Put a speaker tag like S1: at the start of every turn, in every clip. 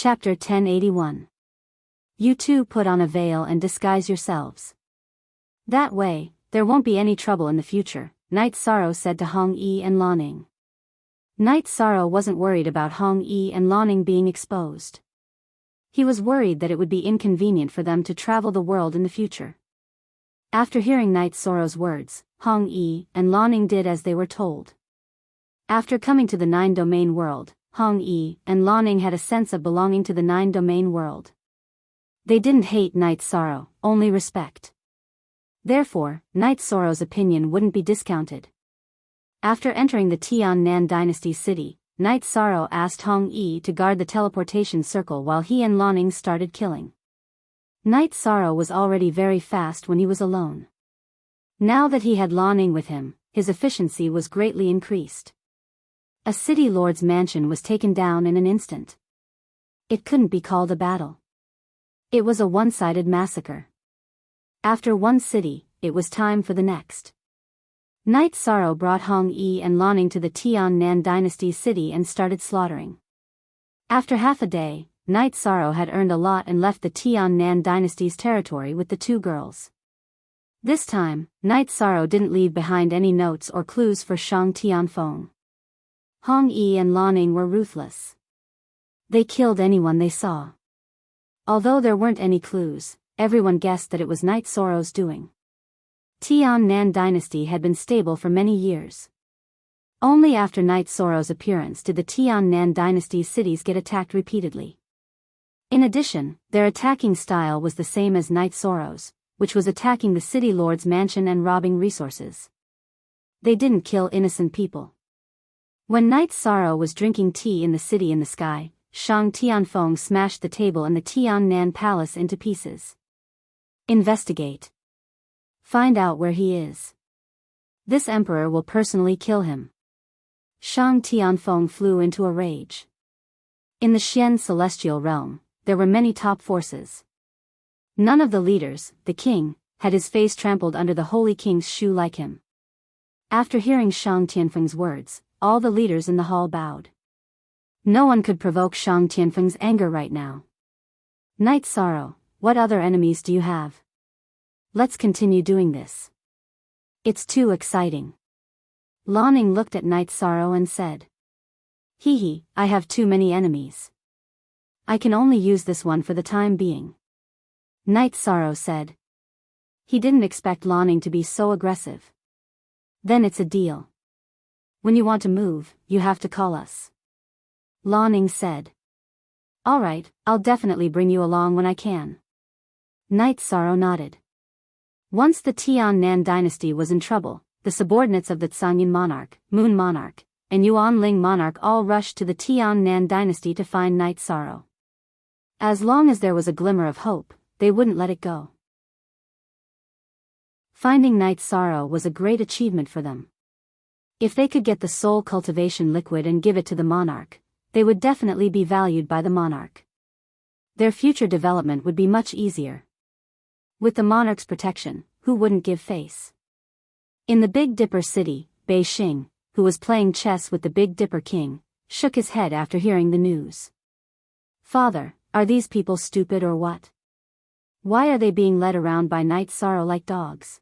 S1: Chapter 1081. You two put on a veil and disguise yourselves. That way, there won't be any trouble in the future, Night Sorrow said to Hong Yi and Laning. Night Sorrow wasn't worried about Hong Yi and Laning being exposed. He was worried that it would be inconvenient for them to travel the world in the future. After hearing Night Sorrow's words, Hong Yi and Laning did as they were told. After coming to the 9-domain world, Hong Yi and Laning had a sense of belonging to the 9-domain world. They didn't hate Night Sorrow, only respect. Therefore, Night Sorrow's opinion wouldn't be discounted. After entering the Tian-Nan Dynasty city, Night Sorrow asked Hong Yi to guard the teleportation circle while he and Laning started killing. Night Sorrow was already very fast when he was alone. Now that he had Laning with him, his efficiency was greatly increased. A city lord's mansion was taken down in an instant. It couldn't be called a battle. It was a one-sided massacre. After one city, it was time for the next. Night Sorrow brought Hong Yi and Laning to the Tian-Nan Dynasty city and started slaughtering. After half a day, Night Sorrow had earned a lot and left the Tian-Nan Dynasty's territory with the two girls. This time, Night Sorrow didn't leave behind any notes or clues for Shang Tianfeng. Hong Yi and Laning were ruthless. They killed anyone they saw. Although there weren't any clues, everyone guessed that it was Night Sorrow's doing. Tian-Nan Dynasty had been stable for many years. Only after Night Sorrow's appearance did the Tian-Nan Dynasty's cities get attacked repeatedly. In addition, their attacking style was the same as Night Sorrow's, which was attacking the city lord's mansion and robbing resources. They didn't kill innocent people. When Night Sorrow was drinking tea in the city in the sky, Shang Tianfeng smashed the table and the Tian-Nan palace into pieces. Investigate. Find out where he is. This emperor will personally kill him. Shang Tianfeng flew into a rage. In the Xian celestial realm, there were many top forces. None of the leaders, the king, had his face trampled under the holy king's shoe like him. After hearing Shang Tianfeng's words, all the leaders in the hall bowed. No one could provoke Shang Tianfeng's anger right now. Night Sorrow, what other enemies do you have? Let's continue doing this. It's too exciting. Laning looked at Night Sorrow and said. Hee, I have too many enemies. I can only use this one for the time being. Night Sorrow said. He didn't expect Laning to be so aggressive. Then it's a deal. When you want to move, you have to call us. Laning said. Alright, I'll definitely bring you along when I can. Night Sorrow nodded. Once the Tian-Nan Dynasty was in trouble, the subordinates of the Zhangyan monarch, Moon monarch, and Yuanling monarch all rushed to the Tian-Nan Dynasty to find Night Sorrow. As long as there was a glimmer of hope, they wouldn't let it go. Finding Night Sorrow was a great achievement for them. If they could get the soul cultivation liquid and give it to the monarch, they would definitely be valued by the monarch. Their future development would be much easier. With the monarch's protection, who wouldn't give face? In the Big Dipper city, Beijing, who was playing chess with the Big Dipper king, shook his head after hearing the news. Father, are these people stupid or what? Why are they being led around by Night Sorrow like dogs?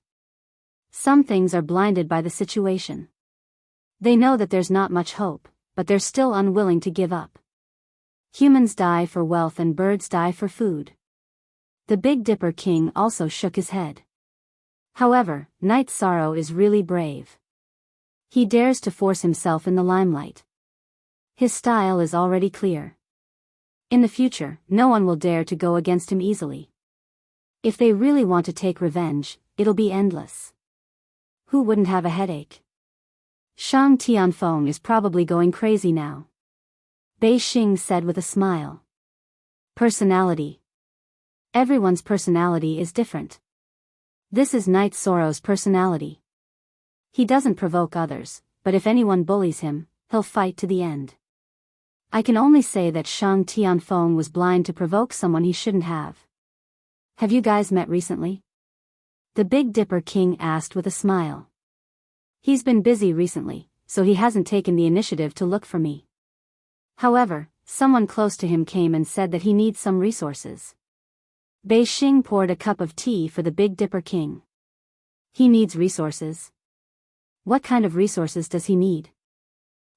S1: Some things are blinded by the situation. They know that there's not much hope, but they're still unwilling to give up. Humans die for wealth and birds die for food. The Big Dipper king also shook his head. However, Night Sorrow is really brave. He dares to force himself in the limelight. His style is already clear. In the future, no one will dare to go against him easily. If they really want to take revenge, it'll be endless. Who wouldn't have a headache? Shang Tianfeng is probably going crazy now. Beijing said with a smile. Personality. Everyone's personality is different. This is Night Sorrow's personality. He doesn't provoke others, but if anyone bullies him, he'll fight to the end. I can only say that Shang Tianfeng was blind to provoke someone he shouldn't have. Have you guys met recently? The Big Dipper king asked with a smile. He's been busy recently, so he hasn't taken the initiative to look for me. However, someone close to him came and said that he needs some resources. Bei Xing poured a cup of tea for the Big Dipper King. He needs resources. What kind of resources does he need?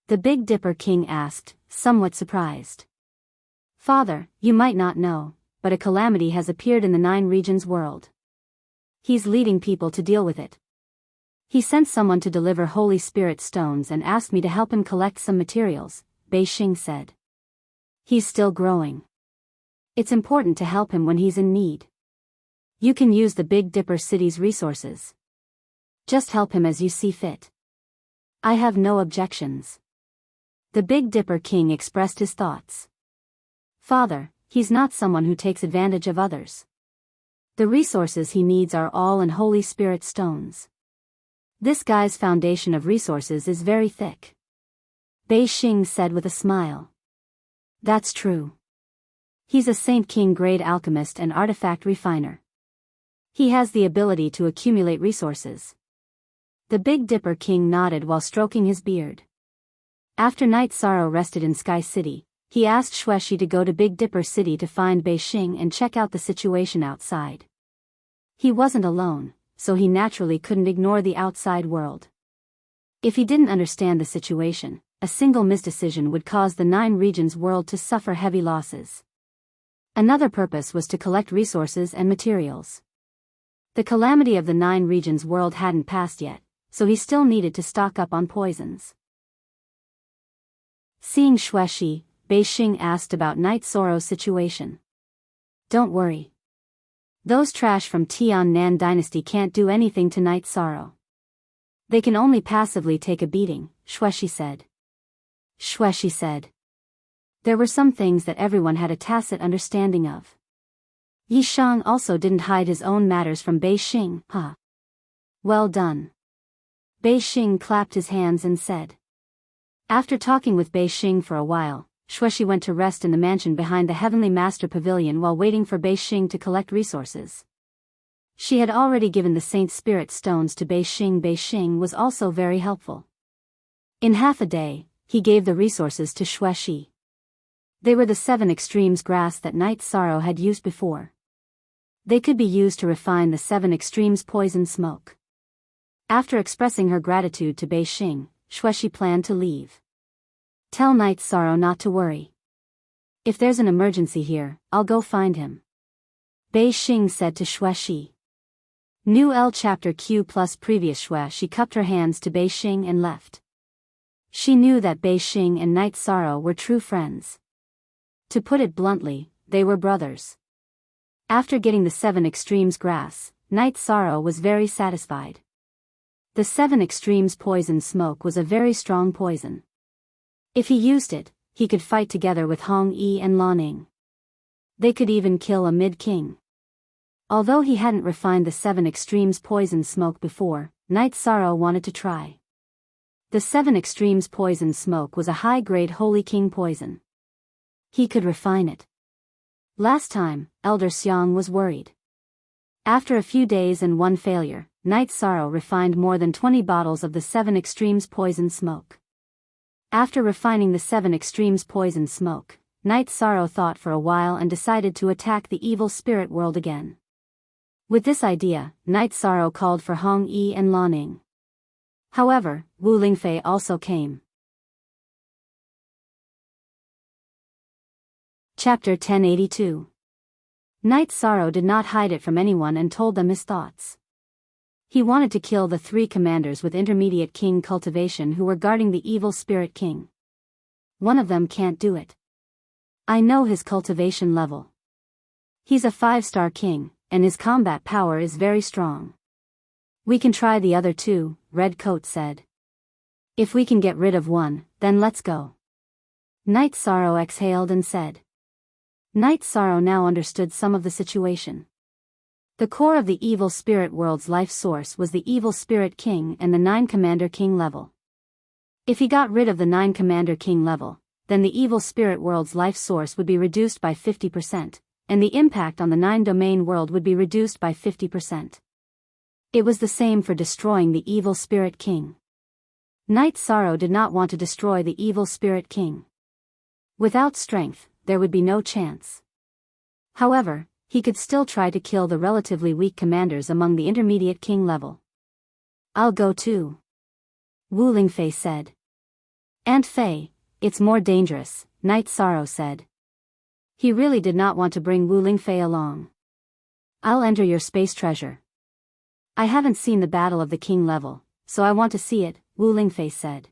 S1: The Big Dipper King asked, somewhat surprised. Father, you might not know, but a calamity has appeared in the 9 regions world. He's leading people to deal with it. He sent someone to deliver Holy Spirit stones and asked me to help him collect some materials, Bei Xing said. He's still growing. It's important to help him when he's in need. You can use the Big Dipper City's resources. Just help him as you see fit. I have no objections. The Big Dipper King expressed his thoughts. Father, he's not someone who takes advantage of others. The resources he needs are all in Holy Spirit stones. This guy's foundation of resources is very thick. Bei Xing said with a smile. That's true. He's a Saint King grade alchemist and artifact refiner. He has the ability to accumulate resources. The Big Dipper King nodded while stroking his beard. After Night Sorrow rested in Sky City, he asked Xueshi to go to Big Dipper City to find Bei Xing and check out the situation outside. He wasn't alone, so he naturally couldn't ignore the outside world. If he didn't understand the situation, a single misdecision would cause the 9 regions world to suffer heavy losses. Another purpose was to collect resources and materials. The calamity of the 9 regions world hadn't passed yet, so he still needed to stock up on poisons. Seeing Xueshi, Bei Xing asked about Night Sorrow's situation. Don't worry. Those trash from Tian-Nan dynasty can't do anything to Night Sorrow. They can only passively take a beating, Xueshi said. Xueshi said. There were some things that everyone had a tacit understanding of. Yi Shang also didn't hide his own matters from Bei Xing, huh? Well done. Bei Xing clapped his hands and said. After talking with Bei Xing for a while, Xueshi went to rest in the mansion behind the Heavenly Master Pavilion while waiting for Bei Xing to collect resources. She had already given the Saint Spirit stones to Bei Xing. Bei Xing was also very helpful. In half a day, he gave the resources to Xueshi. They were the 7 extremes grass that Night Sorrow had used before. They could be used to refine the 7 extremes poison smoke. After expressing her gratitude to Bei Xing, Xueshi planned to leave. Tell Night Sorrow not to worry. If there's an emergency here, I'll go find him. Bei Xing said to Xueshi. New L Chapter Q plus previous. Xueshi cupped her hands to Bei Xing and left. She knew that Bei Xing and Night Sorrow were true friends. To put it bluntly, they were brothers. After getting the 7 extremes grass, Night Sorrow was very satisfied. The 7 extremes poison smoke was a very strong poison. If he used it, he could fight together with Hong Yi and Lan Ning. They could even kill a mid-king. Although he hadn't refined the 7 extremes poison smoke before, Night Sorrow wanted to try. The 7 extremes poison smoke was a high-grade Holy King poison. He could refine it. Last time, Elder Xiang was worried. After a few days and one failure, Night Sorrow refined more than 20 bottles of the 7 extremes poison smoke. After refining the 7 extremes poison smoke, Night Sorrow thought for a while and decided to attack the evil spirit world again. With this idea, Night Sorrow called for Hong Yi and Lan Ning. However, Wu Lingfei also came. Chapter 1082. Night Sorrow did not hide it from anyone and told them his thoughts. He wanted to kill the 3 commanders with intermediate king cultivation who were guarding the evil spirit king. One of them can't do it. I know his cultivation level. He's a 5-star king, and his combat power is very strong. We can try the other 2, Red Coat said. If we can get rid of one, then let's go. Night Sorrow exhaled and said. Night Sorrow now understood some of the situation. The core of the evil spirit world's life source was the evil spirit king and the 9 commander king level. If he got rid of the 9 commander king level, then the evil spirit world's life source would be reduced by 50%, and the impact on the 9 domain world would be reduced by 50%. It was the same for destroying the evil spirit king. Night Sorrow did not want to destroy the evil spirit king. Without strength, there would be no chance. However, he could still try to kill the relatively weak commanders among the intermediate king level. I'll go too, Wu Lingfei said. Aunt Fei, it's more dangerous, Knight Sorrow said. He really did not want to bring Wu Lingfei along. I'll enter your space treasure. I haven't seen the Battle of the King level, so I want to see it, Wu Lingfei said.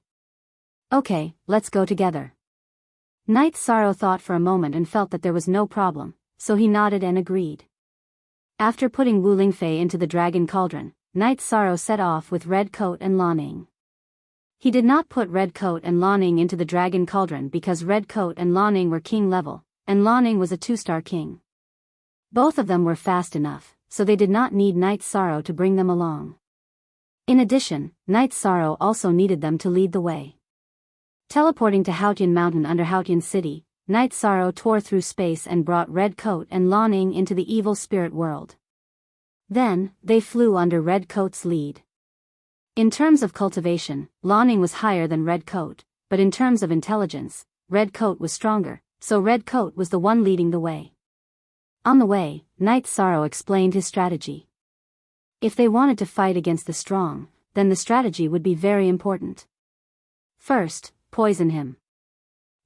S1: Okay, let's go together. Knight Sorrow thought for a moment and felt that there was no problem, so he nodded and agreed. After putting Wu Lingfei into the dragon cauldron, Knight Sorrow set off with Red Coat and Laning. He did not put Red Coat and Laning into the dragon cauldron because Red Coat and Laning were king level, and Laning was a 2-star king. Both of them were fast enough, so they did not need Knight Sorrow to bring them along. In addition, Knight Sorrow also needed them to lead the way. Teleporting to Haotian Mountain under Haotian City, Knight Sorrow tore through space and brought Red Coat and Laning into the evil spirit world. Then, they flew under Red Coat's lead. In terms of cultivation, Laning was higher than Red Coat, but in terms of intelligence, Red Coat was stronger, so Red Coat was the one leading the way. On the way, Knight Sorrow explained his strategy. If they wanted to fight against the strong, then the strategy would be very important. First, poison him.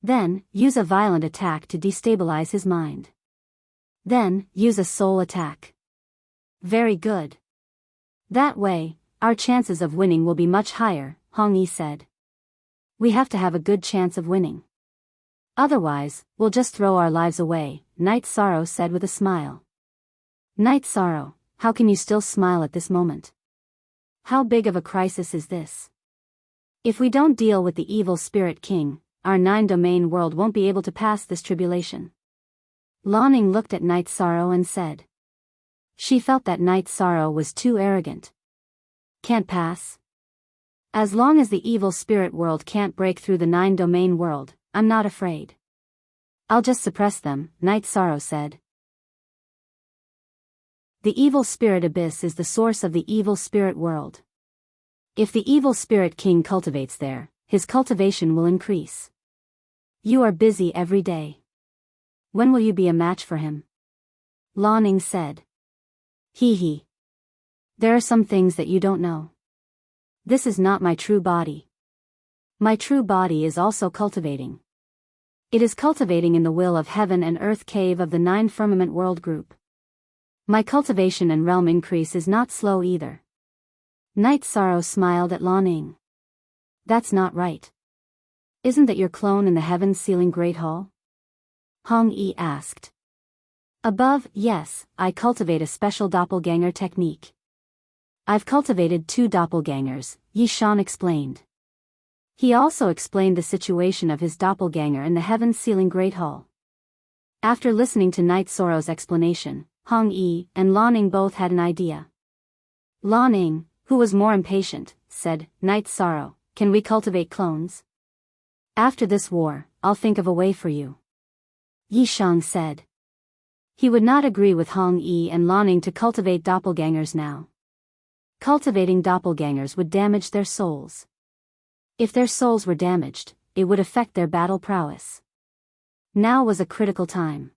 S1: Then, use a violent attack to destabilize his mind. Then, use a soul attack. Very good. That way, our chances of winning will be much higher, Hong Yi said. We have to have a good chance of winning. Otherwise, we'll just throw our lives away, Knight Sorrow said with a smile. Knight Sorrow, how can you still smile at this moment? How big of a crisis is this? If we don't deal with the evil spirit king, our 9-domain world won't be able to pass this tribulation. Laning looked at Knight Sorrow and said. She felt that Knight Sorrow was too arrogant. Can't pass? As long as the evil spirit world can't break through the 9-domain world, I'm not afraid. I'll just suppress them, Knight Sorrow said. The evil spirit abyss is the source of the evil spirit world. If the evil spirit king cultivates there, his cultivation will increase. You are busy every day. When will you be a match for him? Laning said. Hee hee. There are some things that you don't know. This is not my true body. My true body is also cultivating. It is cultivating in the will of heaven and earth cave of the 9 firmament world group. My cultivation and realm increase is not slow either. Knight Sorrow smiled at Laning. That's not right. Isn't that your clone in the heavens sealing Great Hall? Hong Yi asked. Above, yes, I cultivate a special doppelganger technique. I've cultivated 2 doppelgangers, Yi Shan explained. He also explained the situation of his doppelganger in the heavens sealing Great Hall. After listening to Knight Sorrow's explanation, Hong Yi and Laning both had an idea. Laning, who was more impatient, said, Knight Sorrow, can we cultivate clones? After this war, I'll think of a way for you. Yi Shang said. He would not agree with Hong Yi and Laning to cultivate doppelgangers now. Cultivating doppelgangers would damage their souls. If their souls were damaged, it would affect their battle prowess. Now was a critical time.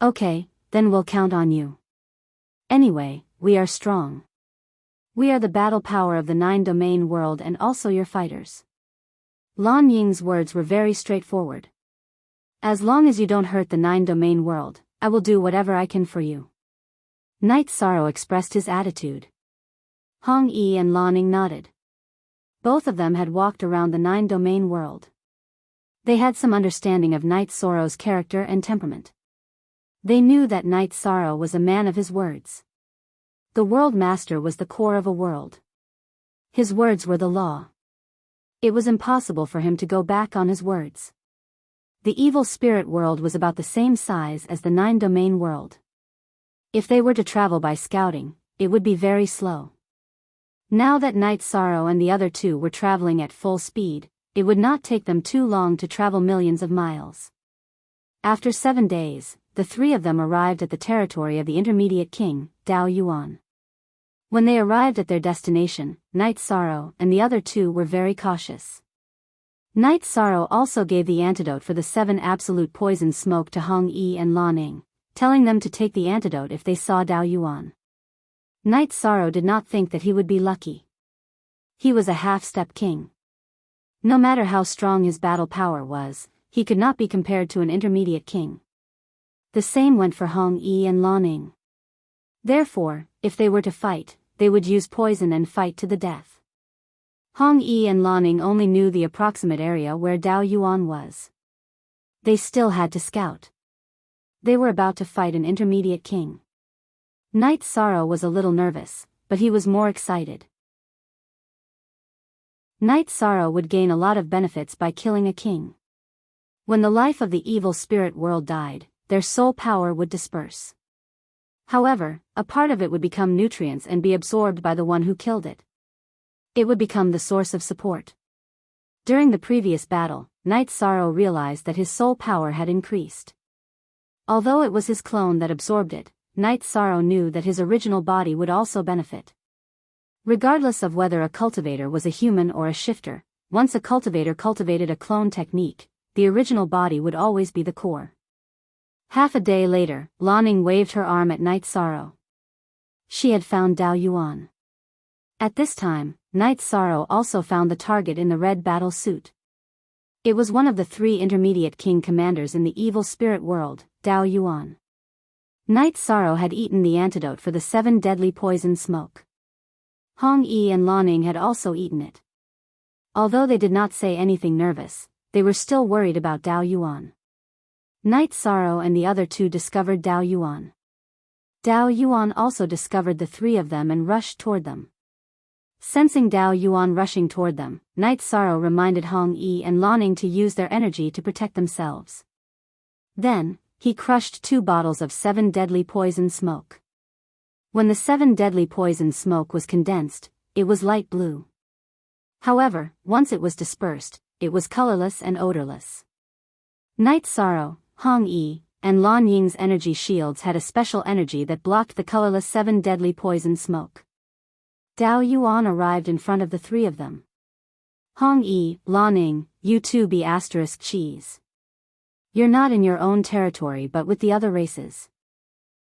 S1: Okay, then we'll count on you. Anyway, we are strong. We are the battle power of the 9-domain world and also your fighters. Lan Ying's words were very straightforward. As long as you don't hurt the 9-domain world, I will do whatever I can for you. Knight Sorrow expressed his attitude. Hong Yi and Laning nodded. Both of them had walked around the 9-domain world. They had some understanding of Knight Sorrow's character and temperament. They knew that Knight Sorrow was a man of his words. The World Master was the core of a world. His words were the law. It was impossible for him to go back on his words. The evil spirit world was about the same size as the 9-domain world. If they were to travel by scouting, it would be very slow. Now that Knight Sorrow and the other 2 were traveling at full speed, it would not take them too long to travel millions of miles. After 7 days, the 3 of them arrived at the territory of the intermediate king, Dao Yuan. When they arrived at their destination, Knight Sorrow and the other 2 were very cautious. Night Sorrow also gave the antidote for the 7 absolute poison smoke to Hong Yi and Lan Ning, telling them to take the antidote if they saw Dao Yuan. Night Sorrow did not think that he would be lucky. He was a half-step king. No matter how strong his battle power was, he could not be compared to an intermediate king. The same went for Hong Yi and Lan Ning. Therefore, if they were to fight, they would use poison and fight to the death. Hong Yi and Lan Ning only knew the approximate area where Dao Yuan was. They still had to scout. They were about to fight an intermediate king. Night Sorrow was a little nervous, but he was more excited. Night Sorrow would gain a lot of benefits by killing a king. When the life of the evil spirit world died, their soul power would disperse. However, a part of it would become nutrients and be absorbed by the one who killed it. It would become the source of support. During the previous battle, Night Sorrow realized that his soul power had increased. Although it was his clone that absorbed it, Night Sorrow knew that his original body would also benefit. Regardless of whether a cultivator was a human or a shifter, once a cultivator cultivated a clone technique, the original body would always be the core. Half a day later, Lan Ning waved her arm at Night Sorrow. She had found Dao Yuan. At this time, Night Sorrow also found the target in the red battle suit. It was one of the 3 intermediate king commanders in the evil spirit world, Dao Yuan. Night Sorrow had eaten the antidote for the 7 deadly poison smoke. Hong Yi and Lan Ning had also eaten it. Although they did not say anything nervous, they were still worried about Dao Yuan. Night Sorrow and the other 2 discovered Dao Yuan. Dao Yuan also discovered the 3 of them and rushed toward them. Sensing Dao Yuan rushing toward them, Night Sorrow reminded Hong Yi and Lan Ning to use their energy to protect themselves. Then, he crushed 2 bottles of 7 deadly poison smoke. When the 7 deadly poison smoke was condensed, it was light blue. However, once it was dispersed, it was colorless and odorless. Night Sorrow, Hong Yi, and Lan Ying's energy shields had a special energy that blocked the colorless 7 deadly poison smoke. Dao Yuan arrived in front of the 3 of them. Hong Yi, Lan Ning, you 2 be asterisk cheese. You're not in your own territory but with the other races.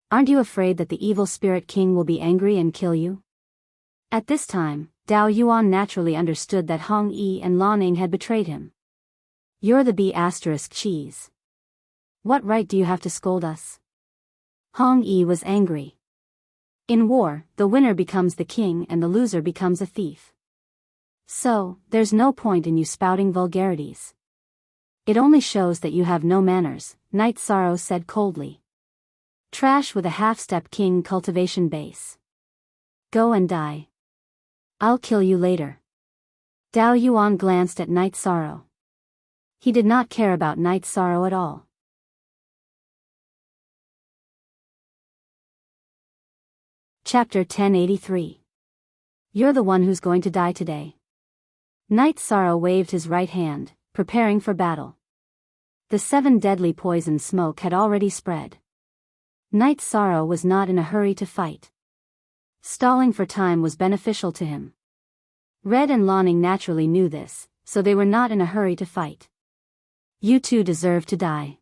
S1: Aren't you afraid that the evil spirit king will be angry and kill you? At this time, Dao Yuan naturally understood that Hong Yi and Lan Ning had betrayed him. You're the B asterisk cheese. What right do you have to scold us? Hong Yi was angry. In war, the winner becomes the king and the loser becomes a thief. So, there's no point in you spouting vulgarities. It only shows that you have no manners, Night Sorrow said coldly. Trash with a half-step king cultivation base. Go and die. I'll kill you later. Dao Yuan glanced at Night Sorrow. He did not care about Night Sorrow at all. Chapter 1083. You're the one who's going to die today. Night Sorrow waved his right hand, preparing for battle. The 7 deadly poison smoke had already spread. Night Sorrow was not in a hurry to fight. Stalling for time was beneficial to him. Red and Lan Ning naturally knew this, so they were not in a hurry to fight. You 2 deserve to die.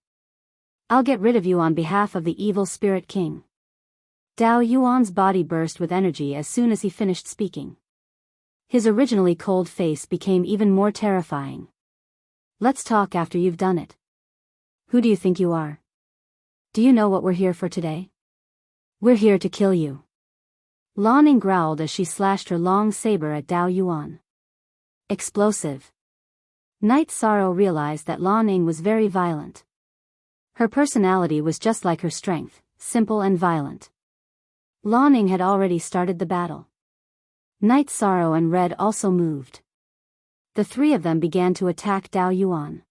S1: I'll get rid of you on behalf of the evil spirit king. Dao Yuan's body burst with energy as soon as he finished speaking. His originally cold face became even more terrifying. Let's talk after you've done it. Who do you think you are? Do you know what we're here for today? We're here to kill you. Lan Ning growled as she slashed her long saber at Dao Yuan. Explosive. Night Sorrow realized that Lan Ning was very violent. Her personality was just like her strength, simple and violent. Lan Ning had already started the battle. Night Sorrow and Red also moved. The 3 of them began to attack Dao Yuan.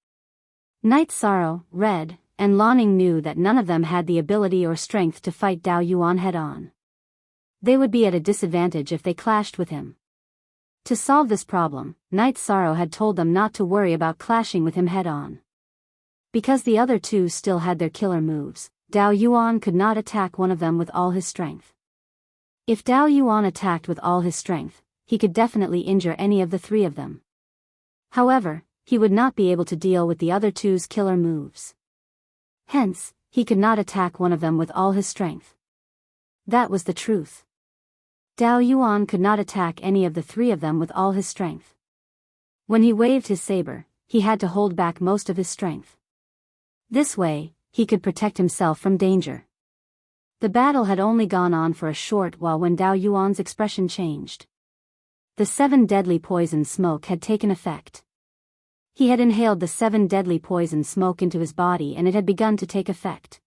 S1: Night Sorrow, Red, and Lan Ning knew that none of them had the ability or strength to fight Dao Yuan head-on. They would be at a disadvantage if they clashed with him. To solve this problem, Night Sorrow had told them not to worry about clashing with him head-on. Because the other 2 still had their killer moves, Dao Yuan could not attack one of them with all his strength. If Dao Yuan attacked with all his strength, he could definitely injure any of the 3 of them. However, he would not be able to deal with the other two's killer moves. Hence, he could not attack one of them with all his strength. That was the truth. Dao Yuan could not attack any of the three of them with all his strength. When he waved his saber, he had to hold back most of his strength. This way, he could protect himself from danger. The battle had only gone on for a short while when Dao Yuan's expression changed. The 7 deadly poison smoke had taken effect. He had inhaled the 7 deadly poison smoke into his body and it had begun to take effect.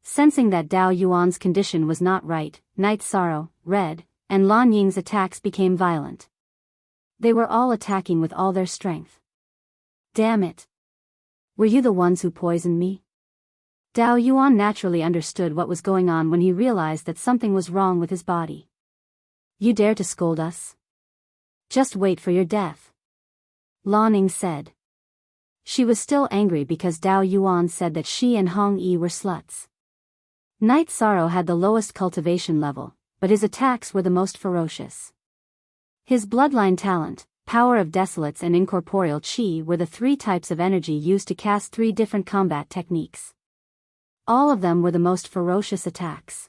S1: Sensing that Dao Yuan's condition was not right, Night Sorrow, Red, and Lan Ying's attacks became violent. They were all attacking with all their strength. Damn it! Were you the ones who poisoned me? Dao Yuan naturally understood what was going on when he realized that something was wrong with his body. You dare to scold us? Just wait for your death. Lan Ying said. She was still angry because Dao Yuan said that she and Hong Yi were sluts. Night Sorrow had the lowest cultivation level, but his attacks were the most ferocious. His bloodline talent, power of desolates and incorporeal chi were the 3 types of energy used to cast 3 different combat techniques. All of them were the most ferocious attacks.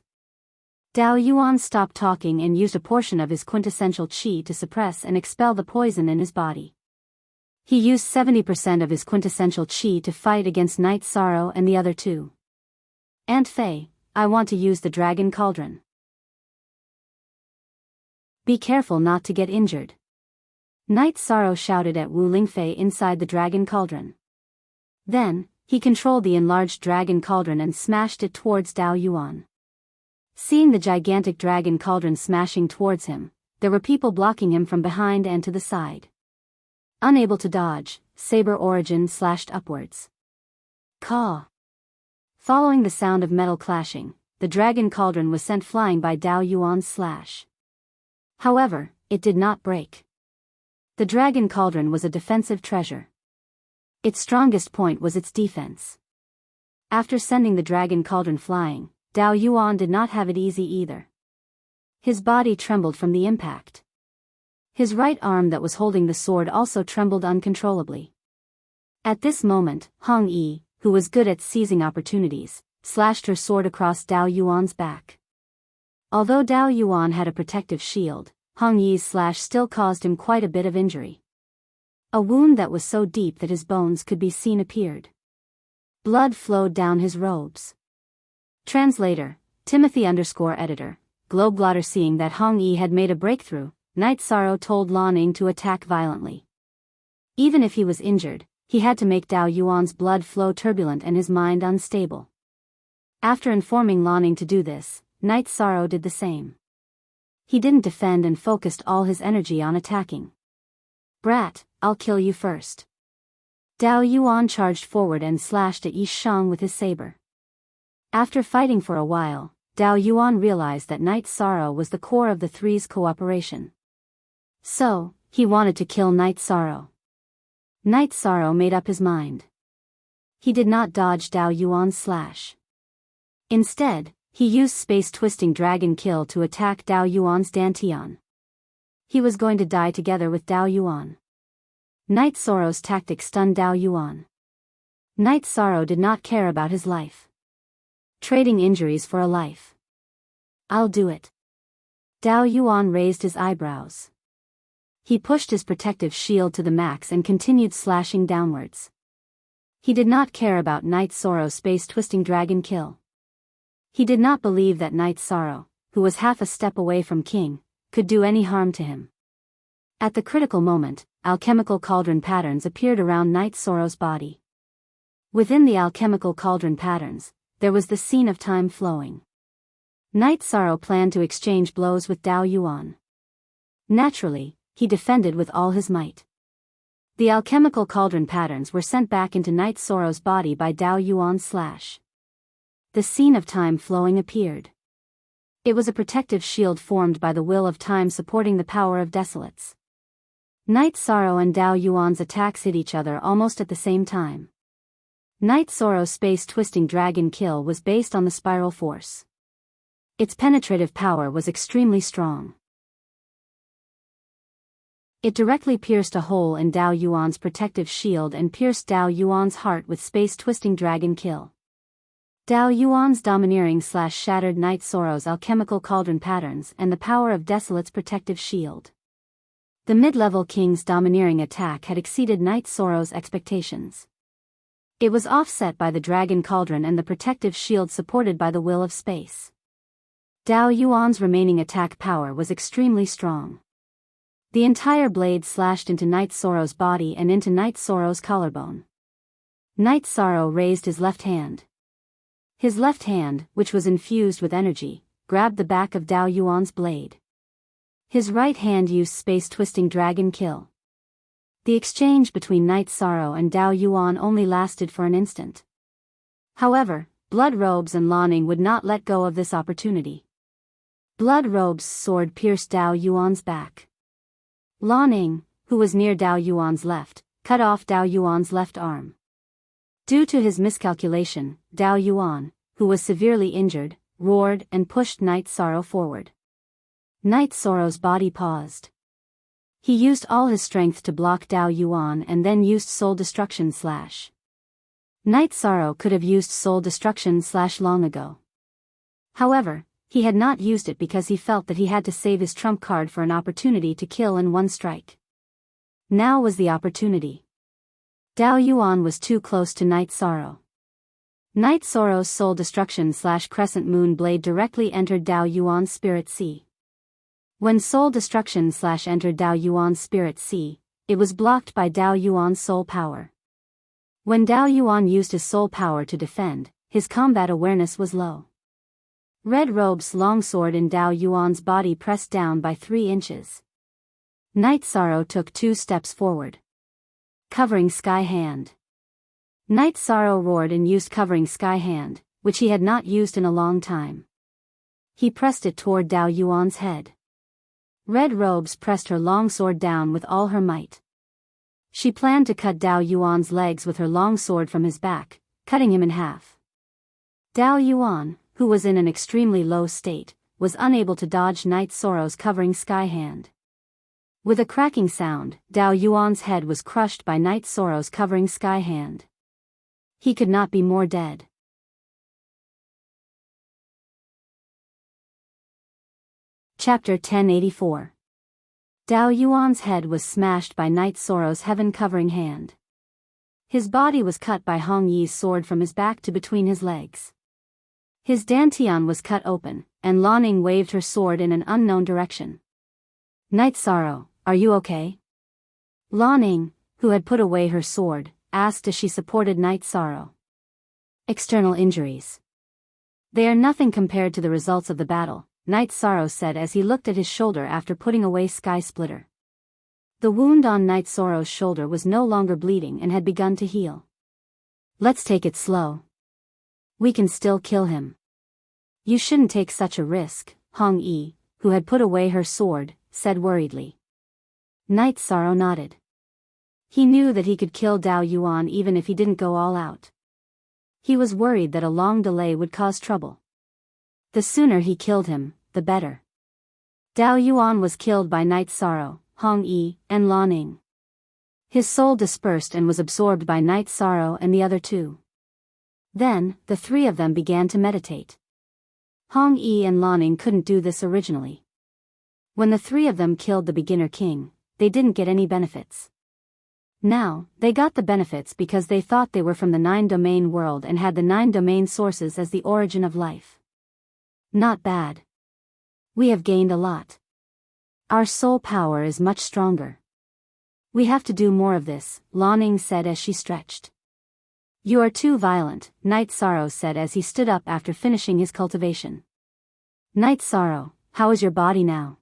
S1: Dao Yuan stopped talking and used a portion of his quintessential chi to suppress and expel the poison in his body. He used 70% of his quintessential chi to fight against Night Sorrow and the other 2. Aunt Fei, I want to use the Dragon Cauldron. Be careful not to get injured. Night Sorrow shouted at Wu Lingfei inside the Dragon Cauldron. Then, he controlled the enlarged Dragon Cauldron and smashed it towards Dao Yuan. Seeing the gigantic Dragon Cauldron smashing towards him, there were people blocking him from behind and to the side. Unable to dodge, Saber Origin slashed upwards. Caw! Following the sound of metal clashing, the Dragon Cauldron was sent flying by Dao Yuan's slash. However, it did not break. The Dragon Cauldron was a defensive treasure. Its strongest point was its defense. After sending the Dragon Cauldron flying, Dao Yuan did not have it easy either. His body trembled from the impact. His right arm that was holding the sword also trembled uncontrollably. At this moment, Hong Yi, who was good at seizing opportunities, slashed her sword across Dao Yuan's back. Although Dao Yuan had a protective shield, Hong Yi's slash still caused him quite a bit of injury. A wound that was so deep that his bones could be seen appeared. Blood flowed down his robes. Translator, Timothy_editor, Globeglotter. Seeing that Hong Yi had made a breakthrough, Night Sorrow told Lan Ying to attack violently. Even if he was injured, he had to make Dao Yuan's blood flow turbulent and his mind unstable. After informing Lan Ying to do this, Night Sorrow did the same. He didn't defend and focused all his energy on attacking. Brat, I'll kill you first. Dao Yuan charged forward and slashed at Yi Shang with his saber. After fighting for a while, Dao Yuan realized that Night Sorrow was the core of the three's cooperation. So, he wanted to kill Night Sorrow. Night Sorrow made up his mind. He did not dodge Dao Yuan's slash. Instead, he used space-twisting dragon kill to attack Dao Yuan's Dantian. He was going to die together with Dao Yuan. Night Sorrow's tactic stunned Dao Yuan. Night Sorrow did not care about his life. Trading injuries for a life. I'll do it. Dao Yuan raised his eyebrows. He pushed his protective shield to the max and continued slashing downwards. He did not care about Night Sorrow's space-twisting dragon kill. He did not believe that Night Sorrow, who was half a step away from King, could do any harm to him. At the critical moment, alchemical cauldron patterns appeared around Night Sorrow's body. Within the alchemical cauldron patterns, there was the scene of time flowing. Night Sorrow planned to exchange blows with Dao Yuan. Naturally, he defended with all his might. The alchemical cauldron patterns were sent back into Night Sorrow's body by Dao Yuan's slash. The scene of time flowing appeared. It was a protective shield formed by the will of time supporting the power of desolates. Night Sorrow and Dao Yuan's attacks hit each other almost at the same time. Night Sorrow's space-twisting dragon kill was based on the spiral force. Its penetrative power was extremely strong. It directly pierced a hole in Dao Yuan's protective shield and pierced Dao Yuan's heart with space-twisting dragon kill. Dao Yuan's domineering/shattered Night Sorrow's alchemical cauldron patterns and the power of Desolate's protective shield. The mid-level king's domineering attack had exceeded Night Sorrow's expectations. It was offset by the dragon cauldron and the protective shield supported by the will of space. Dao Yuan's remaining attack power was extremely strong. The entire blade slashed into Night Sorrow's body and into Night Sorrow's collarbone. Night Sorrow raised his left hand. His left hand, which was infused with energy, grabbed the back of Dao Yuan's blade. His right hand used space-twisting dragon kill. The exchange between Night Sorrow and Dao Yuan only lasted for an instant. However, Blood Robes and Lanning would not let go of this opportunity. Blood Robes' sword pierced Dao Yuan's back. Lanning, who was near Dao Yuan's left, cut off Dao Yuan's left arm. Due to his miscalculation, Dao Yuan, who was severely injured, roared and pushed Night Sorrow forward. Night Sorrow's body paused. He used all his strength to block Dao Yuan and then used Soul Destruction / Night Sorrow could have used Soul Destruction / long ago. However, he had not used it because he felt that he had to save his trump card for an opportunity to kill in one strike. Now was the opportunity. Dao Yuan was too close to Night Sorrow. Night Sorrow's Soul Destruction / Crescent Moon Blade directly entered Dao Yuan's Spirit Sea. When Soul Destruction / entered Dao Yuan's Spirit Sea, it was blocked by Dao Yuan's Soul Power. When Dao Yuan used his Soul Power to defend, his combat awareness was low. Red Robe's longsword in Dao Yuan's body pressed down by 3 inches. Night Sorrow took 2 steps forward. Covering Sky Hand. Night Sorrow roared and used Covering Sky Hand, which he had not used in a long time. He pressed it toward Dao Yuan's head. Red Robes pressed her longsword down with all her might. She planned to cut Dao Yuan's legs with her longsword from his back, cutting him in half. Dao Yuan, who was in an extremely low state, was unable to dodge Night Sorrow's Covering Sky Hand. With a cracking sound, Dao Yuan's head was crushed by Night Sorrow's Covering Sky Hand. He could not be more dead. Chapter 1084. Dao Yuan's head was smashed by Night Sorrow's heaven-covering hand. His body was cut by Hong Yi's sword from his back to between his legs. His dantian was cut open, and Lanning waved her sword in an unknown direction. Night Sorrow, are you okay? Lanning, who had put away her sword, asked as she supported Night Sorrow. External injuries. They are nothing compared to the results of the battle, Night Sorrow said as he looked at his shoulder after putting away Sky Splitter. The wound on Night Sorrow's shoulder was no longer bleeding and had begun to heal. Let's take it slow. We can still kill him. You shouldn't take such a risk, Hong Yi, who had put away her sword, said worriedly. Night Sorrow nodded. He knew that he could kill Dao Yuan even if he didn't go all out. He was worried that a long delay would cause trouble. The sooner he killed him, the better. Dao Yuan was killed by Night Sorrow, Hong Yi, and Lanning. His soul dispersed and was absorbed by Night Sorrow and the other 2. Then, the 3 of them began to meditate. Hong Yi and Lanning couldn't do this originally. When the 3 of them killed the beginner king, they didn't get any benefits. Now, they got the benefits because they thought they were from the 9-domain world and had the 9-domain sources as the origin of life. Not bad. We have gained a lot. Our soul power is much stronger. We have to do more of this, Lanning said as she stretched. You are too violent, Night Sorrow said as he stood up after finishing his cultivation. Night Sorrow, how is your body now?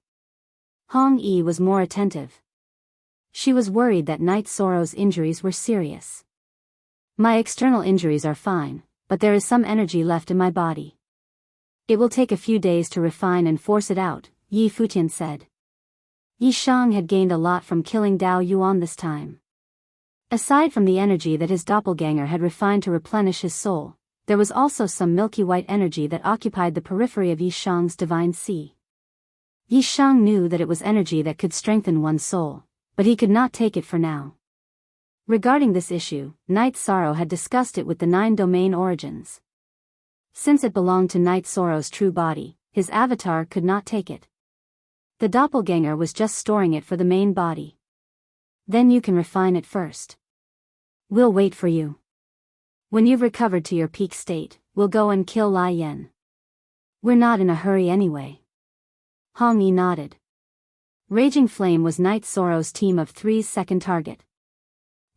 S1: Hong Yi was more attentive. She was worried that Night Sorrow's injuries were serious. My external injuries are fine, but there is some energy left in my body. It will take a few days to refine and force it out, Yi Futian said. Yi Shang had gained a lot from killing Dao Yuan this time. Aside from the energy that his doppelganger had refined to replenish his soul, there was also some milky white energy that occupied the periphery of Yi Shang's divine sea. Yi Shang knew that it was energy that could strengthen one's soul, but he could not take it for now. Regarding this issue, Night Sorrow had discussed it with the 9 domain origins. Since it belonged to Night Sorrow's true body, his avatar could not take it. The doppelganger was just storing it for the main body. Then you can refine it first. We'll wait for you. When you've recovered to your peak state, we'll go and kill Lai Yen. We're not in a hurry anyway. Hong Yi nodded. Raging Flame was Night Sorrow's team of 3's second target.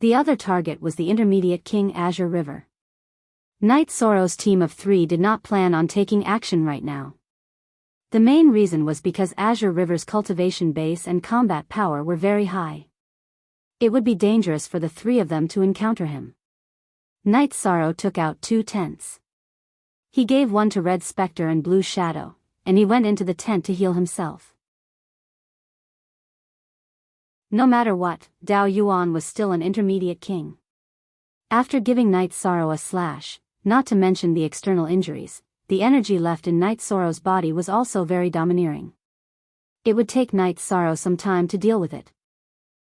S1: The other target was the intermediate King Azure River. Night Sorrow's team of 3 did not plan on taking action right now. The main reason was because Azure River's cultivation base and combat power were very high. It would be dangerous for the 3 of them to encounter him. Night Sorrow took out 2 tents. He gave one to Red Spectre and Blue Shadow, and he went into the tent to heal himself. No matter what, Dao Yuan was still an intermediate king. After giving Night Sorrow a slash, not to mention the external injuries, the energy left in Night Sorrow's body was also very domineering. It would take Night Sorrow some time to deal with it.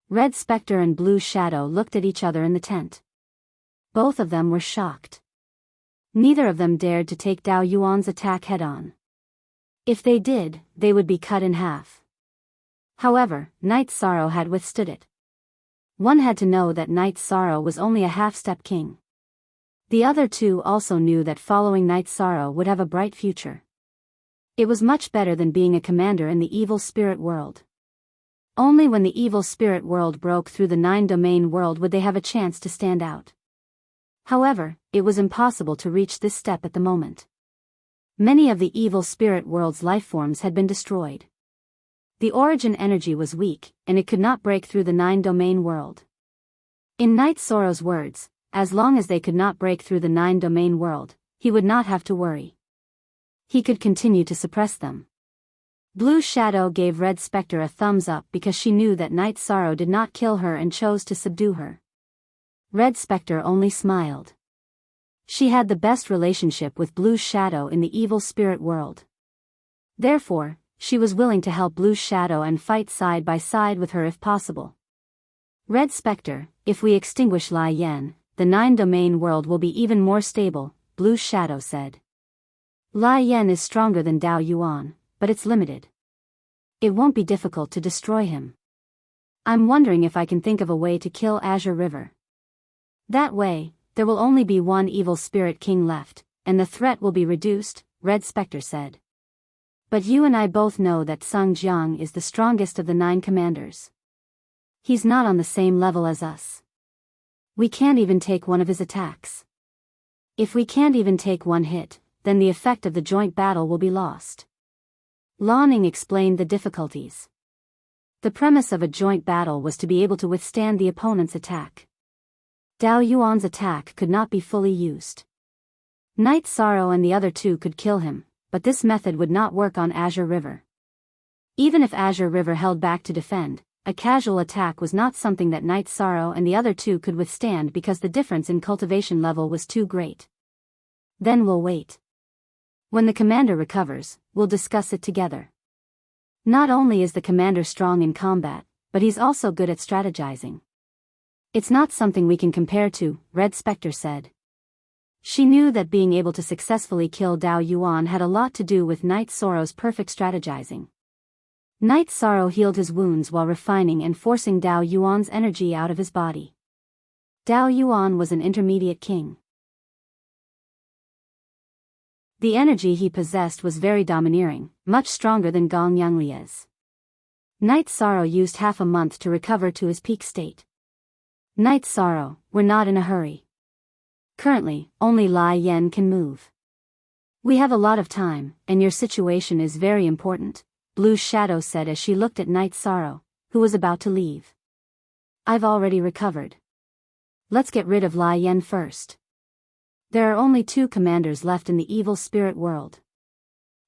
S1: Red Spectre and Blue Shadow looked at each other in the tent. Both of them were shocked. Neither of them dared to take Dao Yuan's attack head-on. If they did, they would be cut in half. However, Night Sorrow had withstood it. One had to know that Night Sorrow was only a half-step king. The other 2 also knew that following Night Sorrow would have a bright future. It was much better than being a commander in the evil spirit world. Only when the evil spirit world broke through the 9-domain world would they have a chance to stand out. However, it was impossible to reach this step at the moment. Many of the evil spirit world's lifeforms had been destroyed. The origin energy was weak, and it could not break through the 9-domain world. In Night Sorrow's words, as long as they could not break through the 9-domain world, he would not have to worry. He could continue to suppress them. Blue Shadow gave Red Spectre a thumbs up because she knew that Night Sorrow did not kill her and chose to subdue her. Red Spectre only smiled. She had the best relationship with Blue Shadow in the evil spirit world. Therefore, she was willing to help Blue Shadow and fight side by side with her if possible. Red Spectre, if we extinguish Lai Yen, the 9-domain world will be even more stable, Blue Shadow said. Lai Yen is stronger than Dao Yuan, but it's limited. It won't be difficult to destroy him. I'm wondering if I can think of a way to kill Azure River. That way, there will only be one evil spirit king left, and the threat will be reduced, Red Spectre said. But you and I both know that Sung Jiang is the strongest of the 9 commanders. He's not on the same level as us. We can't even take one of his attacks. If we can't even take one hit, then the effect of the joint battle will be lost. Lanning explained the difficulties. The premise of a joint battle was to be able to withstand the opponent's attack. Dao Yuan's attack could not be fully used. Night Sorrow and the other 2 could kill him, but this method would not work on Azure River. Even if Azure River held back to defend, a casual attack was not something that Night Sorrow and the other 2 could withstand because the difference in cultivation level was too great. Then we'll wait. When the commander recovers, we'll discuss it together. Not only is the commander strong in combat, but he's also good at strategizing. It's not something we can compare to, Red Spectre said. She knew that being able to successfully kill Dao Yuan had a lot to do with Night Sorrow's perfect strategizing. Night Sorrow healed his wounds while refining and forcing Dao Yuan's energy out of his body. Dao Yuan was an intermediate king. The energy he possessed was very domineering, much stronger than Gong Yanglia's. Night Sorrow used half a month to recover to his peak state. Night Sorrow, we're not in a hurry. Currently, only Lai Yen can move. We have a lot of time, and your situation is very important, Blue Shadow said as she looked at Night Sorrow, who was about to leave. I've already recovered. Let's get rid of Lai Yen first. There are only 2 commanders left in the evil spirit world.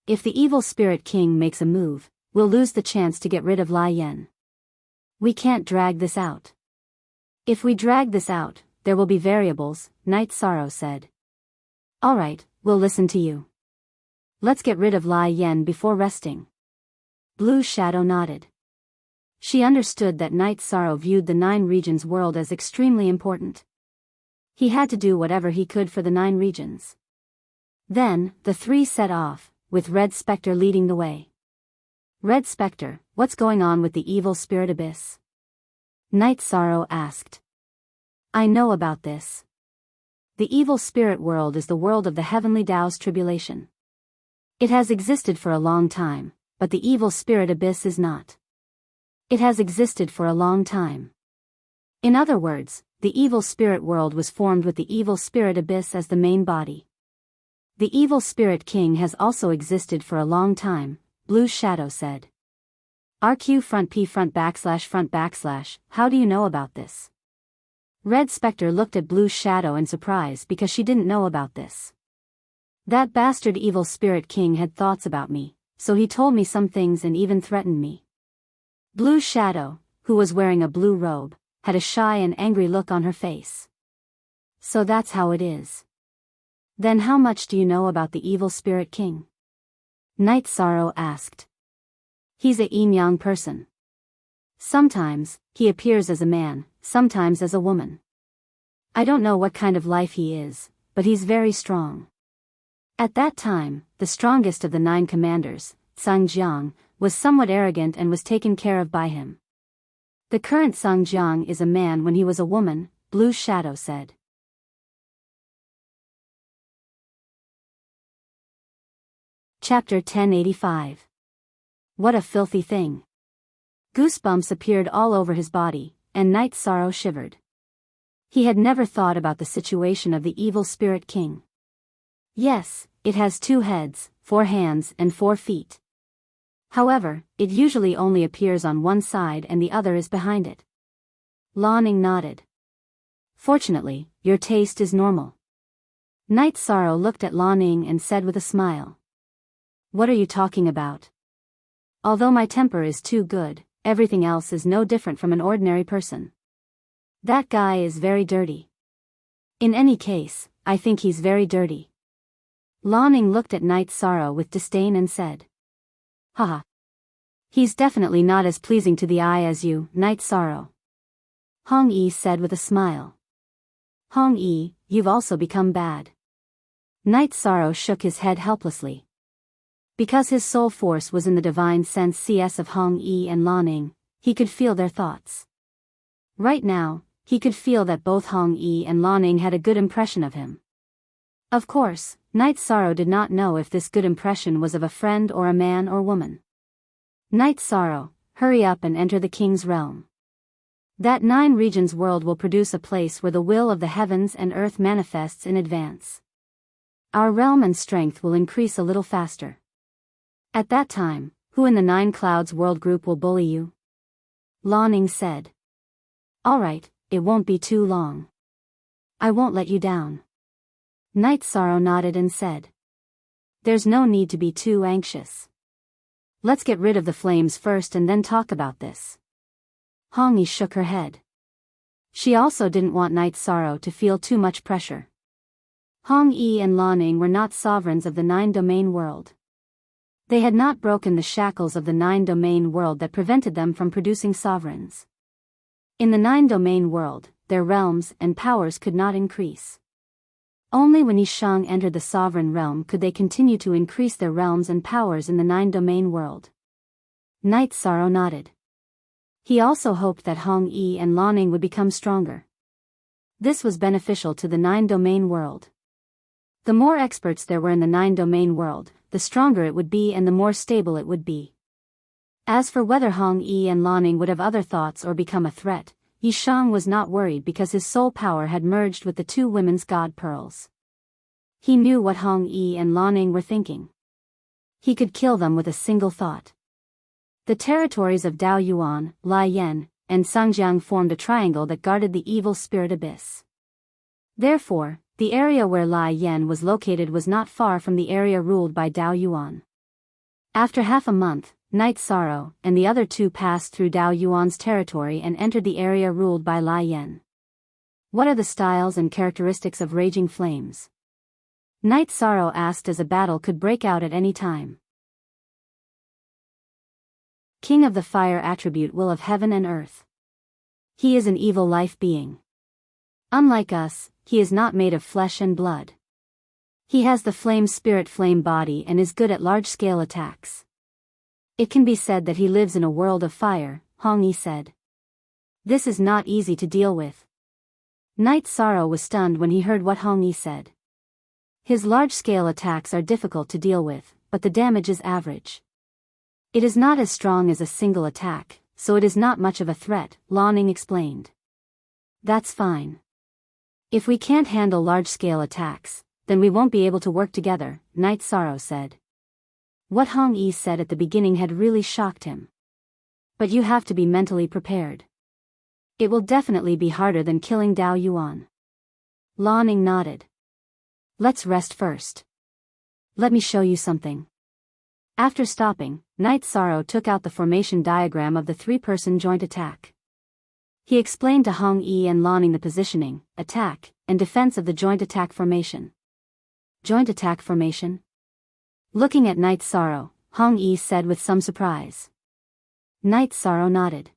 S1: If the evil spirit king makes a move, we'll lose the chance to get rid of Lai Yen. We can't drag this out. If we drag this out, there will be variables, Night Sorrow said. All right, we'll listen to you. Let's get rid of Lai Yen before resting. Blue Shadow nodded. She understood that Night Sorrow viewed the Nine Regions world as extremely important. He had to do whatever he could for the Nine Regions. Then, the three set off, with Red Spectre leading the way. Red Spectre, what's going on with the evil spirit abyss? Night Sorrow asked. I know about this. The evil spirit world is the world of the heavenly Tao's tribulation. It has existed for a long time, but the evil spirit abyss is not. It has existed for a long time. In other words, the evil spirit world was formed with the evil spirit abyss as the main body. The evil spirit king has also existed for a long time, Blue Shadow said. RQ front P front backslash, how do you know about this? Red Spectre looked at Blue Shadow in surprise because she didn't know about this. That bastard evil spirit king had thoughts about me, so he told me some things and even threatened me. Blue Shadow, who was wearing a blue robe, had a shy and angry look on her face. So that's how it is. Then how much do you know about the evil spirit king? Night Sorrow asked. He's a yin-yang person. Sometimes, he appears as a man, sometimes as a woman. I don't know what kind of life he is, but he's very strong. At that time, the strongest of the 9 commanders, Sangjiang, was somewhat arrogant and was taken care of by him. The current Sangjiang is a man when he was a woman, Blue Shadow said. Chapter 1085. What a filthy thing. Goosebumps appeared all over his body, and Night Sorrow shivered. He had never thought about the situation of the evil spirit king. Yes, it has 2 heads, 4 hands and 4 feet. However, it usually only appears on one side and the other is behind it. Lawning nodded. Fortunately, your taste is normal. Night Sorrow looked at Lawning and said with a smile. What are you talking about? Although my temper is too good, everything else is no different from an ordinary person. That guy is very dirty. In any case, I think he's very dirty. Lawning looked at Night Sorrow with disdain and said. Haha. He's definitely not as pleasing to the eye as you, Night Sorrow. Hong Yi said with a smile. Hong Yi, you've also become bad. Night Sorrow shook his head helplessly. Because his soul force was in the divine sense CS of Hong Yi and Lawning, he could feel their thoughts. Right now, he could feel that both Hong Yi and Lawning had a good impression of him. Of course, Night Sorrow did not know if this good impression was of a friend or a man or woman. Night Sorrow, hurry up and enter the king's realm. That 9 regions world will produce a place where the will of the heavens and earth manifests in advance. Our realm and strength will increase a little faster. At that time, who in the 9 clouds world group will bully you? Lawning said. Alright, it won't be too long. I won't let you down. Night Sorrow nodded and said. There's no need to be too anxious. Let's get rid of the flames first and then talk about this. Hong Yi shook her head. She also didn't want Night Sorrow to feel too much pressure. Hong Yi and Lawning were not sovereigns of the 9-domain world. They had not broken the shackles of the 9-domain world that prevented them from producing sovereigns. In the 9-domain world, their realms and powers could not increase. Only when Yishang entered the sovereign realm could they continue to increase their realms and powers in the 9-domain world. Night Sorrow nodded. He also hoped that Hong Yi and Lawning would become stronger. This was beneficial to the 9-domain world. The more experts there were in the 9-domain world, the stronger it would be and the more stable it would be. As for whether Hong Yi and Lawning would have other thoughts or become a threat, Yishang was not worried because his soul power had merged with the 2 women's god pearls. He knew what Hong Yi and Lawning were thinking. He could kill them with a single thought. The territories of Dao Yuan, Lai Yan, and Sangjiang formed a triangle that guarded the evil spirit abyss. Therefore, the area where Lai Yan was located was not far from the area ruled by Dao Yuan. After half a month, Night Sorrow and the other 2 passed through Dao Yuan's territory and entered the area ruled by Lai Yan. What are the styles and characteristics of raging flames? Night Sorrow asked as a battle could break out at any time. king of the fire attribute will of heaven and earth. He is an evil life being. Unlike us, he is not made of flesh and blood. He has the flame spirit flame body and is good at large-scale attacks. It can be said that he lives in a world of fire, Hong Yi said. This is not easy to deal with. Knight Sorrow was stunned when he heard what Hong Yi said. His large-scale attacks are difficult to deal with, but the damage is average. It is not as strong as a single attack, so it is not much of a threat, Lanning explained. That's fine. If we can't handle large-scale attacks, then we won't be able to work together, Knight Sorrow said. What Hong Yi said at the beginning had really shocked him. But you have to be mentally prepared. It will definitely be harder than killing Dao Yuan. Lanning nodded. Let's rest first. Let me show you something. After stopping, Knight Sorrow took out the formation diagram of the three-person joint attack. He explained to Hong Yi and Lanning the positioning, attack, and defense of the joint attack formation. Joint attack formation? Looking at Knight Sorrow, Hong Yi said with some surprise. Knight Sorrow nodded.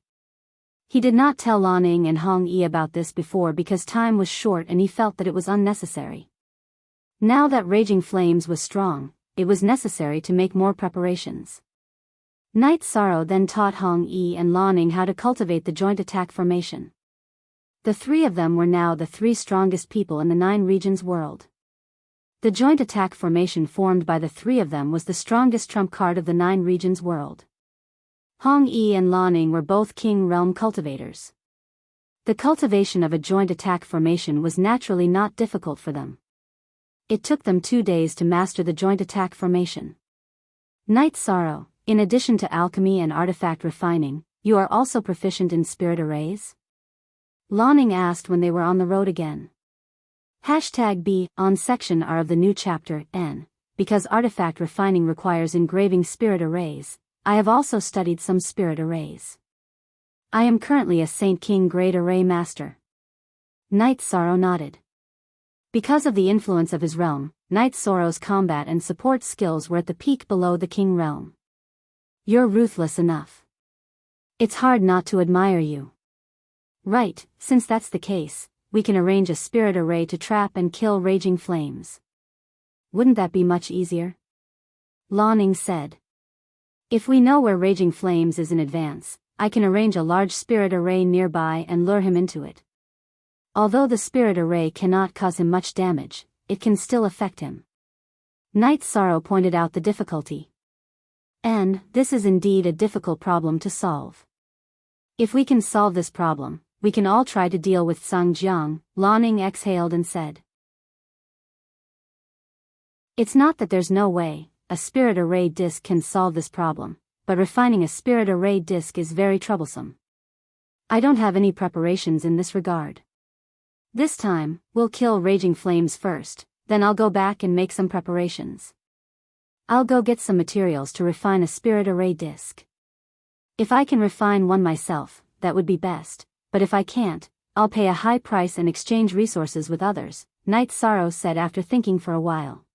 S1: He did not tell Lanning and Hong Yi about this before because time was short and he felt that it was unnecessary. Now that Raging Flames was strong, it was necessary to make more preparations. Knight Sorrow then taught Hong Yi and Lanning how to cultivate the joint attack formation. The three of them were now the three strongest people in the 9 regions world. The joint attack formation formed by the three of them was the strongest trump card of the 9 regions world. Hong Yi and Lanning were both King Realm cultivators. The cultivation of a joint attack formation was naturally not difficult for them. It took them 2 days to master the joint attack formation. Knight Sorrow, in addition to alchemy and artifact refining, you are also proficient in spirit arrays? Lanning asked when they were on the road again. #B on section R of the new chapter, N. Because artifact refining requires engraving spirit arrays, I have also studied some spirit arrays. I am currently a Saint King grade array master. Knight Sorrow nodded. Because of the influence of his realm, Knight Sorrow's combat and support skills were at the peak below the King realm. You're ruthless enough. It's hard not to admire you. Right, since that's the case, we can arrange a spirit array to trap and kill Raging Flames. Wouldn't that be much easier? Lanning said. If we know where Raging Flames is in advance, I can arrange a large spirit array nearby and lure him into it. Although the spirit array cannot cause him much damage, it can still affect him. Knight Sorrow pointed out the difficulty. And this is indeed a difficult problem to solve. If we can solve this problem, we can all try to deal with Sang Jiang, Lanning exhaled and said. It's not that there's no way a spirit array disc can solve this problem, but refining a spirit array disc is very troublesome. I don't have any preparations in this regard. This time, we'll kill Raging Flames first, then I'll go back and make some preparations. I'll go get some materials to refine a spirit array disc. If I can refine one myself, that would be best, but if I can't, I'll pay a high price and exchange resources with others, Knight Sorrow said after thinking for a while.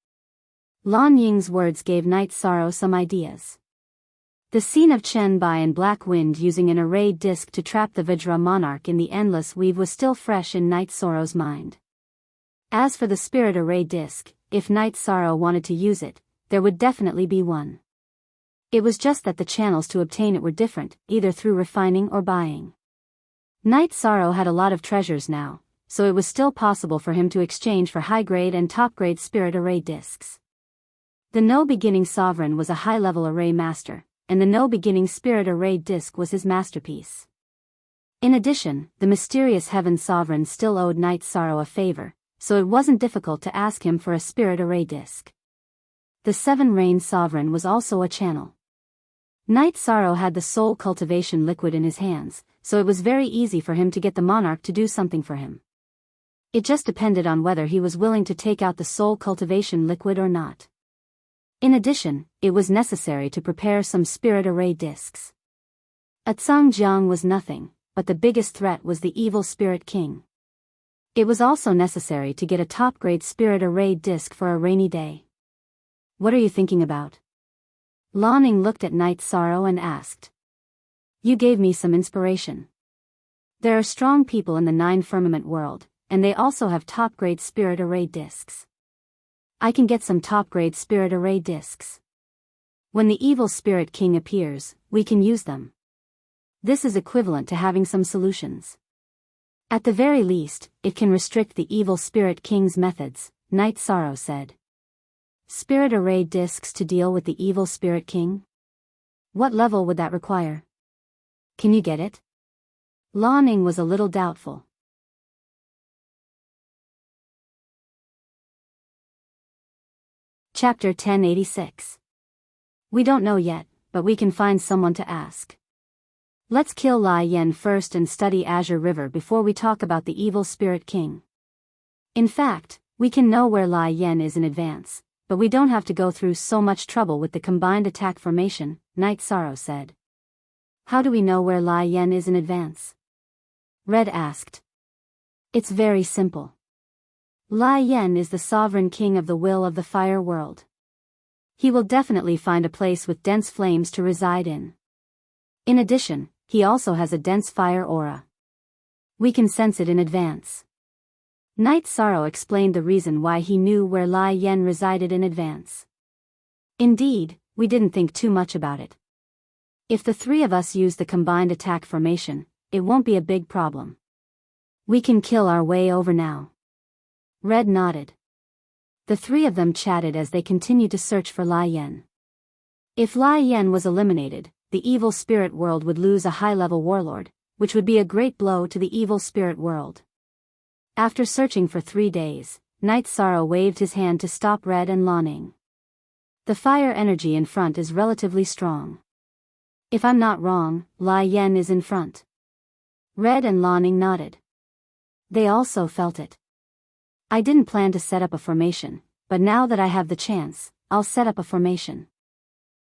S1: Lan Ying's words gave Knight Sorrow some ideas. The scene of Chen Bai and Black Wind using an array disc to trap the Vajra monarch in the endless weave was still fresh in Knight Sorrow's mind. As for the spirit array disc, if Knight Sorrow wanted to use it, there would definitely be one. It was just that the channels to obtain it were different, either through refining or buying. Knight Sorrow had a lot of treasures now, so it was still possible for him to exchange for high-grade and top-grade spirit array discs. The No-Beginning Sovereign was a high-level array master, and the No-Beginning Spirit Array disc was his masterpiece. In addition, the Mysterious Heaven Sovereign still owed Knight Sorrow a favor, so it wasn't difficult to ask him for a Spirit Array disc. The Seven Rain Sovereign was also a channel. Knight Sorrow had the Soul Cultivation Liquid in his hands, so it was very easy for him to get the monarch to do something for him. It just depended on whether he was willing to take out the Soul Cultivation Liquid or not. In addition, it was necessary to prepare some spirit array discs. A Jiang was nothing, but the biggest threat was the evil Spirit King. It was also necessary to get a top-grade spirit array disc for a rainy day. What are you thinking about? Lanning looked at Knight Sorrow and asked. You gave me some inspiration. There are strong people in the 9 firmament world, and they also have top-grade spirit array discs. I can get some top-grade spirit array discs. When the evil spirit king appears, we can use them. This is equivalent to having some solutions. At the very least, it can restrict the evil spirit king's methods, Night Sorrow said. Spirit array discs to deal with the evil spirit king? What level would that require? Can you get it? Lawning was a little doubtful. Chapter 1086. We don't know yet, but we can find someone to ask. Let's kill Lai Yen first and study Azure River before we talk about the evil spirit king. In fact, we can know where Lai Yen is in advance, but we don't have to go through so much trouble with the combined attack formation, Night Sorrow said. How do we know where Lai Yen is in advance? Red asked. It's very simple. Lai Yen is the sovereign king of the will of the fire world. He will definitely find a place with dense flames to reside in. In addition, he also has a dense fire aura. We can sense it in advance. Night Sorrow explained the reason why he knew where Lai Yen resided in advance. Indeed, we didn't think too much about it. If the 3 of us use the combined attack formation, it won't be a big problem. We can kill our way over now. Red nodded. The 3 of them chatted as they continued to search for Lai Yen. If Lai Yen was eliminated, the evil spirit world would lose a high-level warlord, which would be a great blow to the evil spirit world. After searching for 3 days, Night Sorrow waved his hand to stop Red and Lawning. The fire energy in front is relatively strong. If I'm not wrong, Lai Yen is in front. Red and Lawning nodded. They also felt it. I didn't plan to set up a formation, but now that I have the chance, I'll set up a formation.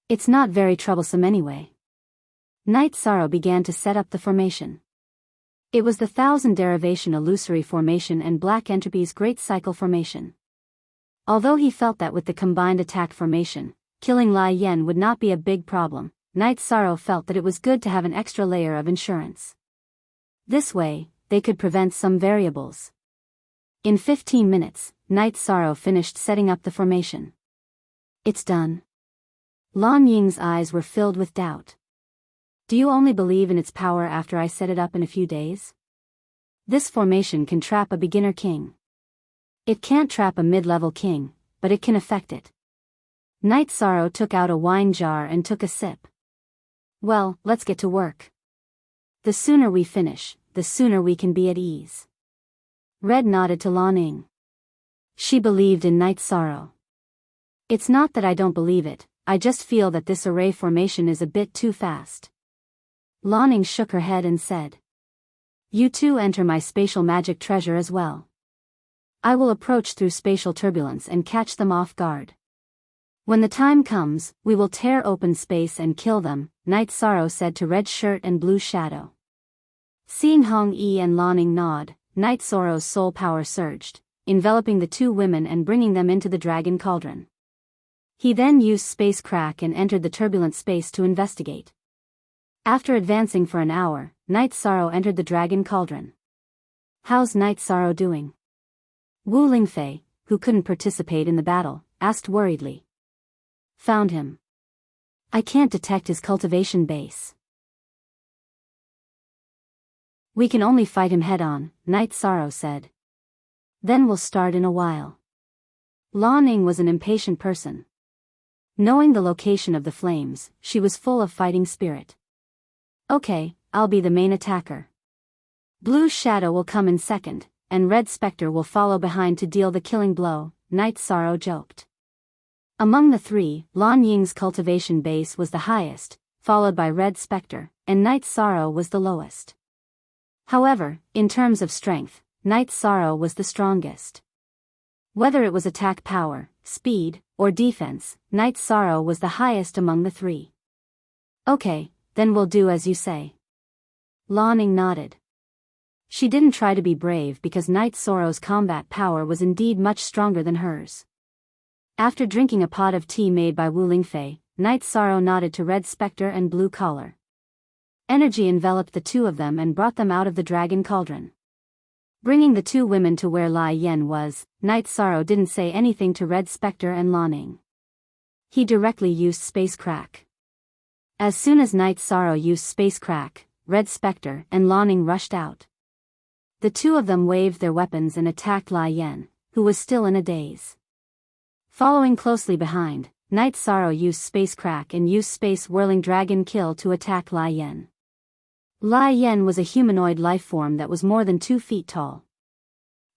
S1: It's not very troublesome anyway. Night Sorrow began to set up the formation. It was the 1000 derivation illusory formation and Black Entropy's Great Cycle formation. Although he felt that with the combined attack formation, killing Lai Yen would not be a big problem, Night Sorrow felt that it was good to have an extra layer of insurance. This way, they could prevent some variables. In 15 minutes, Night Sorrow finished setting up the formation. It's done. Lan Ying's eyes were filled with doubt. Do you only believe in its power after I set it up in a few days? This formation can trap a beginner king. It can't trap a mid-level king, but it can affect it. Night Sorrow took out a wine jar and took a sip. Well, let's get to work. The sooner we finish, the sooner we can be at ease. Red nodded to Lan Ying. She believed in Night Sorrow. It's not that I don't believe it, I just feel that this array formation is a bit too fast. Lan Ying shook her head and said. You two enter my spatial magic treasure as well. I will approach through spatial turbulence and catch them off guard. When the time comes, we will tear open space and kill them, Night Sorrow said to Red Shirt and Blue Shadow. Seeing Hong Yi and Lan Ying nod, Night Sorrow's soul power surged, enveloping the 2 women and bringing them into the dragon cauldron. He then used Space Crack and entered the turbulent space to investigate. After advancing for an hour, Night Sorrow entered the dragon cauldron. How's Night Sorrow doing? Wu Lingfei, who couldn't participate in the battle, asked worriedly. Found him. I can't detect his cultivation base. We can only fight him head-on, Night Sorrow said. Then we'll start in a while. Lan Ying was an impatient person. Knowing the location of the flames, she was full of fighting spirit. Okay, I'll be the main attacker. Blue Shadow will come in second, and Red Spectre will follow behind to deal the killing blow, Night Sorrow joked. Among the 3, Lan Ying's cultivation base was the highest, followed by Red Spectre, and Night Sorrow was the lowest. However, in terms of strength, Night Sorrow was the strongest. Whether it was attack power, speed, or defense, Night Sorrow was the highest among the 3. Okay, then we'll do as you say. Lan Ying nodded. She didn't try to be brave because Night Sorrow's combat power was indeed much stronger than hers. After drinking a pot of tea made by Wu Lingfei, Night Sorrow nodded to Red Spectre and Blue Collar. Energy enveloped the two of them and brought them out of the dragon cauldron. Bringing the two women to where Lai Yen was, Night Sorrow didn't say anything to Red Spectre and Lanning. He directly used Space Crack. As soon as Night Sorrow used Space Crack, Red Spectre and Lanning rushed out. The two of them waved their weapons and attacked Lai Yen, who was still in a daze. Following closely behind, Night Sorrow used Space Crack and used Space Whirling Dragon Kill to attack Lai Yen. Lai Yen was a humanoid life form that was more than 2 feet tall.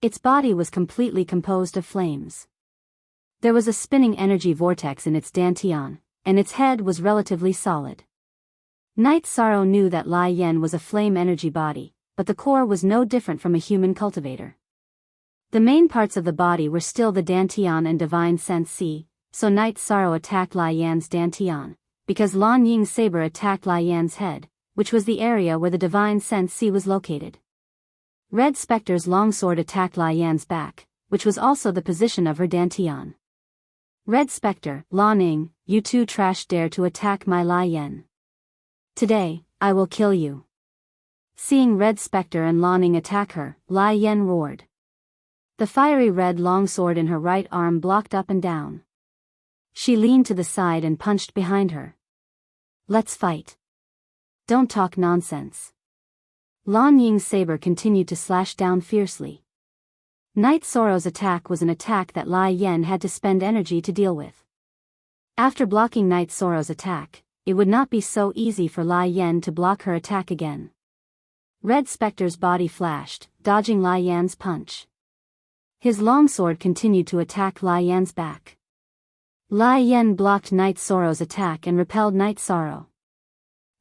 S1: Its body was completely composed of flames. There was a spinning energy vortex in its dantian, and its head was relatively solid. Night Sorrow knew that Lai Yen was a flame energy body, but the core was no different from a human cultivator. The main parts of the body were still the dantian and divine sense C, so Night Sorrow attacked Lai Yan's dantian, because Lan Ying's saber attacked Lai Yan's head, which was the area where the divine sense C was located. Red Spectre's longsword attacked Lai Yan's back, which was also the position of her dantian. Red Spectre, Lanning, you two trash dare to attack my Lai Yan. Today, I will kill you. Seeing Red Spectre and Lanning attack her, Lai Yan roared. The fiery red longsword in her right arm blocked up and down. She leaned to the side and punched behind her. Let's fight. Don't talk nonsense. Lan Ying's saber continued to slash down fiercely. Night Sorrow's attack was an attack that Lai Yen had to spend energy to deal with. After blocking Night Sorrow's attack, it would not be so easy for Lai Yen to block her attack again. Red Spectre's body flashed, dodging Lai Yan's punch. His longsword continued to attack Lai Yan's back. Lai Yen blocked Night Sorrow's attack and repelled Night Sorrow.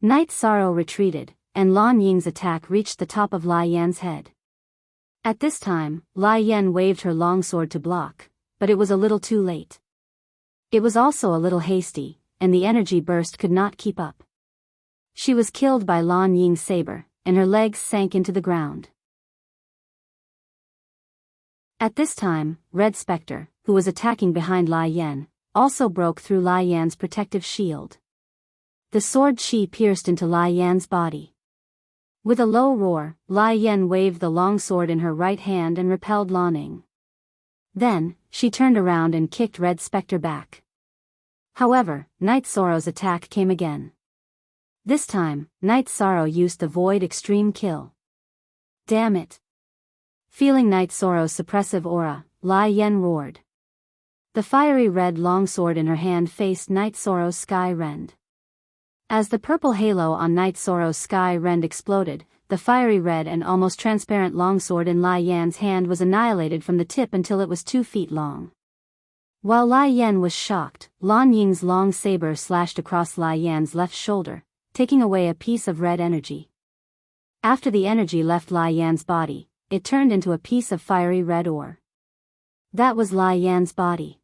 S1: Night Sorrow retreated, and Lan Ying's attack reached the top of Lai Yan's head. At this time, Lai Yen waved her longsword to block, but it was a little too late. It was also a little hasty, and the energy burst could not keep up. She was killed by Lan Ying's saber, and her legs sank into the ground. At this time, Red Spectre, who was attacking behind Lai Yen, also broke through Lai Yan's protective shield. The sword chi pierced into Lai Yan's body. With a low roar, Lai Yen waved the long sword in her right hand and repelled Lanning. Then, she turned around and kicked Red Spectre back. However, Night Sorrow's attack came again. This time, Night Sorrow used the Void Extreme Kill. Damn it! Feeling Night Sorrow's suppressive aura, Lai Yen roared. The fiery red longsword in her hand faced Night Sorrow's Sky Rend. As the purple halo on Night Sorrow's Sky Rend exploded, the fiery red and almost transparent longsword in Lai Yan's hand was annihilated from the tip until it was 2 feet long. While Lai Yan was shocked, Lan Ying's long saber slashed across Lai Yan's left shoulder, taking away a piece of red energy. After the energy left Lai Yan's body, it turned into a piece of fiery red ore. That was Lai Yan's body.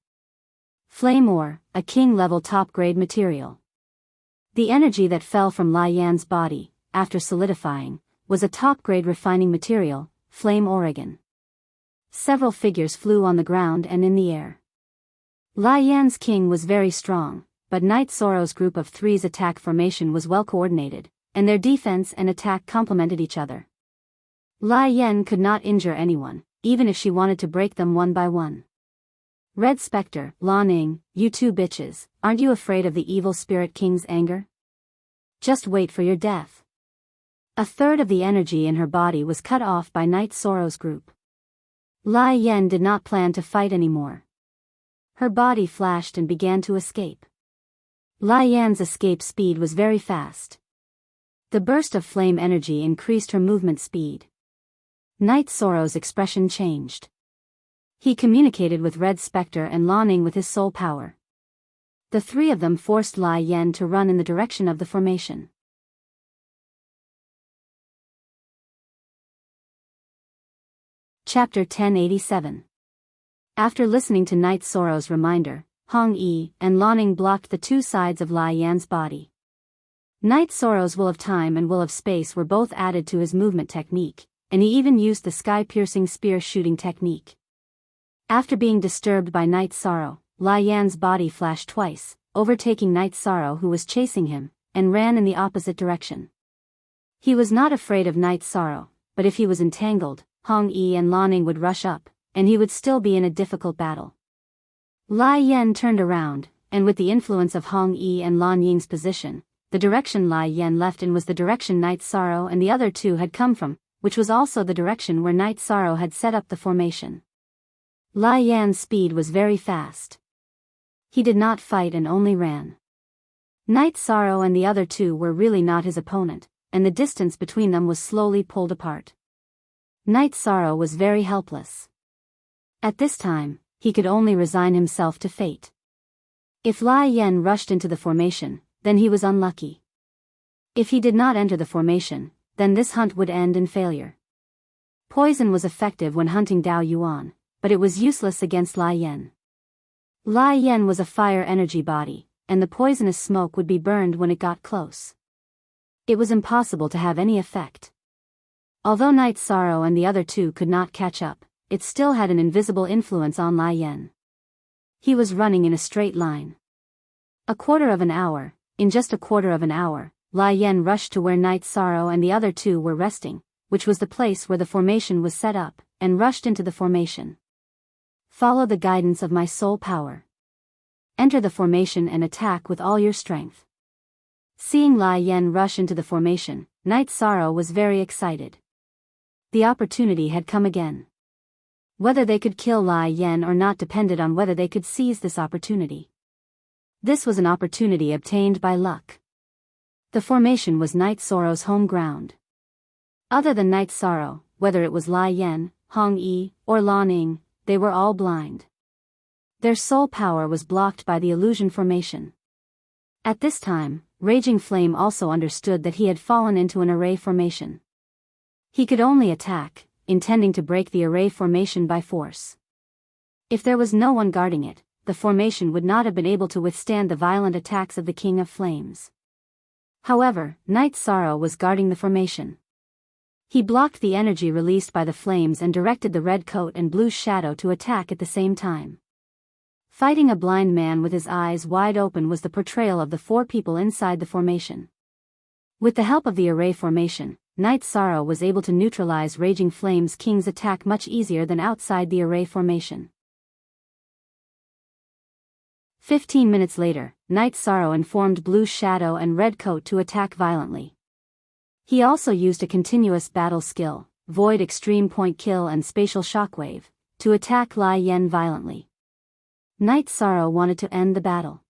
S1: Flame ore, a king-level top-grade material. The energy that fell from Lai Yan's body, after solidifying, was a top-grade refining material, Flame Oregon. Several figures flew on the ground and in the air. Lai Yan's king was very strong, but Night Sorrow's group of three's attack formation was well coordinated, and their defense and attack complemented each other. Lai Yen could not injure anyone, even if she wanted to break them one by one. Red Spectre, Lanning, you two bitches, aren't you afraid of the evil spirit king's anger? Just wait for your death. A third of the energy in her body was cut off by Night Sorrow's group. Lai Yen did not plan to fight anymore. Her body flashed and began to escape. Lai Yan's escape speed was very fast. The burst of flame energy increased her movement speed. Night Sorrow's expression changed. He communicated with Red Spectre and Lanning with his soul power. The three of them forced Lai Yen to run in the direction of the formation. Chapter 1087. After listening to Night Sorrow's reminder, Hong Yi and Lanning blocked the two sides of Lai Yan's body. Night Sorrow's Will of Time and Will of Space were both added to his movement technique, and he even used the sky-piercing spear shooting technique. After being disturbed by Night Sorrow, Lai Yan's body flashed twice, overtaking Night Sorrow who was chasing him, and ran in the opposite direction. He was not afraid of Night Sorrow, but if he was entangled, Hong Yi and Lan Ning would rush up, and he would still be in a difficult battle. Lai Yan turned around, and with the influence of Hong Yi and Lan Ying's position, the direction Lai Yan left in was the direction Night Sorrow and the other two had come from, which was also the direction where Night Sorrow had set up the formation. Lai Yan's speed was very fast. He did not fight and only ran. Night Sorrow and the other two were really not his opponent, and the distance between them was slowly pulled apart. Night Sorrow was very helpless. At this time, he could only resign himself to fate. If Lai Yan rushed into the formation, then he was unlucky. If he did not enter the formation, then this hunt would end in failure. Poison was effective when hunting Dao Yuan, but it was useless against Lai Yan. Lai Yan was a fire energy body, and the poisonous smoke would be burned when it got close. It was impossible to have any effect. Although Night Sorrow and the other two could not catch up, it still had an invisible influence on Lai Yan. He was running in a straight line. In just a quarter of an hour, Lai Yan rushed to where Night Sorrow and the other two were resting, which was the place where the formation was set up, and rushed into the formation. Follow the guidance of my soul power. Enter the formation and attack with all your strength. Seeing Lai Yan rush into the formation, Night Sorrow was very excited. The opportunity had come again. Whether they could kill Lai Yan or not depended on whether they could seize this opportunity. This was an opportunity obtained by luck. The formation was Night Sorrow's home ground. Other than Night Sorrow, whether it was Lai Yan, Hong Yi, or Lan Ning, they were all blind. Their soul power was blocked by the illusion formation. At this time, Raging Flame also understood that he had fallen into an array formation. He could only attack, intending to break the array formation by force. If there was no one guarding it, the formation would not have been able to withstand the violent attacks of the King of Flames. However, Night Sorrow was guarding the formation. He blocked the energy released by the flames and directed the red coat and blue shadow to attack at the same time. Fighting a blind man with his eyes wide open was the portrayal of the four people inside the formation. With the help of the array formation, Night Sorrow was able to neutralize Raging Flame's King's attack much easier than outside the array formation. 15 minutes later, Night Sorrow informed Blue Shadow and Red Coat to attack violently. He also used a continuous battle skill, Void Extreme Point Kill and Spatial Shockwave, to attack Lai Yan violently. Night Sorrow wanted to end the battle.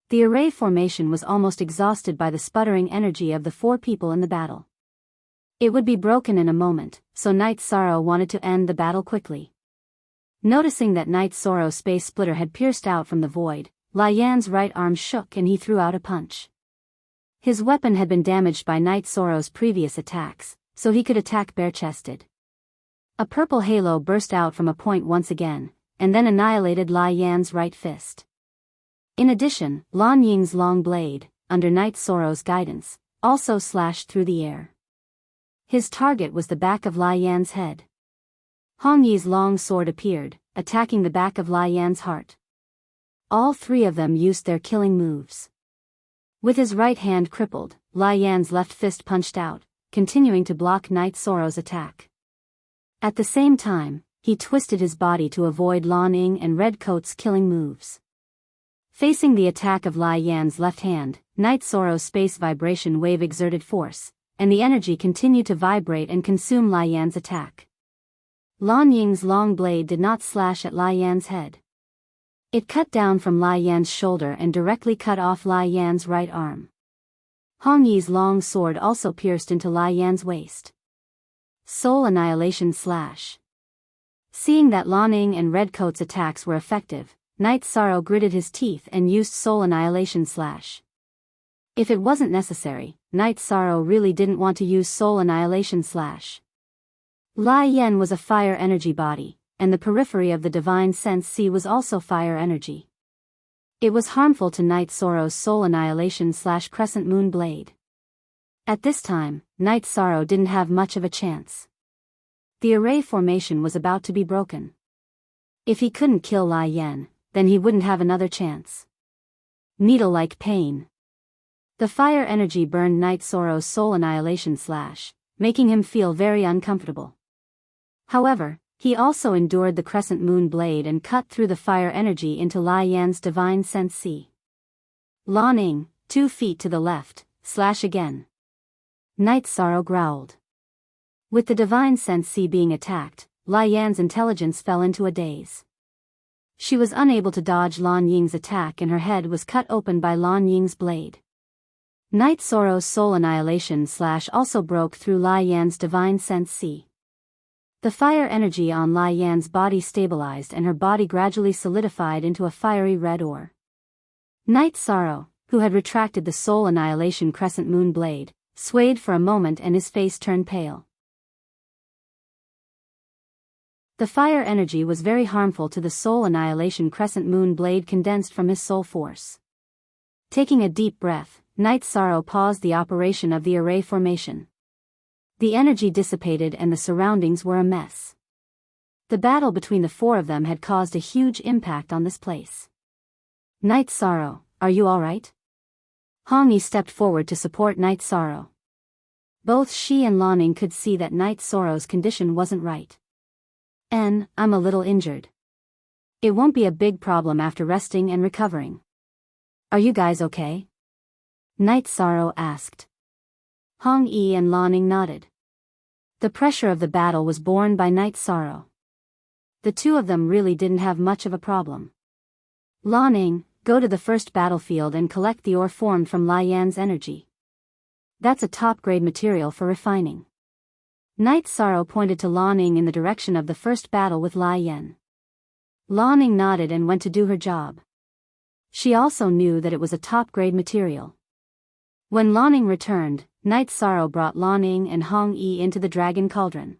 S1: The array formation was almost exhausted by the sputtering energy of the four people in the battle. It would be broken in a moment, so Night Sorrow wanted to end the battle quickly. Noticing that Night Sorrow's space splitter had pierced out from the void, Lai Yan's right arm shook and he threw out a punch. His weapon had been damaged by Night Sorrow's previous attacks, so he could attack bare-chested. A purple halo burst out from a point once again, and then annihilated Lai Yan's right fist. In addition, Lan Ying's long blade, under Night Sorrow's guidance, also slashed through the air. His target was the back of Lai Yan's head. Hong Yi's long sword appeared, attacking the back of Lai Yan's heart. All three of them used their killing moves. With his right hand crippled, Lai Yan's left fist punched out, continuing to block Night Sorrow's attack. At the same time, he twisted his body to avoid Lan Ning and Red Coat's killing moves. Facing the attack of Lai Yan's left hand, Night Sorrow's space vibration wave exerted force, and the energy continued to vibrate and consume Lai Yan's attack. Lan Ying's long blade did not slash at Lai Yan's head. It cut down from Lai Yan's shoulder and directly cut off Lai Yan's right arm. Hong Yi's long sword also pierced into Lai Yan's waist. Soul Annihilation Slash. Seeing that Lan Ning and Red Coat's attacks were effective, Night Sorrow gritted his teeth and used Soul Annihilation Slash. If it wasn't necessary, Night Sorrow really didn't want to use Soul Annihilation Slash. Lai Yan was a fire energy body, and the periphery of the Divine Sense Sea was also fire energy. It was harmful to Night Sorrow's Soul Annihilation / Crescent Moon Blade. At this time, Night Sorrow didn't have much of a chance. The array formation was about to be broken. If he couldn't kill Lai Yan, then he wouldn't have another chance. Needle-like pain. The fire energy burned Night Sorrow's soul annihilation / making him feel very uncomfortable. However, he also endured the crescent moon blade and cut through the fire energy into Lai Yan's divine sense C. Lan Ning, 2 feet to the left, / again. Night Sorrow growled. With the divine sense C being attacked, Lai Yan's intelligence fell into a daze. She was unable to dodge Lan Ying's attack and her head was cut open by Lan Ying's blade. Night Sorrow's soul annihilation / also broke through Lai Yan's divine sense C. The fire energy on Lai Yan's body stabilized and her body gradually solidified into a fiery red ore. Night Sorrow, who had retracted the soul annihilation crescent moon blade, swayed for a moment and his face turned pale. The fire energy was very harmful to the soul annihilation crescent moon blade condensed from his soul force. Taking a deep breath, Night Sorrow paused the operation of the array formation. The energy dissipated and the surroundings were a mess. The battle between the 4 of them had caused a huge impact on this place. Night Sorrow, are you alright? Hong Yi stepped forward to support Night Sorrow. Both she and Lan Ning could see that Night Sorrow's condition wasn't right. I'm a little injured. It won't be a big problem after resting and recovering. Are you guys okay? Night Sorrow asked. Hong Yi and Lan Ning nodded. The pressure of the battle was borne by Night Sorrow. The 2 of them really didn't have much of a problem. Lan Ning, go to the first battlefield and collect the ore formed from Lai Yan's energy. That's a top-grade material for refining. Night Sorrow pointed to Lan Ning in the direction of the first battle with Lai Yan. Lan Ning nodded and went to do her job. She also knew that it was a top-grade material. When Lan Ning returned, Night Sorrow brought Lan Ning and Hong Yi into the dragon cauldron.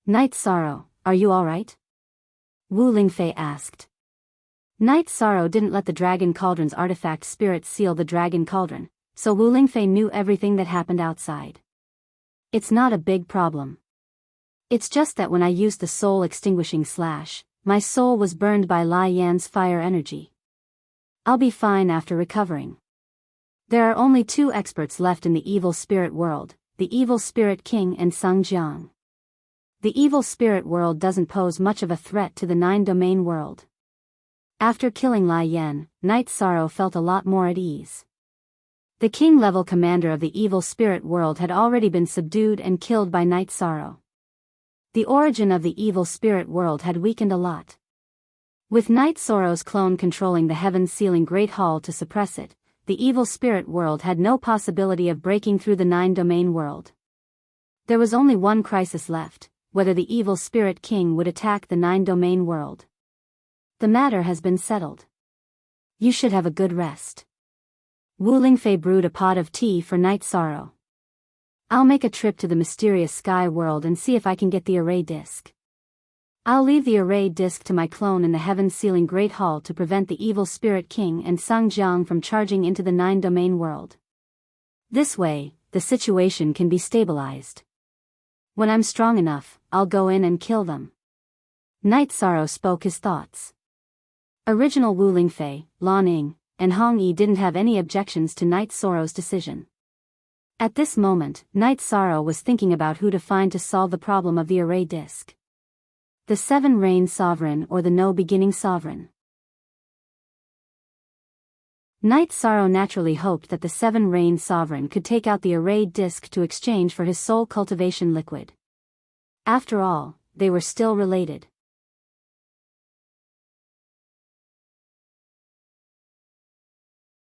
S1: Night Sorrow, are you alright? Wu Lingfei asked. Night Sorrow didn't let the dragon cauldron's artifact spirit seal the dragon cauldron, so Wu Lingfei knew everything that happened outside. It's not a big problem. It's just that when I used the soul extinguishing / my soul was burned by Lai Yan's fire energy. I'll be fine after recovering. There are only 2 experts left in the evil spirit world, the evil spirit king and Sung Jiang. The evil spirit world doesn't pose much of a threat to the 9-domain world. After killing Lai Yan, Night Sorrow felt a lot more at ease. The king-level commander of the evil spirit world had already been subdued and killed by Night Sorrow. The origin of the evil spirit world had weakened a lot. With Night Sorrow's clone controlling the heaven-sealing Great Hall to suppress it, the evil spirit world had no possibility of breaking through the 9-domain world. There was only one crisis left, whether the evil spirit king would attack the 9-domain world. The matter has been settled. You should have a good rest. Wu Lingfei brewed a pot of tea for Night Sorrow. I'll make a trip to the mysterious sky world and see if I can get the array disc. I'll leave the array disc to my clone in the heaven-sealing Great Hall to prevent the evil spirit king and Sung Jiang from charging into the 9-domain world. This way, the situation can be stabilized. When I'm strong enough, I'll go in and kill them. Night Sorrow spoke his thoughts. Original Wu Lingfei, Lan Ning, and Hong Yi didn't have any objections to Night Sorrow's decision. At this moment, Night Sorrow was thinking about who to find to solve the problem of the array disc. The 7 Rain Sovereign or the No Beginning Sovereign. Night Sorrow naturally hoped that the 7 Rain Sovereign could take out the array disc to exchange for his soul cultivation liquid. After all, they were still related.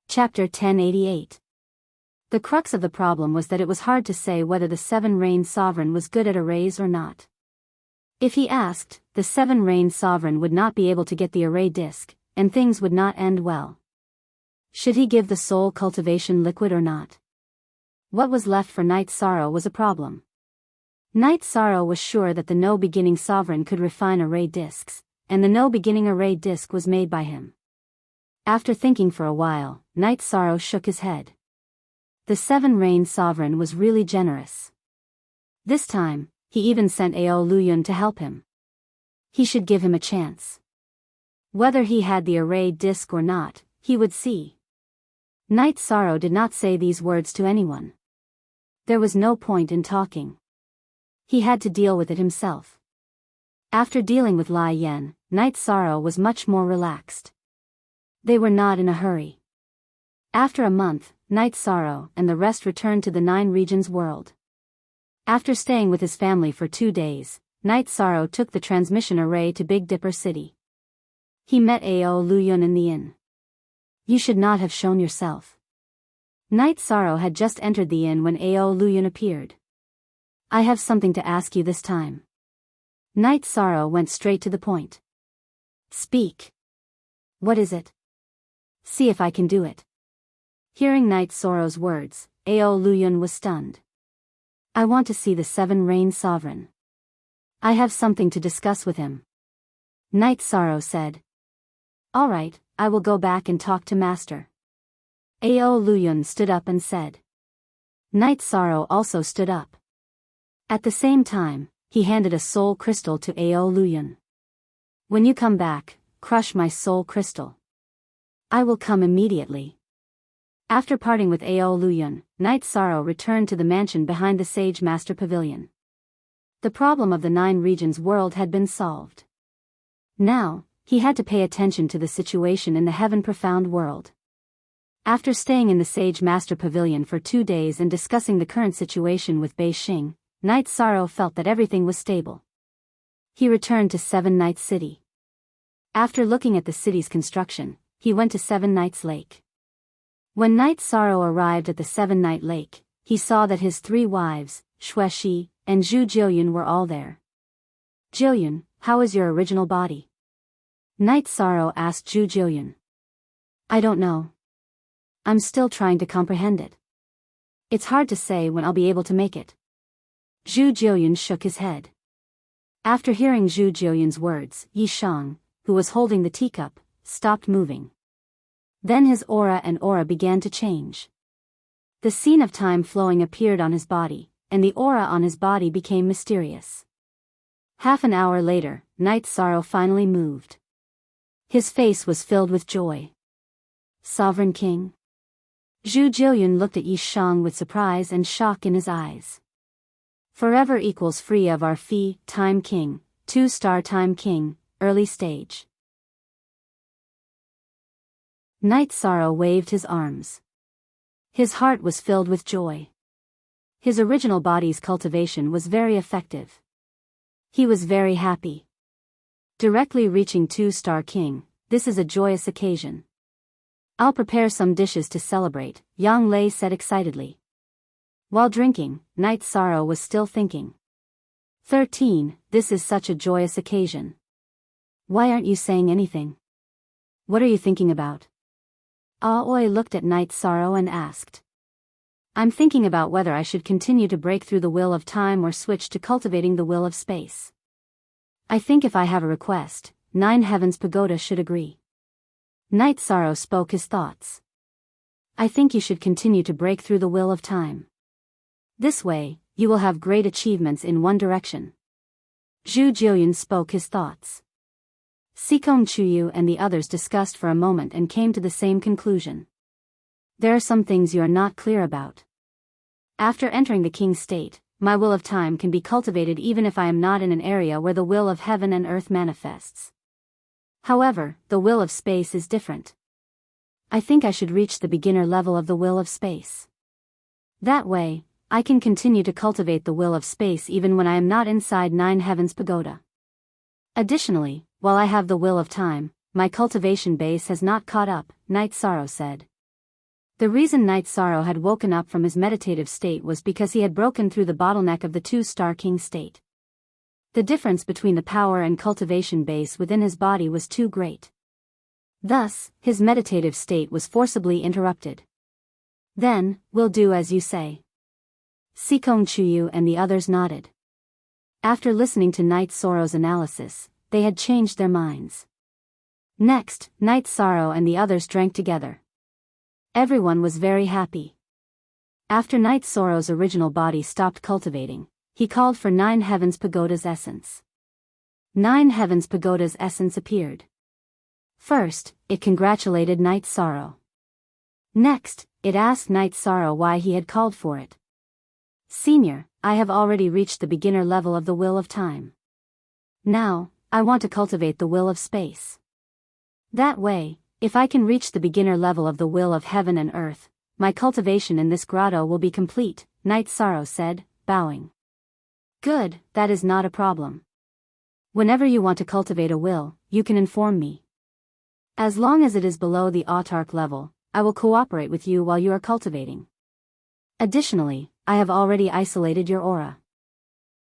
S1: Chapter 1088. The crux of the problem was that it was hard to say whether the 7 Rain Sovereign was good at arrays or not. If he asked, the 7 Rain Sovereign would not be able to get the array disc, and things would not end well. Should he give the soul cultivation liquid or not? What was left for Night Sorrow was a problem. Night Sorrow was sure that the No Beginning Sovereign could refine array discs, and the No Beginning array disc was made by him. After thinking for a while, Night Sorrow shook his head. The 7 Rain Sovereign was really generous. This time, he even sent Ao Luyun to help him. He should give him a chance. Whether he had the array disc or not, he would see. Night Sorrow did not say these words to anyone. There was no point in talking. He had to deal with it himself. After dealing with Lai Yen, Night Sorrow was much more relaxed. They were not in a hurry. After a month, Night Sorrow and the rest returned to the Nine Regions world. After staying with his family for 2 days, Night Sorrow took the transmission array to Big Dipper City. He met Ao Luyun in the inn. You should not have shown yourself. Night Sorrow had just entered the inn when Ao Luyun appeared. I have something to ask you this time. Night Sorrow went straight to the point. Speak. What is it? See if I can do it. Hearing Night Sorrow's words, Ao Luyun was stunned. I want to see the Seven Rain Sovereign. I have something to discuss with him. Night Sorrow said. All right, I will go back and talk to Master. Ao Luyun stood up and said. Night Sorrow also stood up. At the same time, he handed a soul crystal to Ao Luyun. When you come back, crush my soul crystal. I will come immediately. After parting with Ao Luyun, Night Sorrow returned to the mansion behind the Sage Master Pavilion. The problem of the Nine Regions world had been solved. Now, he had to pay attention to the situation in the Heaven Profound world. After staying in the Sage Master Pavilion for 2 days and discussing the current situation with Bei Xing, Night Sorrow felt that everything was stable. He returned to Seven Nights City. After looking at the city's construction, he went to Seven Nights Lake. When Night Sorrow arrived at the Seven Night Lake, he saw that his 3 wives, Xuexi, and Zhu Jiuyun were all there. Jiuyun, how is your original body? Night Sorrow asked Zhu Jiuyun. I don't know. I'm still trying to comprehend it. It's hard to say when I'll be able to make it. Zhu Jiuyun shook his head. After hearing Zhu Jiuyun's words, Yi Shang, who was holding the teacup, stopped moving. Then his aura began to change. The scene of time flowing appeared on his body, and the aura on his body became mysterious. Half an hour later, Night Sorrow finally moved. His face was filled with joy. Sovereign King? Zhu Jiuyun looked at Yi Shang with surprise and shock in his eyes. Forever equals free of our fee, Time King, 2-star Time King, early stage. Night Sorrow waved his arms. His heart was filled with joy. His original body's cultivation was very effective. He was very happy. Directly reaching 2-star King, this is a joyous occasion. I'll prepare some dishes to celebrate, Yang Lei said excitedly. While drinking, Night Sorrow was still thinking. 13, this is such a joyous occasion. Why aren't you saying anything? What are you thinking about? Aoi looked at Night Sorrow and asked. I'm thinking about whether I should continue to break through the will of time or switch to cultivating the will of space. I think if I have a request, 9 Heavens Pagoda should agree. Night Sorrow spoke his thoughts. I think you should continue to break through the will of time. This way, you will have great achievements in one direction. Zhu Jiuyun spoke his thoughts. Sikong Chuyu and the others discussed for a moment and came to the same conclusion. There are some things you are not clear about. After entering the King's state, my will of time can be cultivated even if I am not in an area where the will of heaven and earth manifests. However, the will of space is different. I think I should reach the beginner level of the will of space. That way, I can continue to cultivate the will of space even when I am not inside 9 Heavens Pagoda. Additionally, while I have the will of time, my cultivation base has not caught up, Night Sorrow said. The reason Night Sorrow had woken up from his meditative state was because he had broken through the bottleneck of the 2-star King state. The difference between the power and cultivation base within his body was too great. Thus, his meditative state was forcibly interrupted. Then, we'll do as you say. Sikong Chuyu and the others nodded. After listening to Night Sorrow's analysis, they had changed their minds. Next, Night Sorrow and the others drank together. Everyone was very happy. After Night Sorrow's original body stopped cultivating, he called for 9 Heavens Pagoda's essence. 9 Heavens Pagoda's essence appeared. First, it congratulated Night Sorrow. Next, it asked Night Sorrow why he had called for it. Senior, I have already reached the beginner level of the will of time. Now, I want to cultivate the will of space. That way, if I can reach the beginner level of the will of heaven and earth, my cultivation in this grotto will be complete, Night Sorrow said, bowing. Good, that is not a problem. Whenever you want to cultivate a will, you can inform me. As long as it is below the autarch level, I will cooperate with you while you are cultivating. Additionally, I have already isolated your aura.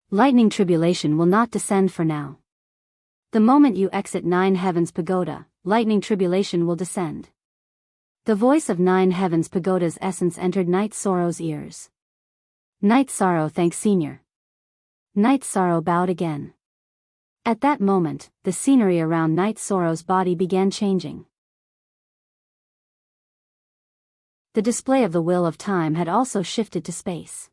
S1: Lightning tribulation will not descend for now. The moment you exit Nine Heavens Pagoda, lightning tribulation will descend. The voice of Nine Heavens Pagoda's essence entered Night Sorrow's ears. Night Sorrow thanks Senior. Night Sorrow bowed again. At that moment, the scenery around Night Sorrow's body began changing. The display of the Will of Time had also shifted to space.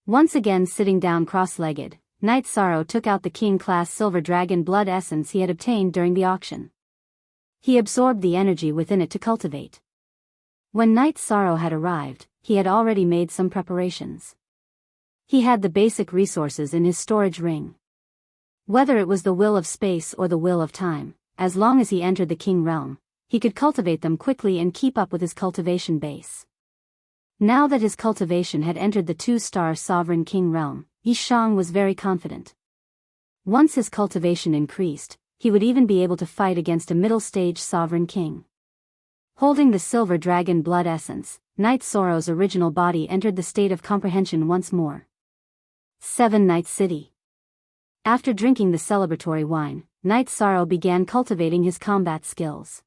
S1: Once again sitting down cross-legged, Night Sorrow took out the King-class Silver Dragon blood essence he had obtained during the auction. He absorbed the energy within it to cultivate. When Night Sorrow had arrived, he had already made some preparations. He had the basic resources in his storage ring. Whether it was the will of space or the will of time, as long as he entered the King realm, he could cultivate them quickly and keep up with his cultivation base. Now that his cultivation had entered the 2-star Sovereign King realm, Yishang was very confident. Once his cultivation increased, he would even be able to fight against a middle-stage Sovereign King. Holding the Silver Dragon blood essence, Night Sorrow's original body entered the state of comprehension once more. 7 Night City. After drinking the celebratory wine, Night Sorrow began cultivating his combat skills.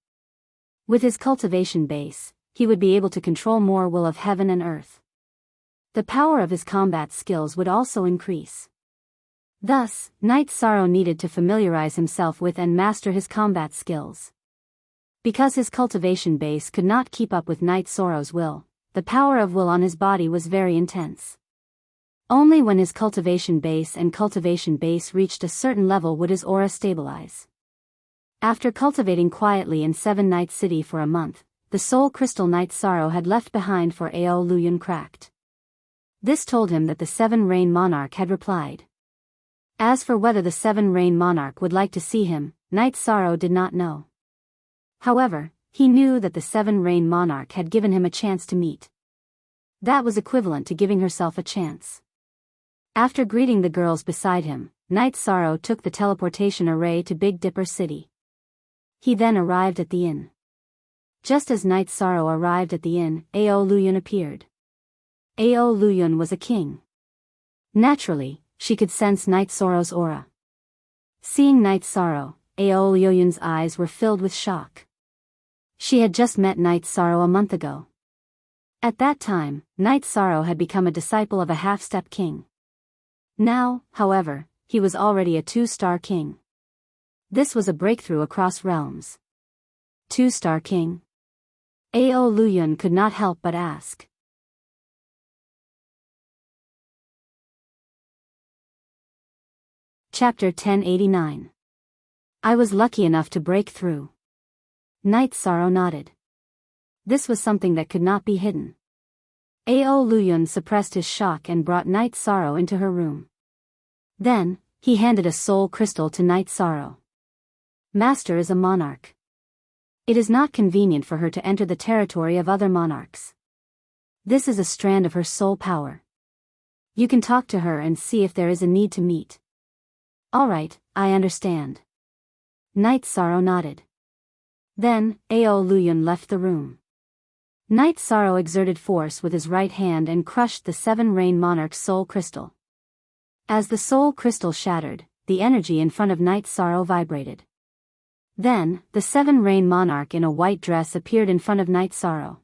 S1: With his cultivation base, he would be able to control more will of heaven and earth. The power of his combat skills would also increase. Thus, Night Sorrow needed to familiarize himself with and master his combat skills. Because his cultivation base could not keep up with Night Sorrow's will, the power of will on his body was very intense. Only when his cultivation base reached a certain level would his aura stabilize. After cultivating quietly in 7 Night City for a month, the soul crystal Night Sorrow had left behind for Ao Luyun cracked. This told him that the 7 Rain Monarch had replied. As for whether the 7 Rain Monarch would like to see him, Night Sorrow did not know. However, he knew that the 7 Rain Monarch had given him a chance to meet. That was equivalent to giving herself a chance. After greeting the girls beside him, Night Sorrow took the teleportation array to Big Dipper City. He then arrived at the inn. Just as Night Sorrow arrived at the inn, Ao Luyun appeared. Ao Luyun was a king. Naturally, she could sense Night Sorrow's aura. Seeing Night Sorrow, Ao Luyun's eyes were filled with shock. She had just met Night Sorrow a month ago. At that time, Night Sorrow had become a disciple of a half-step king. Now, however, he was already a 2-star king. This was a breakthrough across realms. 2-star king? Ao Luyun could not help but ask. Chapter 1089. I was lucky enough to break through. Night Sorrow nodded. This was something that could not be hidden. Ao Luyun suppressed his shock and brought Night Sorrow into her room. Then, he handed a soul crystal to Night Sorrow. Master is a monarch. It is not convenient for her to enter the territory of other monarchs. This is a strand of her soul power. You can talk to her and see if there is a need to meet. All right, I understand. Night Sorrow nodded. Then, Ao Luyun left the room. Night Sorrow exerted force with his right hand and crushed the 7 Rain Monarch's soul crystal. As the soul crystal shattered, the energy in front of Night Sorrow vibrated. Then, the 7 Rain Monarch in a white dress appeared in front of Night Sorrow.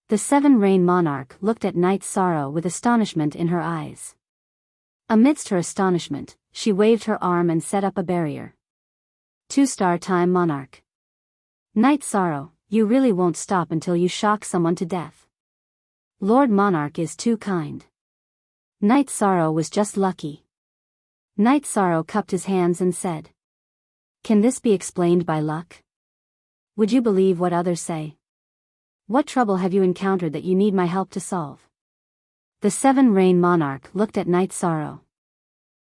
S1: The 7 Rain Monarch looked at Night Sorrow with astonishment in her eyes. Amidst her astonishment, she waved her arm and set up a barrier. 2-star Time Monarch. Night Sorrow, you really won't stop until you shock someone to death. Lord Monarch is too kind. Night Sorrow was just lucky. Night Sorrow cupped his hands and said. Can this be explained by luck? Would you believe what others say? What trouble have you encountered that you need my help to solve? The Seven Rain Monarch looked at Night Sorrow.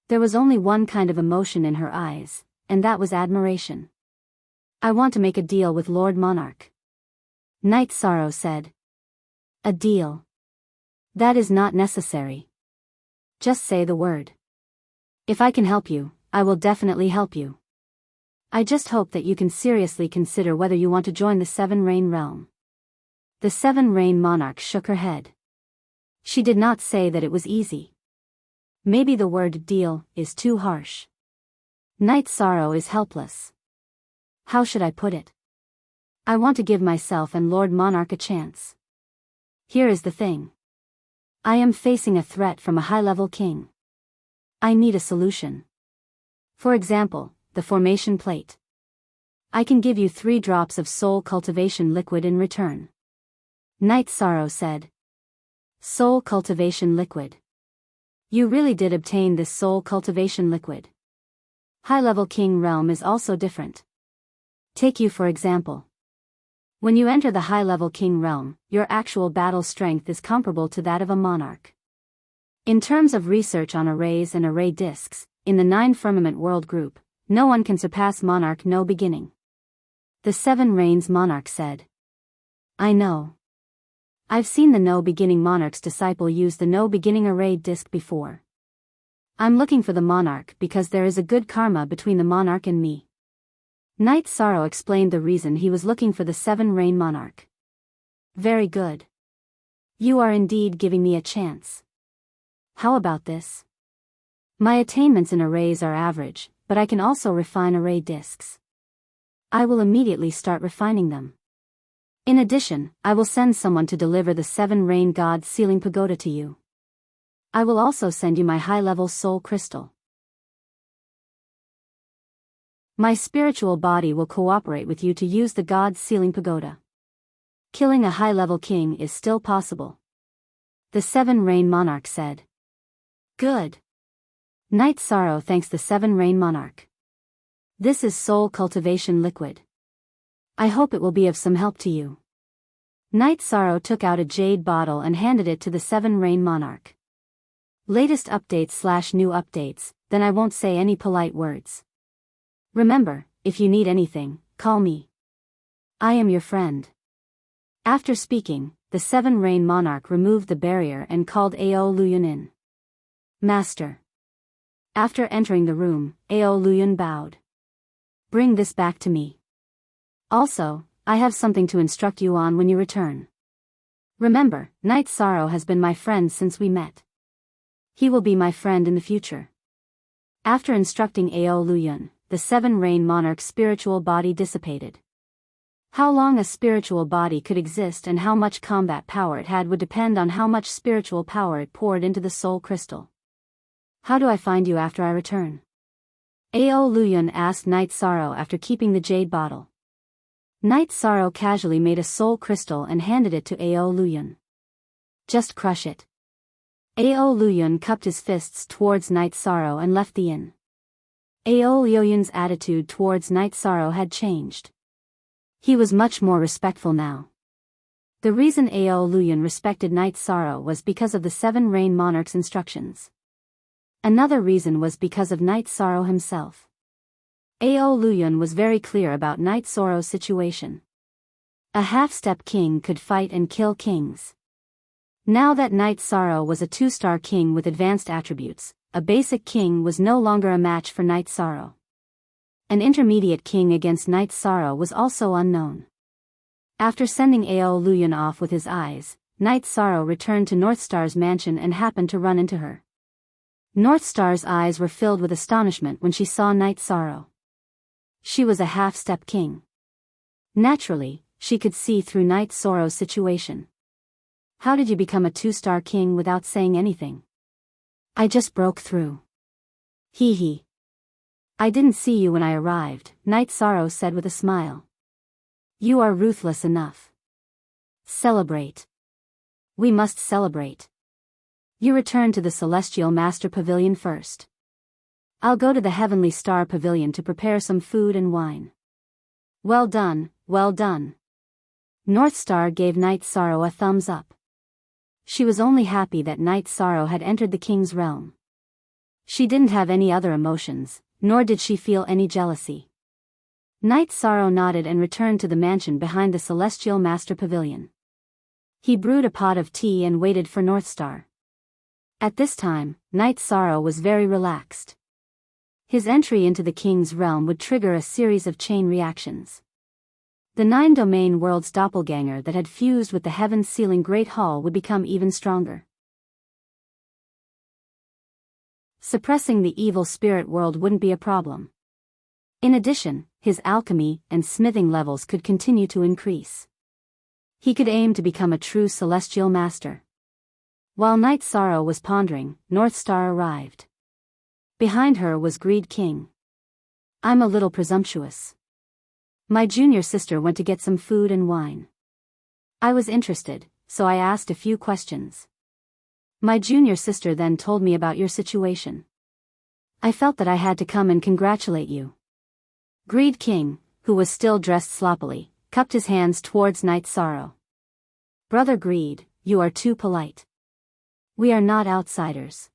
S1: There was only one kind of emotion in her eyes, and that was admiration. I want to make a deal with Lord Monarch. Night Sorrow said. A deal? That is not necessary. Just say the word. If I can help you, I will definitely help you. I just hope that you can seriously consider whether you want to join the Seven Rain Realm. The Seven Rain Monarch shook her head. She did not say that it was easy. Maybe the word deal is too harsh. Night Sorrow is helpless. How should I put it? I want to give myself and Lord Monarch a chance. Here is the thing. I am facing a threat from a high-level king. I need a solution. For example, the formation plate. I can give you 3 drops of soul cultivation liquid in return. Night Sorrow said. Soul cultivation liquid. You really did obtain this soul cultivation liquid. High-level king realm is also different. Take you for example. When you enter the high-level king realm, your actual battle strength is comparable to that of a monarch. In terms of research on arrays and array disks, in the 9 Firmament World Group, no one can surpass Monarch No Beginning. The Seven Rains Monarch said. I know. I've seen the No Beginning Monarch's disciple use the No Beginning array disk before. I'm looking for the Monarch because there is a good karma between the Monarch and me. Night Sorrow explained the reason he was looking for the Seven Rain Monarch. Very good. You are indeed giving me a chance. How about this? My attainments in arrays are average, but I can also refine array disks. I will immediately start refining them. In addition, I will send someone to deliver the Seven Rain God's Sealing Pagoda to you. I will also send you my high-level soul crystal. My spiritual body will cooperate with you to use the God's Sealing Pagoda. Killing a high-level king is still possible. The Seven Rain Monarch said. Good. Night Sorrow thanks the Seven Rain Monarch. This is soul cultivation liquid. I hope it will be of some help to you. Night Sorrow took out a jade bottle and handed it to the Seven Rain Monarch. Latest updates/new updates, then I won't say any polite words. Remember, if you need anything, call me. I am your friend. After speaking, the Seven Rain Monarch removed the barrier and called Ao Luyun in. Master. After entering the room, Ao Luyun bowed. Bring this back to me. Also, I have something to instruct you on when you return. Remember, Night Sorrow has been my friend since we met. He will be my friend in the future. After instructing Ao Luyun, the Seven Rain Monarch's spiritual body dissipated. How long a spiritual body could exist and how much combat power it had would depend on how much spiritual power it poured into the soul crystal. How do I find you after I return? Ao Luyun asked Night Sorrow after keeping the jade bottle. Night Sorrow casually made a soul crystal and handed it to Ao Luyun. Just crush it. Ao Luyun cupped his fists towards Night Sorrow and left the inn. Ao Luyun's attitude towards Night Sorrow had changed. He was much more respectful now. The reason Ao Luyun respected Night Sorrow was because of the Seven Rain Monarch's instructions. Another reason was because of Night Sorrow himself. Ao Luyun was very clear about Night Sorrow's situation. A half-step king could fight and kill kings. Now that Night Sorrow was a 2-star king with advanced attributes, a basic king was no longer a match for Night Sorrow. An intermediate king against Night Sorrow was also unknown. After sending Ao Luyun off with his eyes, Night Sorrow returned to Northstar's mansion and happened to run into her. Northstar's eyes were filled with astonishment when she saw Night Sorrow. She was a half-step king. Naturally, she could see through Night Sorrow's situation. How did you become a 2-star king without saying anything? I just broke through. Hee hee. I didn't see you when I arrived, Night Sorrow said with a smile. You are ruthless enough. Celebrate. We must celebrate. You return to the Celestial Master Pavilion first. I'll go to the Heavenly Star Pavilion to prepare some food and wine. Well done, well done. North Star gave Night Sorrow a thumbs up. She was only happy that Night Sorrow had entered the king's realm. She didn't have any other emotions, nor did she feel any jealousy. Night Sorrow nodded and returned to the mansion behind the Celestial Master Pavilion. He brewed a pot of tea and waited for North Star. At this time, Night Sorrow was very relaxed. His entry into the king's realm would trigger a series of chain reactions. The 9-domain world's doppelganger that had fused with the heaven-sealing Great Hall would become even stronger. Suppressing the evil spirit world wouldn't be a problem. In addition, his alchemy and smithing levels could continue to increase. He could aim to become a true celestial master. While Night Sorrow was pondering, North Star arrived. Behind her was Greed King. "I'm a little presumptuous. My junior sister went to get some food and wine. I was interested, so I asked a few questions. My junior sister then told me about your situation. I felt that I had to come and congratulate you." Greed King, who was still dressed sloppily, cupped his hands towards Night Sorrow. "Brother Greed, you are too polite. We are not outsiders.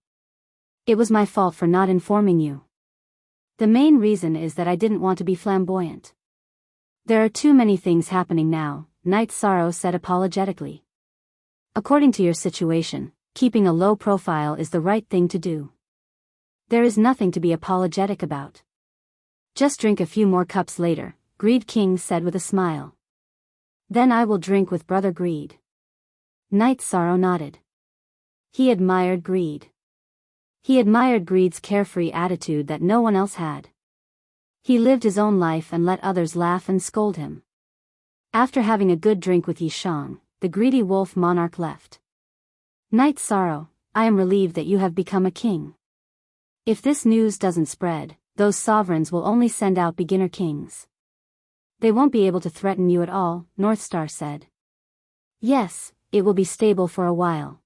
S1: It was my fault for not informing you. The main reason is that I didn't want to be flamboyant. There are too many things happening now," Night Sorrow said apologetically. "According to your situation, keeping a low profile is the right thing to do. There is nothing to be apologetic about. Just drink a few more cups later," Greed King said with a smile. "Then I will drink with Brother Greed." Night Sorrow nodded. He admired Greed. He admired Greed's carefree attitude that no one else had. He lived his own life and let others laugh and scold him. After having a good drink with Yishang, the greedy wolf monarch left. "Night Sorrow, I am relieved that you have become a king. If this news doesn't spread, those sovereigns will only send out beginner kings. They won't be able to threaten you at all," North Star said. "Yes, it will be stable for a while."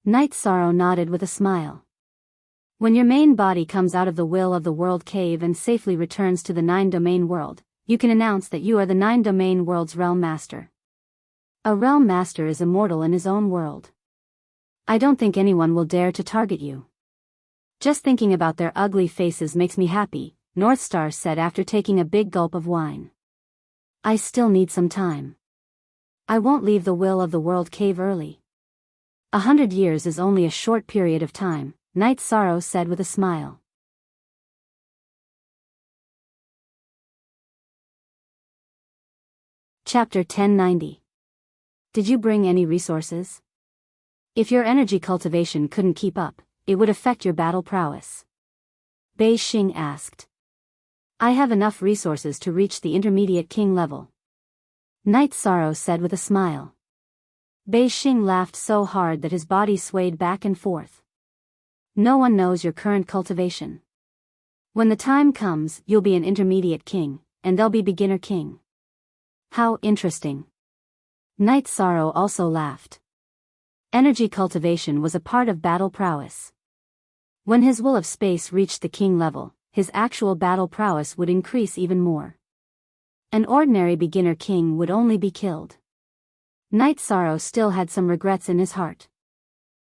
S1: Night Sorrow nodded with a smile. "When your main body comes out of the Will of the World cave and safely returns to the 9-domain world, you can announce that you are the 9-domain world's realm master. A realm master is immortal in his own world. I don't think anyone will dare to target you. Just thinking about their ugly faces makes me happy," North Star said after taking a big gulp of wine. "I still need some time. I won't leave the Will of the World cave early. 100 years is only a short period of time," Night Sorrow said with a smile. Chapter 1090. Did you bring any resources? If your energy cultivation couldn't keep up, it would affect your battle prowess. Bei Xing asked. "I have enough resources to reach the intermediate king level," Night Sorrow said with a smile. Bei Xing laughed so hard that his body swayed back and forth. "No one knows your current cultivation. When the time comes, you'll be an intermediate king, and they'll be beginner king." "How interesting." Night Sorrow also laughed. Energy cultivation was a part of battle prowess. When his will of space reached the king level, his actual battle prowess would increase even more. An ordinary beginner king would only be killed. Night Sorrow still had some regrets in his heart.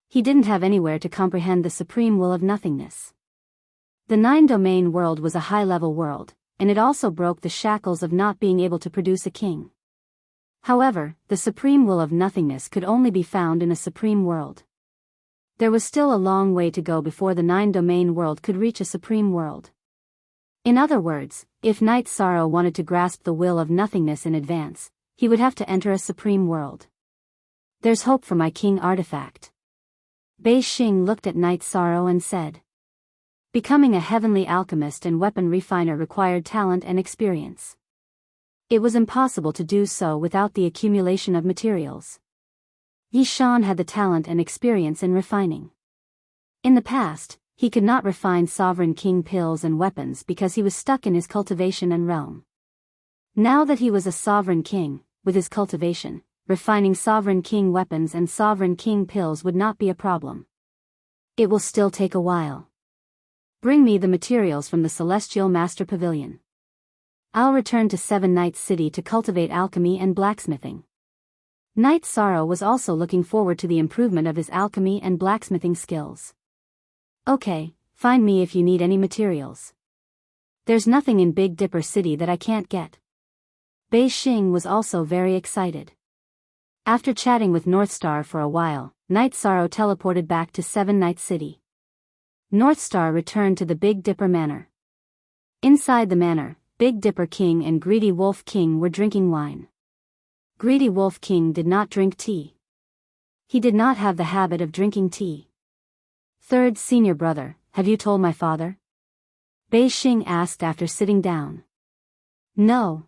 S1: He didn't have anywhere to comprehend the supreme will of nothingness. The 9-domain world was a high-level world, and it also broke the shackles of not being able to produce a king. However, the supreme will of nothingness could only be found in a supreme world. There was still a long way to go before the 9-domain world could reach a supreme world. In other words, if Night Sorrow wanted to grasp the will of nothingness in advance, he would have to enter a supreme world. "There's hope for my king artifact." Bei Xing looked at Night Sorrow and said. Becoming a heavenly alchemist and weapon refiner required talent and experience. It was impossible to do so without the accumulation of materials. Yishan had the talent and experience in refining. In the past, he could not refine sovereign king pills and weapons because he was stuck in his cultivation and realm. Now that he was a sovereign king, with his cultivation, refining sovereign king weapons and sovereign king pills would not be a problem. It will still take a while. Bring me the materials from the Celestial Master Pavilion. I'll return to Seven Nights City to cultivate alchemy and blacksmithing. Night Sorrow was also looking forward to the improvement of his alchemy and blacksmithing skills. Okay, find me if you need any materials. There's nothing in Big Dipper City that I can't get. Bei Xing was also very excited. After chatting with Northstar for a while, Night Sorrow teleported back to Seven Nights City. Northstar returned to the Big Dipper Manor. Inside the manor, Big Dipper King and Greedy Wolf King were drinking wine. Greedy Wolf King did not drink tea. He did not have the habit of drinking tea. Third senior brother, have you told my father? Bei Xing asked after sitting down. No.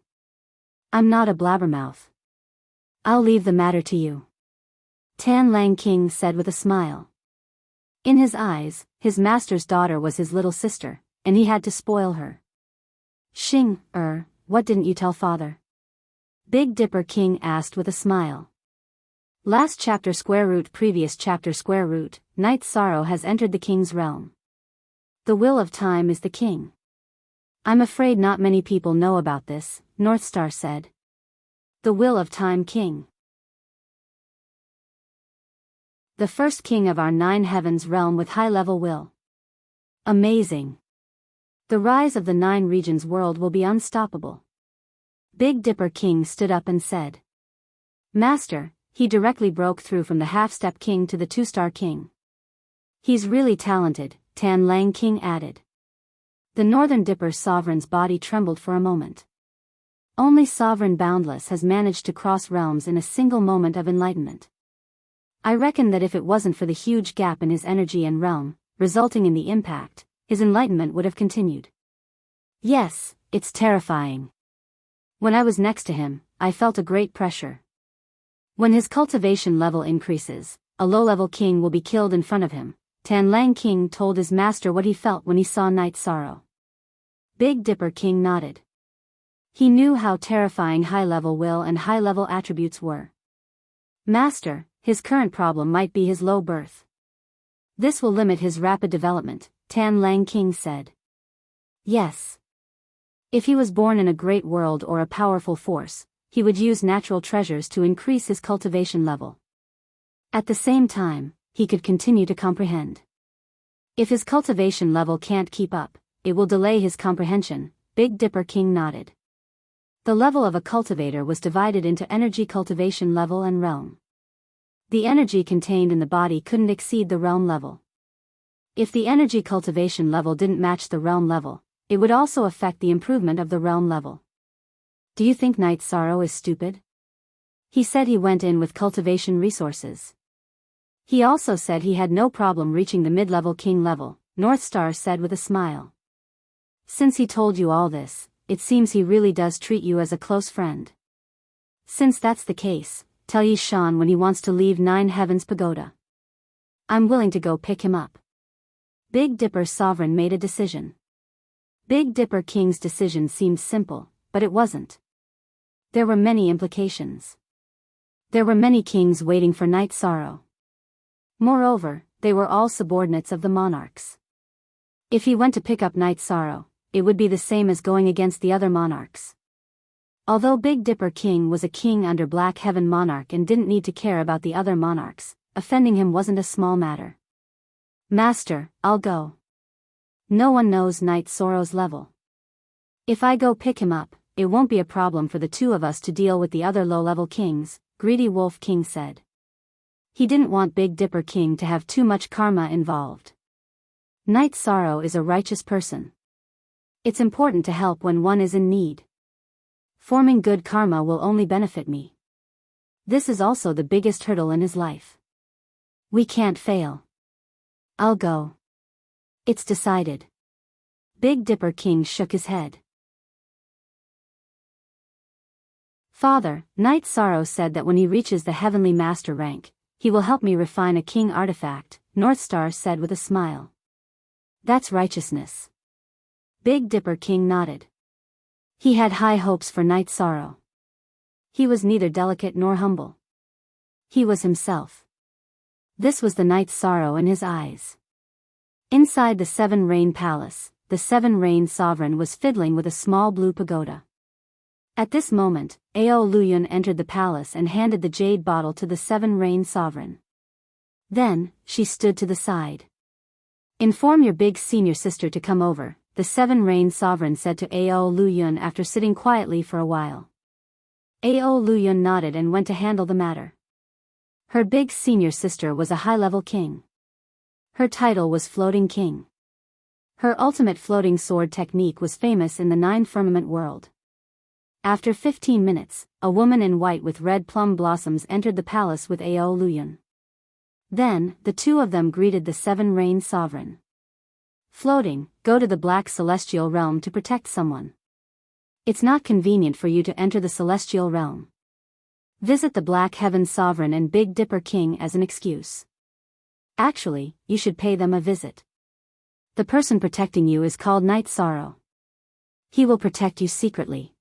S1: I'm not a blabbermouth. I'll leave the matter to you. Tan Lang King said with a smile. In his eyes, his master's daughter was his little sister, and he had to spoil her. Xing, what didn't you tell father? Big Dipper King asked with a smile. Last chapter square root previous chapter square root, Night Sorrow has entered the king's realm. The will of time is the king. I'm afraid not many people know about this, Northstar said. The will of time king. The first king of our 9 heavens realm with high-level will. Amazing. The rise of the 9 regions world will be unstoppable. Big Dipper King stood up and said. Master, he directly broke through from the half-step king to the 2-star king. He's really talented, Tan Lang King added. The Northern Dipper Sovereign's body trembled for a moment. Only Sovereign Boundless has managed to cross realms in a single moment of enlightenment. I reckon that if it wasn't for the huge gap in his energy and realm, resulting in the impact, his enlightenment would have continued. Yes, it's terrifying. When I was next to him, I felt a great pressure. When his cultivation level increases, a low-level king will be killed in front of him. Tan Lang King told his master what he felt when he saw Night Sorrow. Big Dipper King nodded. He knew how terrifying high-level will and high-level attributes were. Master, his current problem might be his low birth. This will limit his rapid development, Tan Lang King said. Yes. If he was born in a great world or a powerful force, he would use natural treasures to increase his cultivation level. At the same time, he could continue to comprehend. If his cultivation level can't keep up, it will delay his comprehension, Big Dipper King nodded. The level of a cultivator was divided into energy cultivation level and realm. The energy contained in the body couldn't exceed the realm level. If the energy cultivation level didn't match the realm level, it would also affect the improvement of the realm level. Do you think Night Sorrow is stupid? He said he went in with cultivation resources. He also said he had no problem reaching the mid-level king level, Northstar said with a smile. Since he told you all this, it seems he really does treat you as a close friend. Since that's the case, tell Yi Shan when he wants to leave 9 Heavens Pagoda. I'm willing to go pick him up. Big Dipper Sovereign made a decision. Big Dipper King's decision seemed simple, but it wasn't. There were many implications. There were many kings waiting for Night Sorrow. Moreover, they were all subordinates of the monarchs. If he went to pick up Night Sorrow, it would be the same as going against the other monarchs. Although Big Dipper King was a king under Black Heaven Monarch and didn't need to care about the other monarchs, offending him wasn't a small matter. Master, I'll go. No one knows Night Sorrow's level. If I go pick him up, it won't be a problem for the 2 of us to deal with the other low-level kings, Greedy Wolf King said. He didn't want Big Dipper King to have too much karma involved. Night Sorrow is a righteous person. It's important to help when one is in need. Forming good karma will only benefit me. This is also the biggest hurdle in his life. We can't fail. I'll go. It's decided. Big Dipper King shook his head. Father, Night Sorrow said that when he reaches the Heavenly Master rank, he will help me refine a king artifact, Northstar said with a smile. That's righteousness. Big Dipper King nodded. He had high hopes for Night Sorrow. He was neither delicate nor humble. He was himself. This was the Night Sorrow in his eyes. Inside the 7 Rain Palace, the 7 Rain Sovereign was fiddling with a small blue pagoda. At this moment, Ao Luyun entered the palace and handed the jade bottle to the Seven-Rain Sovereign. Then, she stood to the side. "Inform your big senior sister to come over," the Seven-Rain Sovereign said to Ao Luyun after sitting quietly for a while. Ao Luyun nodded and went to handle the matter. Her big senior sister was a high-level king. Her title was Floating King. Her ultimate floating sword technique was famous in the Nine Firmament world. After 15 minutes, a woman in white with red plum blossoms entered the palace with Ao Luyun. Then, the two of them greeted the Seven-Rain Sovereign. "Floating, go to the Black Celestial Realm to protect someone. It's not convenient for you to enter the Celestial Realm. Visit the Black Heaven Sovereign and Big Dipper King as an excuse. Actually, you should pay them a visit. The person protecting you is called Night Sorrow. He will protect you secretly.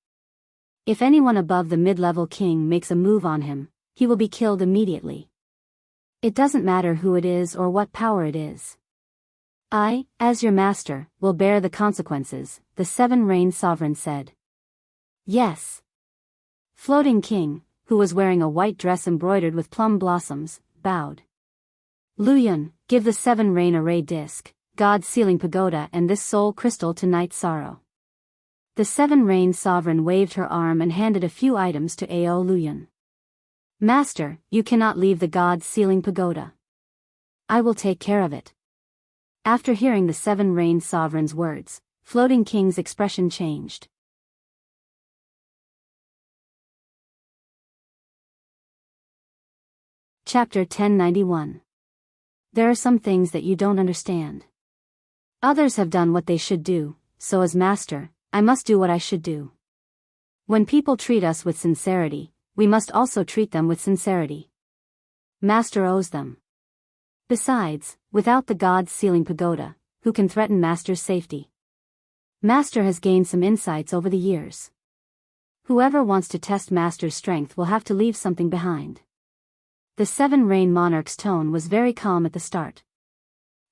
S1: If anyone above the mid-level king makes a move on him, he will be killed immediately. It doesn't matter who it is or what power it is. I, as your master, will bear the consequences," the Seven-Rain Sovereign said. "Yes." Floating King, who was wearing a white dress embroidered with plum blossoms, bowed. "Luyun, give the Seven-Rain Array Disc, God Sealing Pagoda and this soul crystal to Night Sorrow." The Seven-Rain Sovereign waved her arm and handed a few items to Ao Luyun. "Master, you cannot leave the God Sealing Pagoda. I will take care of it." After hearing the Seven-Rain Sovereign's words, Floating King's expression changed. Chapter 1091. There are some things that you don't understand. Others have done what they should do, so as master, I must do what I should do. When people treat us with sincerity, we must also treat them with sincerity. Master owes them. Besides, without the God Sealing Pagoda, who can threaten Master's safety? Master has gained some insights over the years. Whoever wants to test Master's strength will have to leave something behind. The Seven-Rain Monarch's tone was very calm at the start.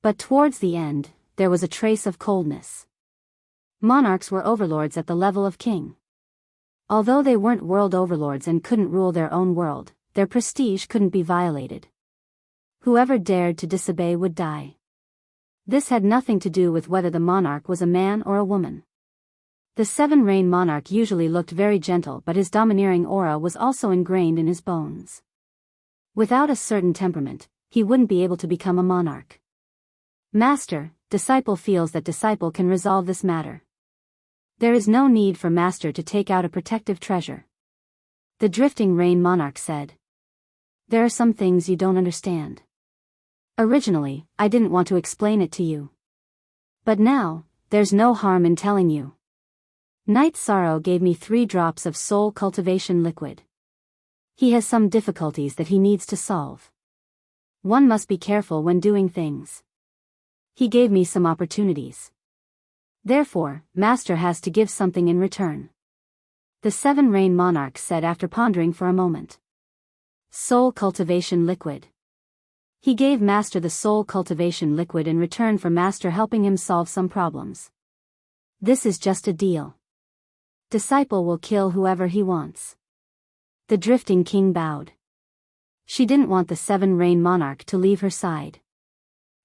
S1: But towards the end, there was a trace of coldness. Monarchs were overlords at the level of king. Although they weren't world overlords and couldn't rule their own world, their prestige couldn't be violated. Whoever dared to disobey would die. This had nothing to do with whether the monarch was a man or a woman. The Seven-Rain Monarch usually looked very gentle, but his domineering aura was also ingrained in his bones. Without a certain temperament, he wouldn't be able to become a monarch. Master, disciple feels that disciple can resolve this matter. There is no need for Master to take out a protective treasure. The Drifting Rain Monarch said. There are some things you don't understand. Originally, I didn't want to explain it to you. But now, there's no harm in telling you. Night Sorrow gave me 3 drops of soul cultivation liquid. He has some difficulties that he needs to solve. One must be careful when doing things. He gave me some opportunities. Therefore, Master has to give something in return. The Seven-Rain Monarch said after pondering for a moment. Soul cultivation liquid. He gave Master the soul cultivation liquid in return for Master helping him solve some problems. This is just a deal. Disciple will kill whoever he wants. The Drifting King bowed. She didn't want the Seven-Rain Monarch to leave her side.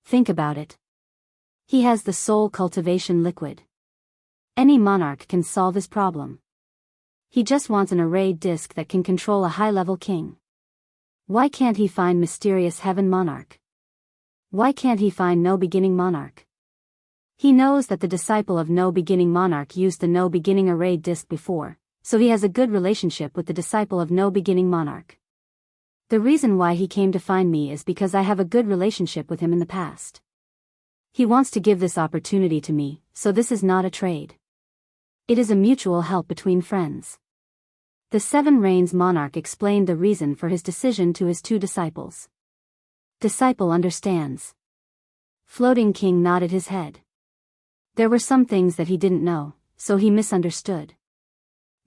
S1: Think about it. He has the soul cultivation liquid. Any monarch can solve his problem. He just wants an array disc that can control a high-level king. Why can't he find Mysterious Heaven Monarch? Why can't he find No Beginning Monarch? He knows that the disciple of No Beginning Monarch used the No Beginning array disc before, so he has a good relationship with the disciple of No Beginning Monarch. The reason why he came to find me is because I have a good relationship with him in the past. He wants to give this opportunity to me, so this is not a trade. It is a mutual help between friends. The Seven Rains Monarch explained the reason for his decision to his 2 disciples. Disciple understands. Floating King nodded his head. There were some things that he didn't know, so he misunderstood.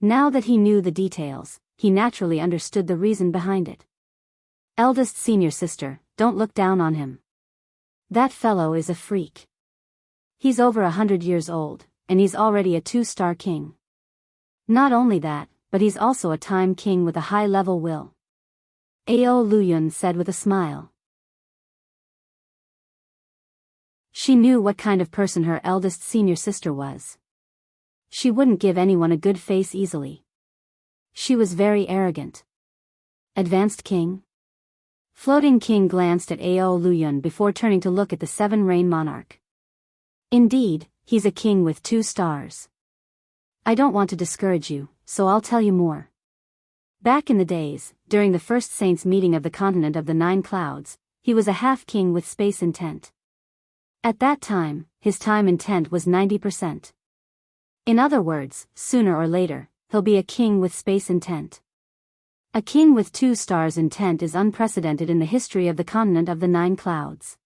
S1: Now that he knew the details, he naturally understood the reason behind it. Eldest senior sister, don't look down on him. That fellow is a freak. He's over 100 years old, and he's already a 2-star king. Not only that, but he's also a time king with a high-level will. Ao Luyun said with a smile. She knew what kind of person her eldest senior sister was. She wouldn't give anyone a good face easily. She was very arrogant. Advanced king? Floating king glanced at Ao Luyun before turning to look at the seven-rain monarch. Indeed, he's a king with 2 stars. I don't want to discourage you, so I'll tell you more. Back in the days, during the first saints' meeting of the continent of the 9 clouds, he was a half-king with space intent. At that time, his time intent was 90%. In other words, sooner or later, he'll be a king with space intent. A king with 2 stars intent is unprecedented in the history of the continent of the 9 clouds.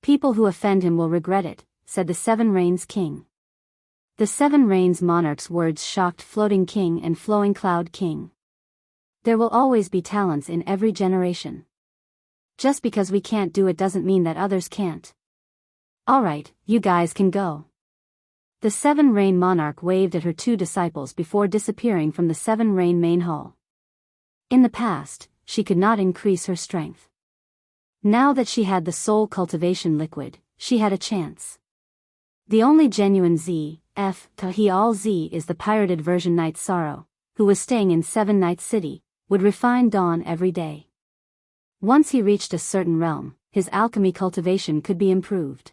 S1: People who offend him will regret it, said the Seven Rains king. The Seven Rains monarch's words shocked Floating King and Flowing Cloud King. There will always be talents in every generation. Just because we can't do it doesn't mean that others can't. Alright, you guys can go. The Seven Rain monarch waved at her 2 disciples before disappearing from the Seven Rain main hall. In the past, she could not increase her strength. Now that she had the soul cultivation liquid, she had a chance. The only genuine Tahi-al-Z is the pirated version Night Sorrow, who was staying in Seven Night City, would refine Dawn every day. Once he reached a certain realm, his alchemy cultivation could be improved.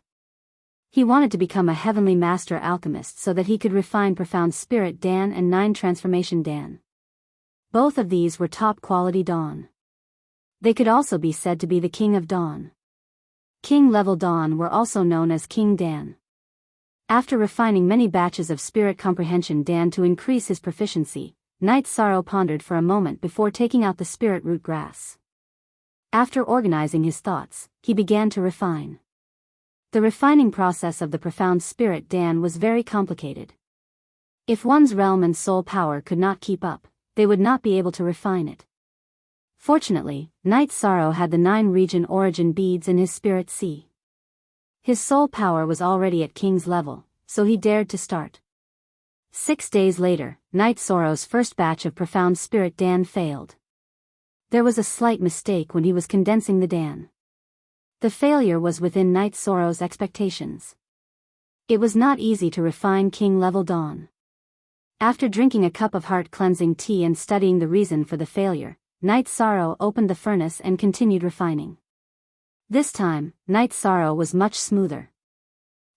S1: He wanted to become a heavenly master alchemist so that he could refine Profound Spirit Dan and 9 Transformation Dan. Both of these were top-quality Dawn. They could also be said to be the King of Dawn. King-level Dawn were also known as King Dan. After refining many batches of Spirit Comprehension Dan to increase his proficiency, Night Sorrow pondered for a moment before taking out the spirit root grass. After organizing his thoughts, he began to refine. The refining process of the Profound Spirit Dan was very complicated. If one's realm and soul power could not keep up, they would not be able to refine it. Fortunately, Night Sorrow had the 9 region origin beads in his spirit sea. His soul power was already at King's level, so he dared to start. 6 days later, Night Sorrow's first batch of Profound Spirit Dan failed. There was a slight mistake when he was condensing the Dan. The failure was within Night Sorrow's expectations. It was not easy to refine King-level Dawn. After drinking a cup of heart-cleansing tea and studying the reason for the failure, Night Sorrow opened the furnace and continued refining. This time, Night Sorrow was much smoother.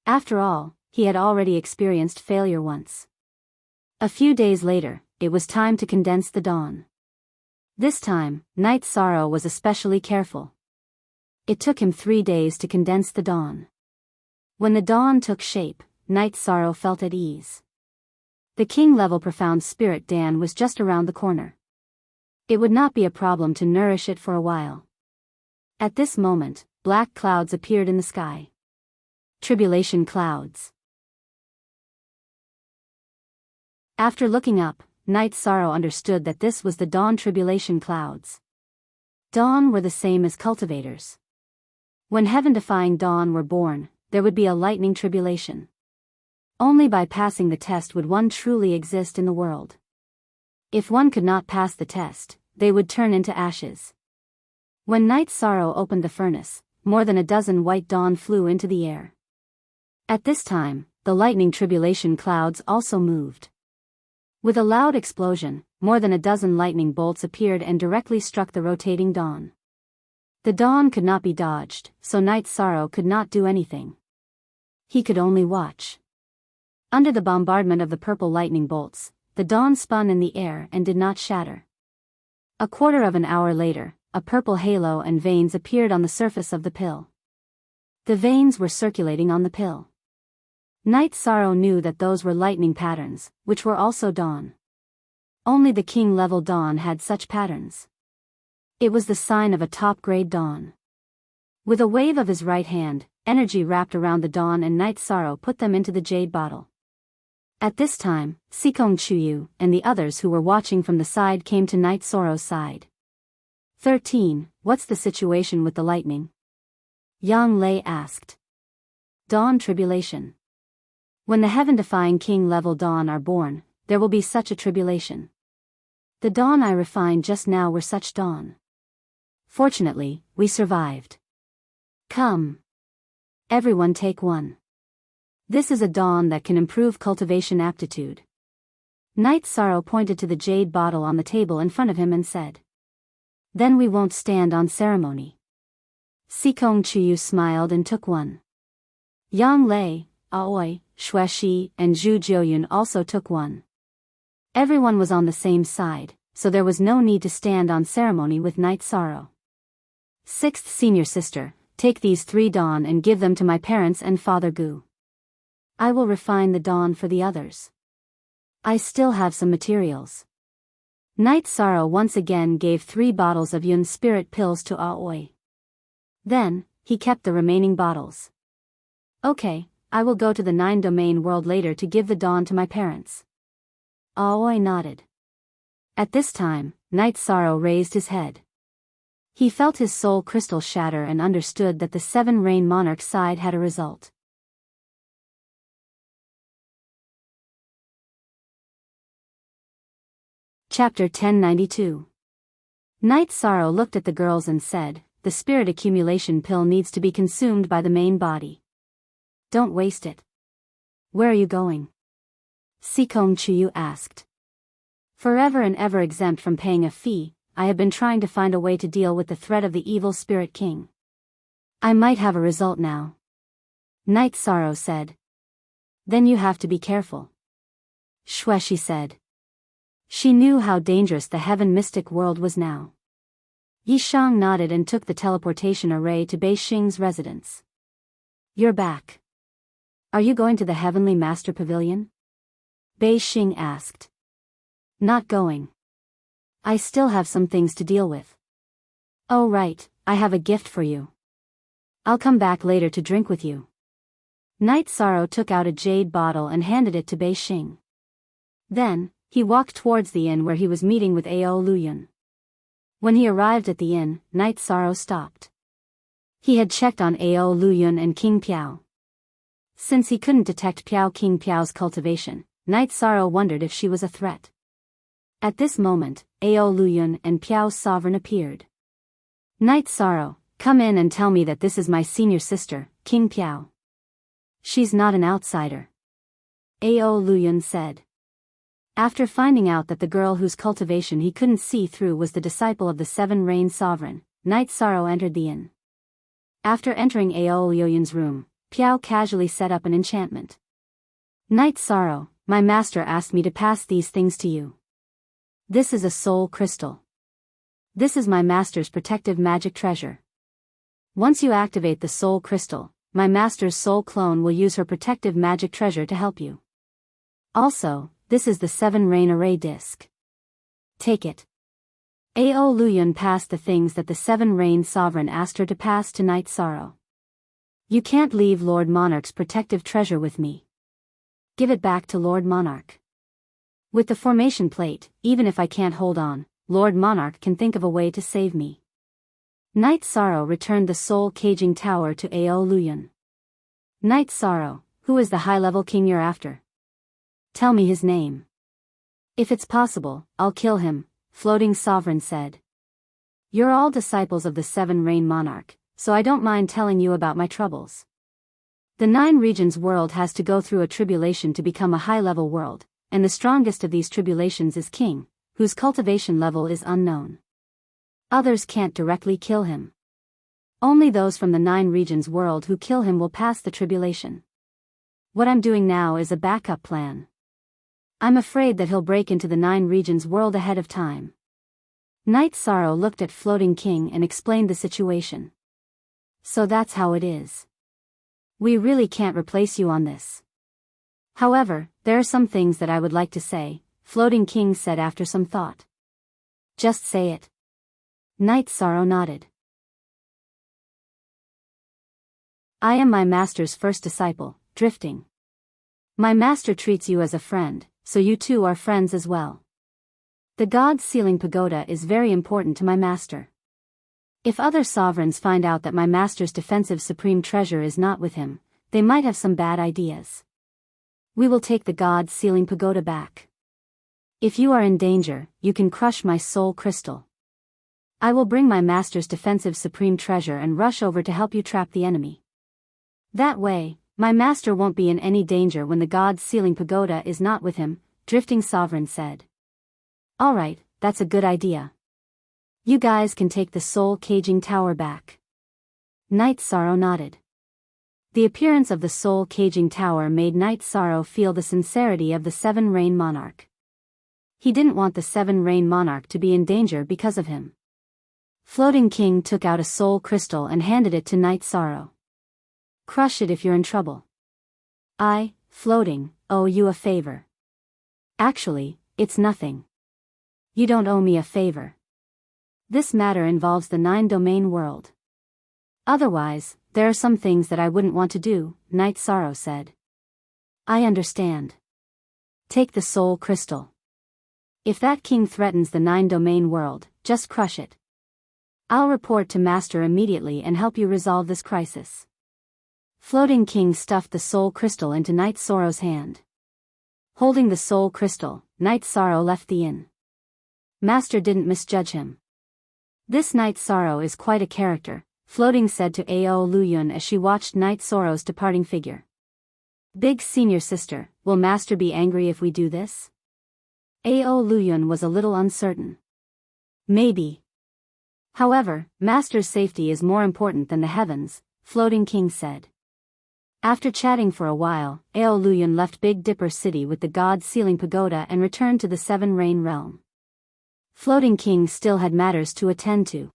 S1: After all, he had already experienced failure once. A few days later, it was time to condense the Dawn. This time, Night Sorrow was especially careful. It took him 3 days to condense the Dawn. When the Dawn took shape, Night Sorrow felt at ease. The King-level Profound Spirit Dan was just around the corner. It would not be a problem to nourish it for a while. At this moment, black clouds appeared in the sky. Tribulation clouds. After looking up, Night Sorrow understood that this was the Dawn tribulation clouds. Dawn were the same as cultivators. When heaven-defying Dawn were born, there would be a lightning tribulation. Only by passing the test would one truly exist in the world. If one could not pass the test, they would turn into ashes. When Night Sorrow opened the furnace, more than a dozen white Dawn flew into the air. At this time, the lightning tribulation clouds also moved. With a loud explosion, more than a dozen lightning bolts appeared and directly struck the rotating Dawn. The Dawn could not be dodged, so Night Sorrow could not do anything. He could only watch. Under the bombardment of the purple lightning bolts, the Dawn spun in the air and did not shatter. A quarter of an hour later, a purple halo and veins appeared on the surface of the pill. The veins were circulating on the pill. Night Sorrow knew that those were lightning patterns, which were also Dawn. Only the King-level Dawn had such patterns. It was the sign of a top-grade Dawn. With a wave of his right hand, energy wrapped around the Dawn and Night Sorrow put them into the jade bottle. At this time, Sikong Chuyu and the others who were watching from the side came to Night Sorrow's side. 13. What's the situation with the lightning? Yang Lei asked. Dawn tribulation. When the heaven-defying King-level Dawn are born, there will be such a tribulation. The dawn I refined just now were such dawn. Fortunately, we survived. Come. Everyone take one. This is a dawn that can improve cultivation aptitude. Night Sorrow pointed to the jade bottle on the table in front of him and said. Then we won't stand on ceremony. Sikong Chuyu smiled and took one. Yang Lei, Aoi, Shueshi, and Zhu Jiuyun also took one. Everyone was on the same side, so there was no need to stand on ceremony with Night Sorrow. Sixth senior sister, take these 3 dawn and give them to my parents and Father Gu. I will refine the dawn for the others. I still have some materials. Night Sorrow once again gave 3 bottles of Yun spirit pills to Aoi. Then, he kept the remaining bottles. Okay, I will go to the 9 domain world later to give the dawn to my parents. Aoi nodded. At this time, Night Sorrow raised his head. He felt his soul crystal shatter and understood that the 7 Rain Monarch side had a result. Chapter 1092. Night Sorrow looked at the girls and said, the spirit accumulation pill needs to be consumed by the main body. Don't waste it. Where are you going? Sikong Chuyu asked. Forever and ever exempt from paying a fee, I have been trying to find a way to deal with the threat of the evil spirit king. I might have a result now. Night Sorrow said. Then you have to be careful. Shueshi said. She knew how dangerous the heaven mystic world was now. Yishang nodded and took the teleportation array to Beixing's residence. You're back. Are you going to the Heavenly Master Pavilion? Beixing asked. Not going. I still have some things to deal with. Oh right, I have a gift for you. I'll come back later to drink with you. Night Sorrow took out a jade bottle and handed it to Beixing. Then, he walked towards the inn where he was meeting with Ao Luyun. When he arrived at the inn, Night Sorrow stopped. He had checked on Ao Luyun and King Piao. Since he couldn't detect King Piao's cultivation, Night Sorrow wondered if she was a threat. At this moment, Ao Luyun and Piao's sovereign appeared. Night Sorrow, come in and tell me that this is my senior sister, King Piao. She's not an outsider. Ao Luyun said. After finding out that the girl whose cultivation he couldn't see through was the disciple of the 7 Rain Sovereign, Night Sorrow entered the inn. After entering Ao Luyun's room, Piao casually set up an enchantment. Night Sorrow, my master asked me to pass these things to you. This is a soul crystal. This is my master's protective magic treasure. Once you activate the soul crystal, my master's soul clone will use her protective magic treasure to help you. Also, this is the 7 Rain Array disc. Take it. Ao Luyun passed the things that the 7 Rain Sovereign asked her to pass to Night Sorrow. You can't leave Lord Monarch's protective treasure with me. Give it back to Lord Monarch. With the formation plate, even if I can't hold on, Lord Monarch can think of a way to save me. Night Sorrow returned the soul caging tower to Ao Luyun. Night Sorrow, who is the high-level king you're after? Tell me his name. If it's possible, I'll kill him, Floating Sovereign said. You're all disciples of the 7 Rain Monarch, so I don't mind telling you about my troubles. The 9 regions world has to go through a tribulation to become a high-level world, and the strongest of these tribulations is King, whose cultivation level is unknown. Others can't directly kill him. Only those from the 9 regions world who kill him will pass the tribulation. What I'm doing now is a backup plan. I'm afraid that he'll break into the 9 regions world ahead of time. Night Sorrow looked at Floating King and explained the situation. So that's how it is. We really can't replace you on this. However, there are some things that I would like to say, Floating King said after some thought. Just say it. Night Sorrow nodded. I am my master's first disciple, Drifting. My master treats you as a friend, so you two are friends as well. The God's Sealing Pagoda is very important to my master. If other sovereigns find out that my master's defensive supreme treasure is not with him, they might have some bad ideas. We will take the God's Sealing Pagoda back. If you are in danger, you can crush my soul crystal. I will bring my master's defensive supreme treasure and rush over to help you trap the enemy. That way, my master won't be in any danger when the god's sealing pagoda is not with him, Drifting Sovereign said. Alright, that's a good idea. You guys can take the soul caging tower back. Night Sorrow nodded. The appearance of the soul caging tower made Night Sorrow feel the sincerity of the Seven Rain Monarch. He didn't want the Seven Rain Monarch to be in danger because of him. Floating King took out a soul crystal and handed it to Night Sorrow. Crush it if you're in trouble. I, Floating, owe you a favor. Actually, it's nothing. You don't owe me a favor. This matter involves the 9-domain world. Otherwise, there are some things that I wouldn't want to do, Night Sorrow said. I understand. Take the soul crystal. If that king threatens the 9-domain world, just crush it. I'll report to Master immediately and help you resolve this crisis. Floating King stuffed the soul crystal into Night Sorrow's hand. Holding the soul crystal, Night Sorrow left the inn. Master didn't misjudge him. This Night Sorrow is quite a character, Floating said to Ao Luyun as she watched Night Sorrow's departing figure. Big senior sister, will Master be angry if we do this? Ao Luyun was a little uncertain. Maybe. However, Master's safety is more important than the heavens, Floating King said. After chatting for a while, Ao Luyun left Big Dipper City with the god sealing pagoda and returned to the Seven Rain Realm. Floating King still had matters to attend to.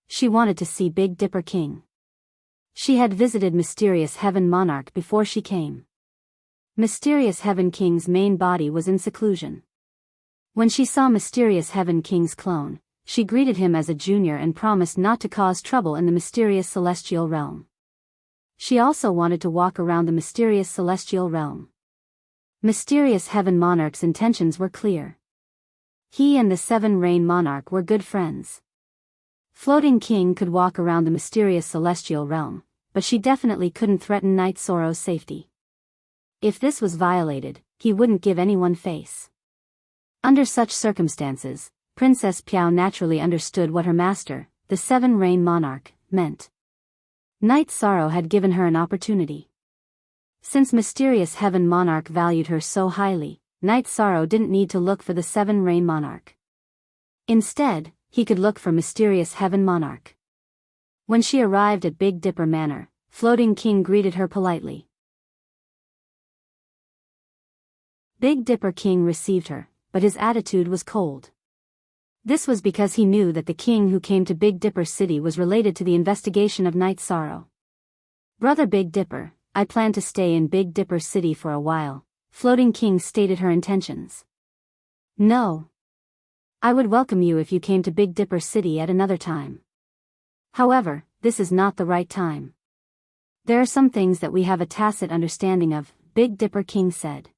S1: She wanted to see Big Dipper King. She had visited Mysterious Heaven Monarch before she came. Mysterious Heaven King's main body was in seclusion. When she saw Mysterious Heaven King's clone, she greeted him as a junior and promised not to cause trouble in the mysterious celestial realm. She also wanted to walk around the mysterious celestial realm. Mysterious Heaven Monarch's intentions were clear. He and the Seven Rain Monarch were good friends. Floating King could walk around the mysterious celestial realm, but she definitely couldn't threaten Night Sorrow's safety. If this was violated, he wouldn't give anyone face. Under such circumstances, Princess Piao naturally understood what her master, the Seven Rain Monarch, meant. Night Sorrow had given her an opportunity. Since Mysterious Heaven Monarch valued her so highly, Night Sorrow didn't need to look for the Seven Rain Monarch. Instead, he could look for Mysterious Heaven Monarch. When she arrived at Big Dipper Manor, Floating King greeted her politely. Big Dipper King received her, but his attitude was cold. This was because he knew that the king who came to Big Dipper City was related to the investigation of Night Sorrow. Brother Big Dipper, I plan to stay in Big Dipper City for a while, Floating King stated her intentions. No. I would welcome you if you came to Big Dipper City at another time. However, this is not the right time. There are some things that we have a tacit understanding of, Big Dipper King said.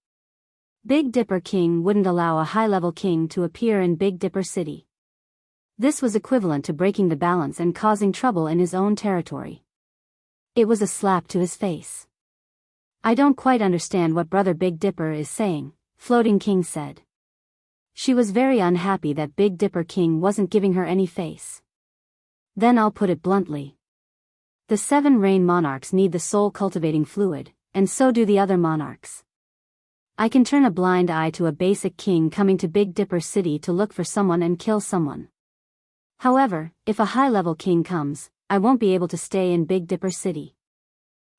S1: Big Dipper King wouldn't allow a high-level king to appear in Big Dipper City. This was equivalent to breaking the balance and causing trouble in his own territory. It was a slap to his face. I don't quite understand what Brother Big Dipper is saying, Floating King said. She was very unhappy that Big Dipper King wasn't giving her any face. Then I'll put it bluntly. The Seven Rain Monarchs need the soul-cultivating fluid, and so do the other monarchs. I can turn a blind eye to a basic king coming to Big Dipper City to look for someone and kill someone. However, if a high-level king comes, I won't be able to stay in Big Dipper City.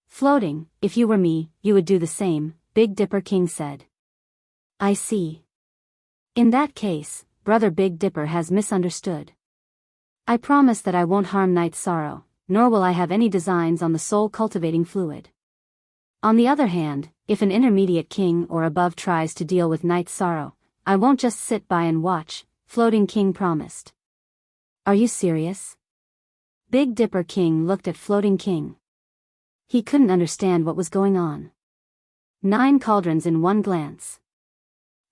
S1: Floating, if you were me, you would do the same, Big Dipper King said. I see. In that case, Brother Big Dipper has misunderstood. I promise that I won't harm Night Sorrow, nor will I have any designs on the soul-cultivating fluid. On the other hand, if an intermediate king or above tries to deal with Night Sorrow, I won't just sit by and watch, Floating King promised. Are you serious? Big Dipper King looked at Floating King. He couldn't understand what was going on. 9 cauldrons in one glance.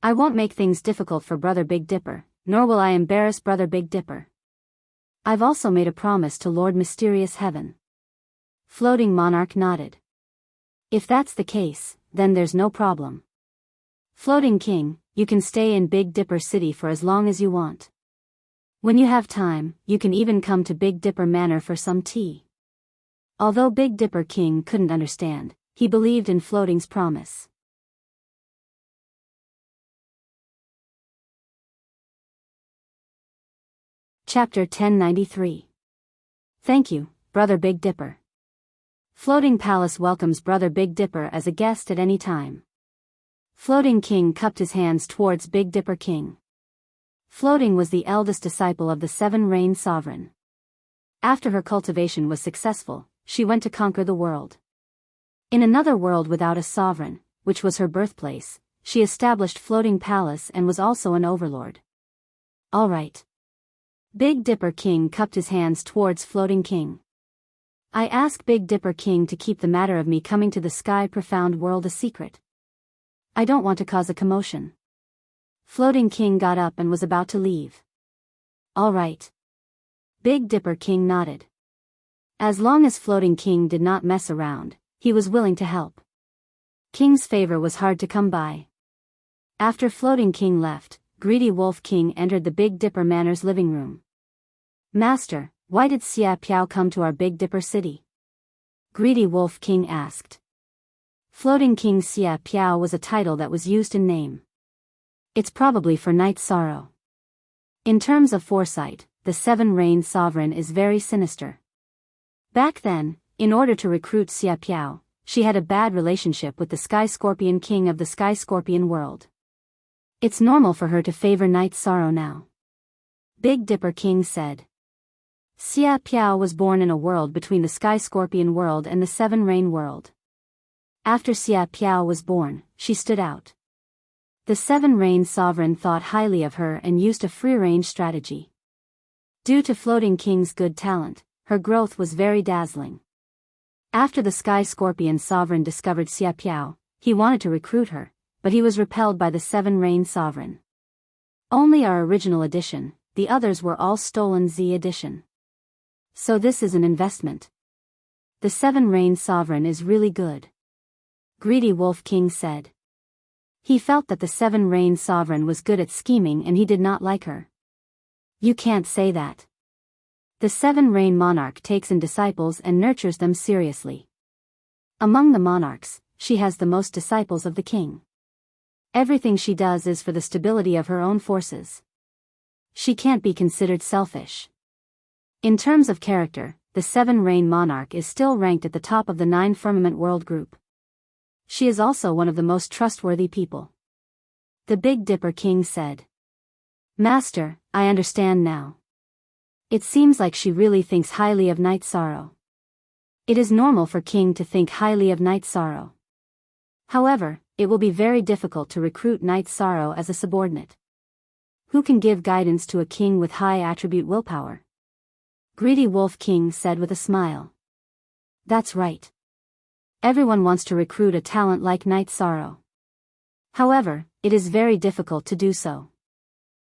S1: I won't make things difficult for Brother Big Dipper, nor will I embarrass Brother Big Dipper. I've also made a promise to Lord Mysterious Heaven. Floating Monarch nodded. If that's the case, then there's no problem. Floating King, you can stay in Big Dipper City for as long as you want. When you have time, you can even come to Big Dipper Manor for some tea. Although Big Dipper King couldn't understand, he believed in Floating's promise. Chapter 1093. Thank you, Brother Big Dipper. Floating Palace welcomes Brother Big Dipper as a guest at any time. Floating King cupped his hands towards Big Dipper King. Floating was the eldest disciple of the Seven Rain Sovereign. After her cultivation was successful, she went to conquer the world. In another world without a sovereign, which was her birthplace, she established Floating Palace and was also an overlord. All right. Big Dipper King cupped his hands towards Floating King. I ask Big Dipper King to keep the matter of me coming to the sky profound world a secret. I don't want to cause a commotion. Floating King got up and was about to leave. All right. Big Dipper King nodded. As long as Floating King did not mess around, he was willing to help. King's favor was hard to come by. After Floating King left, Greedy Wolf King entered the Big Dipper Manor's living room. Master, why did Xia Piao come to our Big Dipper City? Greedy Wolf King asked. Floating King Xia Piao was a title that was used in name. It's probably for Night Sorrow. In terms of foresight, the Seven Rain Sovereign is very sinister. Back then, in order to recruit Xia Piao, she had a bad relationship with the Sky Scorpion King of the Sky Scorpion world. It's normal for her to favor Night Sorrow now. Big Dipper King said. Xia Piao was born in a world between the Sky Scorpion world and the Seven Rain world. After Xia Piao was born, she stood out. The Seven Rain Sovereign thought highly of her and used a free-range strategy. Due to Floating King's good talent, her growth was very dazzling. After the Sky Scorpion Sovereign discovered Xia Piao, he wanted to recruit her, but he was repelled by the Seven Rain Sovereign. Only our original edition, the others were all stolen Z edition. So this is an investment. The Seven Rain Sovereign is really good. Greedy Wolf King said. He felt that the Seven Rain Sovereign was good at scheming and he did not like her. You can't say that. The Seven Rain Monarch takes in disciples and nurtures them seriously. Among the monarchs, she has the most disciples of the king. Everything she does is for the stability of her own forces. She can't be considered selfish. In terms of character, the Seven Rain Monarch is still ranked at the top of the Nine Firmament World Group. She is also one of the most trustworthy people. The Big Dipper King said. Master, I understand now. It seems like she really thinks highly of Night Sorrow. It is normal for King to think highly of Night Sorrow. However, it will be very difficult to recruit Night Sorrow as a subordinate. Who can give guidance to a king with high attribute willpower? Greedy Wolf King said with a smile. That's right. Everyone wants to recruit a talent like Night Sorrow. However, it is very difficult to do so.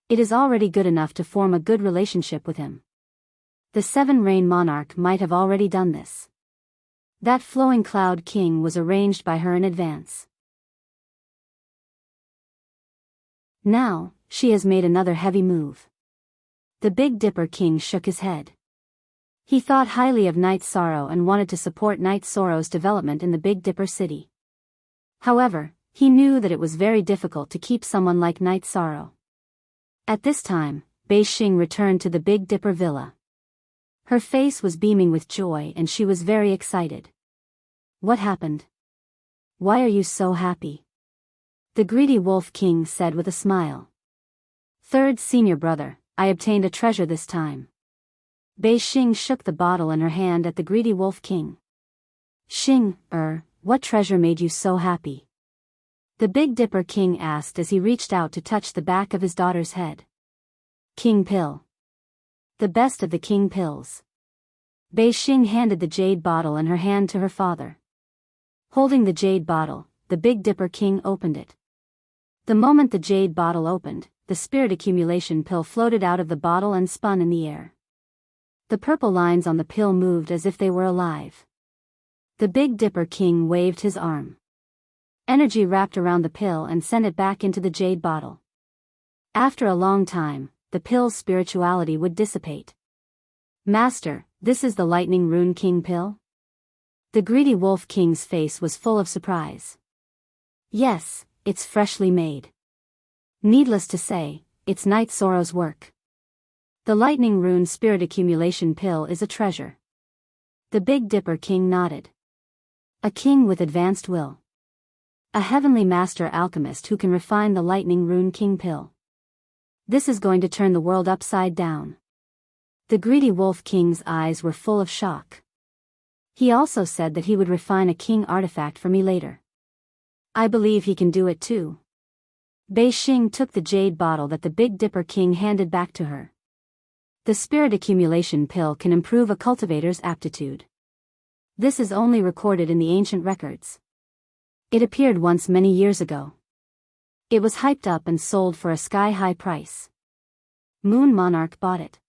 S1: It is already good enough to form a good relationship with him. The Seven Rain Monarch might have already done this. That Flowing Cloud King was arranged by her in advance. Now, she has made another heavy move. The Big Dipper King shook his head. He thought highly of Night Sorrow and wanted to support Night Sorrow's development in the Big Dipper City. However, he knew that it was very difficult to keep someone like Night Sorrow. At this time, Bei Xing returned to the Big Dipper Villa. Her face was beaming with joy and she was very excited. What happened? Why are you so happy? The Greedy Wolf King said with a smile. Third senior brother, I obtained a treasure this time. Bei Xing shook the bottle in her hand at the Greedy Wolf King. Xing, what treasure made you so happy? The Big Dipper King asked as he reached out to touch the back of his daughter's head. King Pill. The best of the King Pills. Bei Xing handed the jade bottle in her hand to her father. Holding the jade bottle, the Big Dipper King opened it. The moment the jade bottle opened, the spirit accumulation pill floated out of the bottle and spun in the air. The purple lines on the pill moved as if they were alive. The Big Dipper King waved his arm. Energy wrapped around the pill and sent it back into the jade bottle. After a long time, the pill's spirituality would dissipate. Master, this is the Lightning Rune King pill? The greedy Wolf King's face was full of surprise. Yes, it's freshly made. Needless to say, it's Night Sorrow's work. The Lightning Rune Spirit Accumulation Pill is a treasure. The Big Dipper King nodded. A king with advanced will. A heavenly master alchemist who can refine the Lightning Rune King pill. This is going to turn the world upside down. The greedy Wolf King's eyes were full of shock. He also said that he would refine a king artifact for me later. I believe he can do it too. Bei Xing took the jade bottle that the Big Dipper King handed back to her. The spirit accumulation pill can improve a cultivator's aptitude. This is only recorded in the ancient records. It appeared once many years ago. It was hyped up and sold for a sky-high price. Moon Monarch bought it.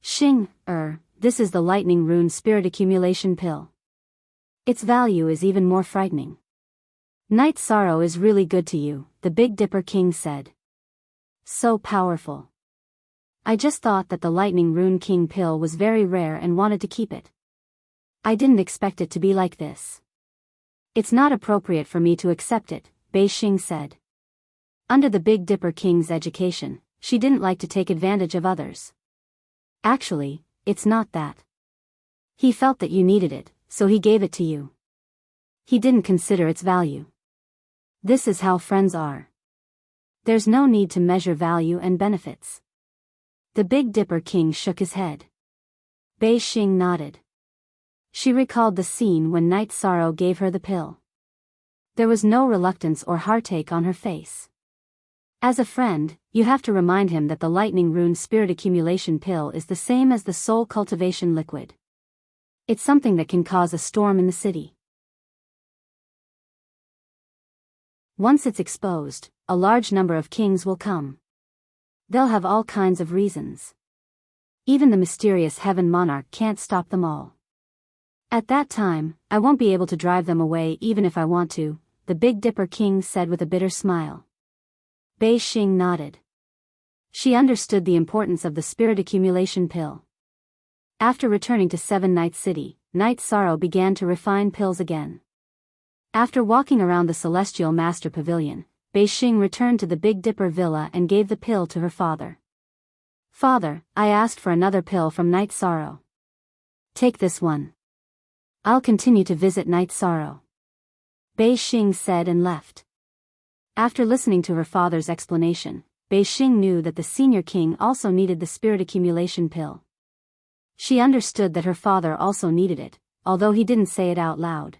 S1: Xing, this is the Lightning Rune Spirit Accumulation Pill. Its value is even more frightening. Night Sorrow is really good to you, the Big Dipper King said. So powerful. I just thought that the Lightning Rune King pill was very rare and wanted to keep it. I didn't expect it to be like this. It's not appropriate for me to accept it, Bei Xing said. Under the Big Dipper King's education, she didn't like to take advantage of others. Actually, it's not that. He felt that you needed it, so he gave it to you. He didn't consider its value. This is how friends are. There's no need to measure value and benefits. The Big Dipper King shook his head. Bei Xing nodded. She recalled the scene when Night Sorrow gave her the pill. There was no reluctance or heartache on her face. As a friend, you have to remind him that the Lightning Rune Spirit Accumulation Pill is the same as the Soul Cultivation Liquid. It's something that can cause a storm in the city. Once it's exposed, a large number of kings will come. They'll have all kinds of reasons. Even the mysterious Heaven Monarch can't stop them all. At that time, I won't be able to drive them away even if I want to, the Big Dipper King said with a bitter smile. Bei Xing nodded. She understood the importance of the Spirit Accumulation Pill. After returning to Seven Night City, Night Sorrow began to refine pills again. After walking around the Celestial Master Pavilion, Bei Xing returned to the Big Dipper Villa and gave the pill to her father. Father, I asked for another pill from Night Sorrow. Take this one. I'll continue to visit Night Sorrow. Bei Xing said and left. After listening to her father's explanation, Bei Xing knew that the senior king also needed the Spirit Accumulation Pill. She understood that her father also needed it, although he didn't say it out loud.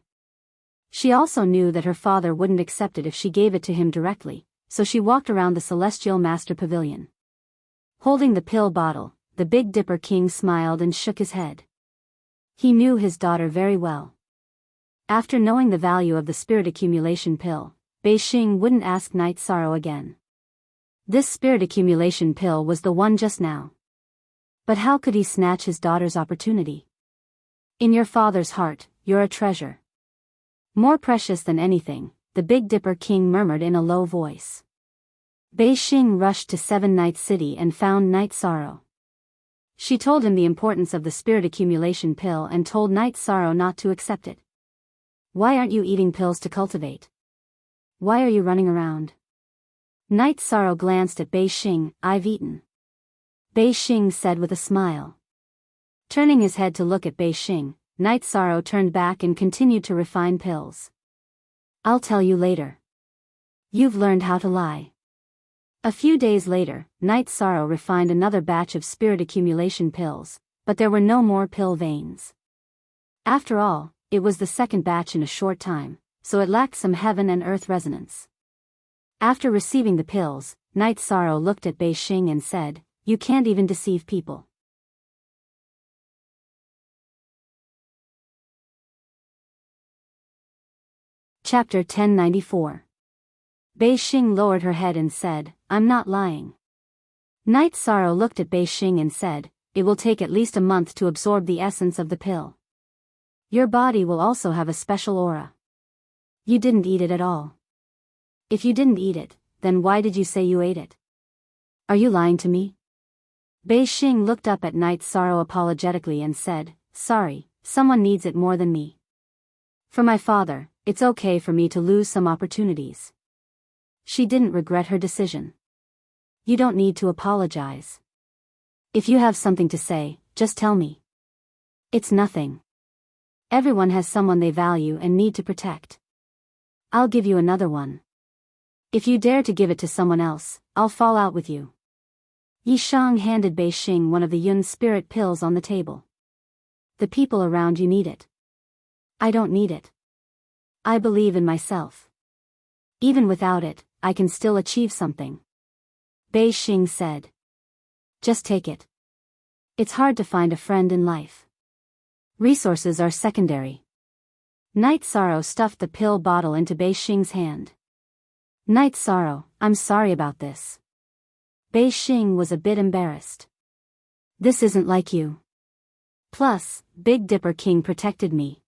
S1: She also knew that her father wouldn't accept it if she gave it to him directly, so she walked around the Celestial Master Pavilion. Holding the pill bottle, the Big Dipper King smiled and shook his head. He knew his daughter very well. After knowing the value of the Spirit Accumulation Pill, Bei Xing wouldn't ask Night Sorrow again. This Spirit Accumulation Pill was the one just now. But how could he snatch his daughter's opportunity? In your father's heart, you're a treasure. More precious than anything, the Big Dipper King murmured in a low voice. Bei Xing rushed to Seven Night City and found Night Sorrow. She told him the importance of the Spirit Accumulation Pill and told Night Sorrow not to accept it. Why aren't you eating pills to cultivate? Why are you running around? Night Sorrow glanced at Bei Xing. I've eaten. Bei Xing said with a smile. Turning his head to look at Bei Xing, Night Sorrow turned back and continued to refine pills. I'll tell you later. You've learned how to lie. A few days later, Night Sorrow refined another batch of Spirit Accumulation pills, but there were no more pill veins. After all, it was the second batch in a short time, so it lacked some heaven and earth resonance. After receiving the pills, Night Sorrow looked at Bei Xing and said, "You can't even deceive people." Chapter 1094. Bei Xing lowered her head and said, "I'm not lying." Night Sorrow looked at Bei Xing and said, "It will take at least a month to absorb the essence of the pill. Your body will also have a special aura. You didn't eat it at all. If you didn't eat it, then why did you say you ate it? Are you lying to me? Bei Xing looked up at Night Sorrow apologetically and said, "Sorry, someone needs it more than me. For my father, it's okay for me to lose some opportunities." She didn't regret her decision. You don't need to apologize. If you have something to say, just tell me. It's nothing. Everyone has someone they value and need to protect. I'll give you another one. If you dare to give it to someone else, I'll fall out with you. Yi Shang handed Bei Xing one of the Yun spirit pills on the table. The people around you need it. I don't need it. I believe in myself. Even without it, I can still achieve something. Bei Xing said. Just take it. It's hard to find a friend in life. Resources are secondary. Night Sorrow stuffed the pill bottle into Bei Xing's hand. Night Sorrow, I'm sorry about this. Bei Xing was a bit embarrassed. This isn't like you. Plus, Big Dipper King protected me.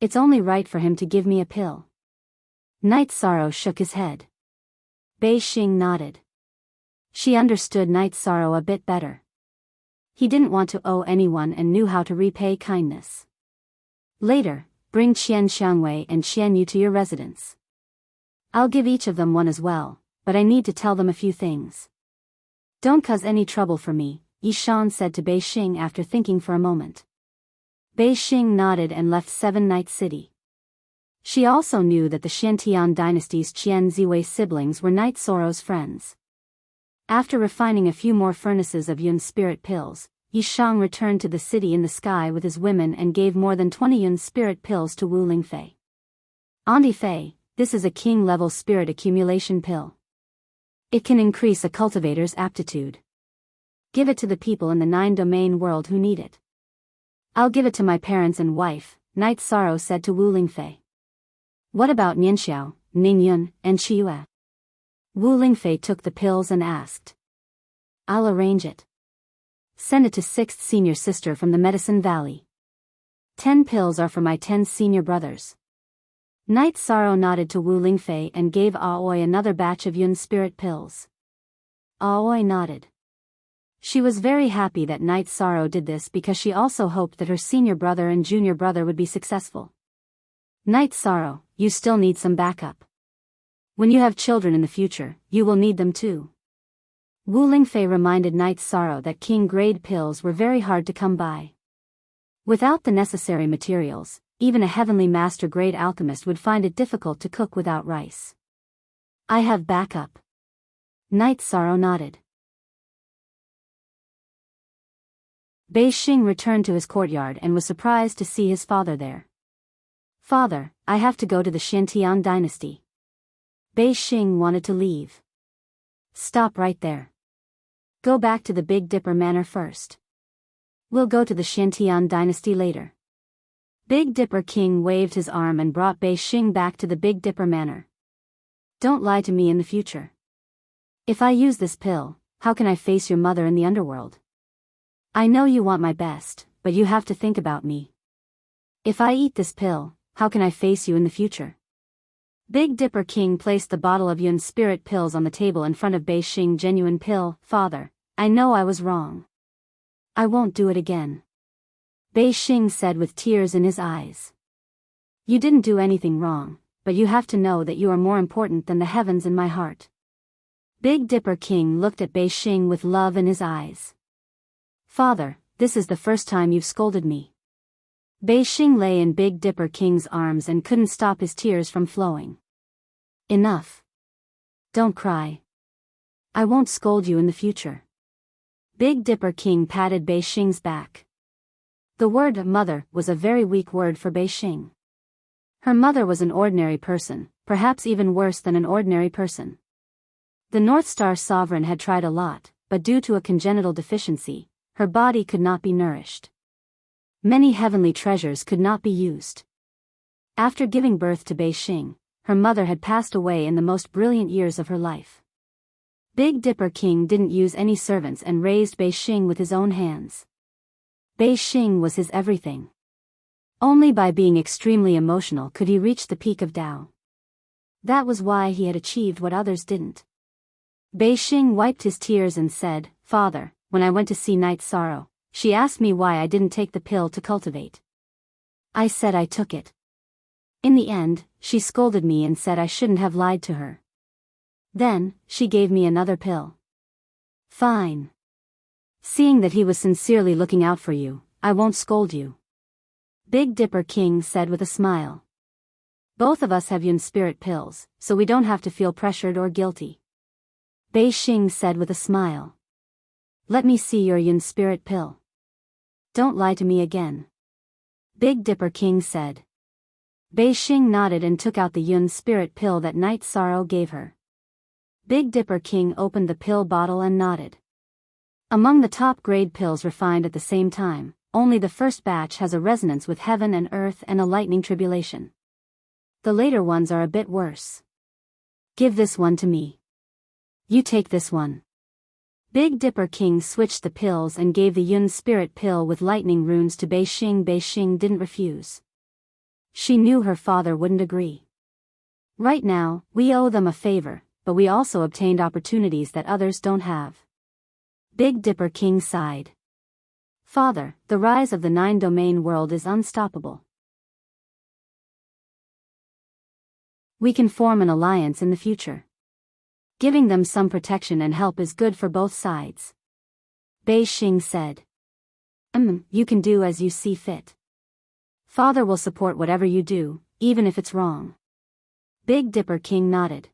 S1: It's only right for him to give me a pill. Night Sorrow shook his head. Bei Xing nodded. She understood Night Sorrow a bit better. He didn't want to owe anyone and knew how to repay kindness. Later, bring Qian Xiangwei and Qian Yu to your residence. I'll give each of them one as well, but I need to tell them a few things. Don't cause any trouble for me, Yi Shan said to Bei Xing after thinking for a moment. Bei Xing nodded and left Seven Night City. She also knew that the Xiantian dynasty's Qian Ziwei siblings were Night Sorrow's friends. After refining a few more furnaces of Yun spirit pills, Yi Shang returned to the city in the sky with his women and gave more than 20 Yun spirit pills to Wu Lingfei. Auntie Fei, this is a king-level spirit accumulation pill. It can increase a cultivator's aptitude. Give it to the people in the 9-domain world who need it. I'll give it to my parents and wife, Night Sorrow said to Wu Lingfei. What about Nianxiao, Ningyun, and Qiyue? Wu Lingfei took the pills and asked. I'll arrange it. Send it to 6th senior sister from the Medicine Valley. 10 pills are for my 10 senior brothers. Night Sorrow nodded to Wu Lingfei and gave Aoi another batch of Yun spirit pills. Aoi nodded. She was very happy that Night Sorrow did this because she also hoped that her senior brother and junior brother would be successful. Night Sorrow, you still need some backup. When you have children in the future, you will need them too. Wu Lingfei reminded Night Sorrow that king-grade pills were very hard to come by. Without the necessary materials, even a heavenly master-grade alchemist would find it difficult to cook without rice. I have backup. Night Sorrow nodded. Bei Xing returned to his courtyard and was surprised to see his father there. Father, I have to go to the Xiantian dynasty. Bei Xing wanted to leave. Stop right there. Go back to the Big Dipper Manor first. We'll go to the Xiantian dynasty later. Big Dipper King waved his arm and brought Bei Xing back to the Big Dipper Manor. Don't lie to me in the future. If I use this pill, how can I face your mother in the underworld? I know you want my best, but you have to think about me. If I eat this pill, how can I face you in the future? Big Dipper King placed the bottle of Yun spirit pills on the table in front of Bei Xing. Genuine pill. Father, I know I was wrong. I won't do it again. Bei Xing said with tears in his eyes. You didn't do anything wrong, but you have to know that you are more important than the heavens in my heart. Big Dipper King looked at Bei Xing with love in his eyes. Father, this is the first time you've scolded me. Bei Xing lay in Big Dipper King's arms and couldn't stop his tears from flowing. Enough. Don't cry. I won't scold you in the future. Big Dipper King patted Bei Xing's back. The word mother was a very weak word for Bei Xing. Her mother was an ordinary person, perhaps even worse than an ordinary person. The North Star Sovereign had tried a lot, but due to a congenital deficiency, her body could not be nourished. Many heavenly treasures could not be used. After giving birth to Bei Xing, her mother had passed away in the most brilliant years of her life. Big Dipper King didn't use any servants and raised Bei Xing with his own hands. Bei Xing was his everything. Only by being extremely emotional could he reach the peak of Tao. That was why he had achieved what others didn't. Beixing wiped his tears and said, "Father, when I went to see Night Sorrow, she asked me why I didn't take the pill to cultivate. I said I took it. In the end, she scolded me and said I shouldn't have lied to her. Then, she gave me another pill." "Fine. Seeing that he was sincerely looking out for you, I won't scold you," Big Dipper King said with a smile. "Both of us have Yun spirit pills, so we don't have to feel pressured or guilty." Beixing said with a smile. "Let me see your Yun spirit pill. Don't lie to me again," Big Dipper King said. Beixing nodded and took out the Yun spirit pill that Night Sorrow gave her. Big Dipper King opened the pill bottle and nodded. Among the top-grade pills refined at the same time, only the first batch has a resonance with heaven and earth and a lightning tribulation. The later ones are a bit worse. "Give this one to me." "You take this one." Big Dipper King switched the pills and gave the Yun spirit pill with lightning runes to Beixing. Beixing didn't refuse. She knew her father wouldn't agree. "Right now, we owe them a favor, but we also obtained opportunities that others don't have." Big Dipper King sighed. "Father, the rise of the nine-domain world is unstoppable. We can form an alliance in the future. Giving them some protection and help is good for both sides," Beixing said. You can do as you see fit. Father will support whatever you do, even if it's wrong." Big Dipper King nodded.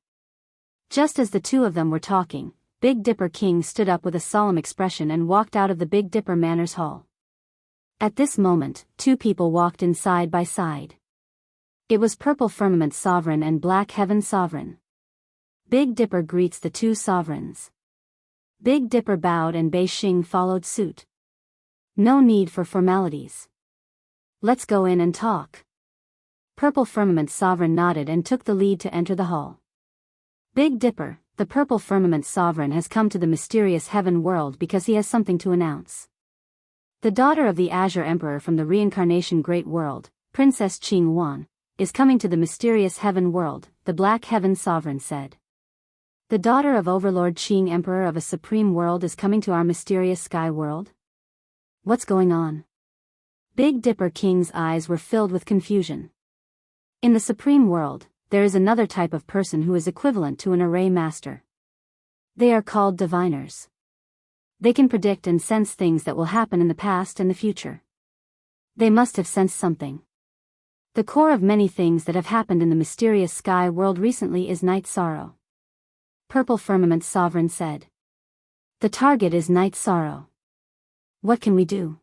S1: Just as the two of them were talking, Big Dipper King stood up with a solemn expression and walked out of the Big Dipper Manor's hall. At this moment, two people walked in side by side. It was Purple Firmament Sovereign and Black Heaven Sovereign. Big Dipper greets the two sovereigns. Big Dipper bowed and Beixing followed suit. "No need for formalities. Let's go in and talk." Purple Firmament Sovereign nodded and took the lead to enter the hall. "Big Dipper, the Purple Firmament Sovereign has come to the mysterious heaven world because he has something to announce. The daughter of the Azure Emperor from the reincarnation Great World, Princess Qing Wan, is coming to the mysterious heaven world," the Black Heaven Sovereign said. "The daughter of Overlord Qing Emperor of a supreme world is coming to our mysterious sky world? What's going on?" Big Dipper King's eyes were filled with confusion. In the supreme world, there is another type of person who is equivalent to an array master. They are called diviners. They can predict and sense things that will happen in the past and the future. They must have sensed something. The core of many things that have happened in the mysterious sky world recently is Night Sorrow. Purple Firmament Sovereign said. The target is Night Sorrow. What can we do?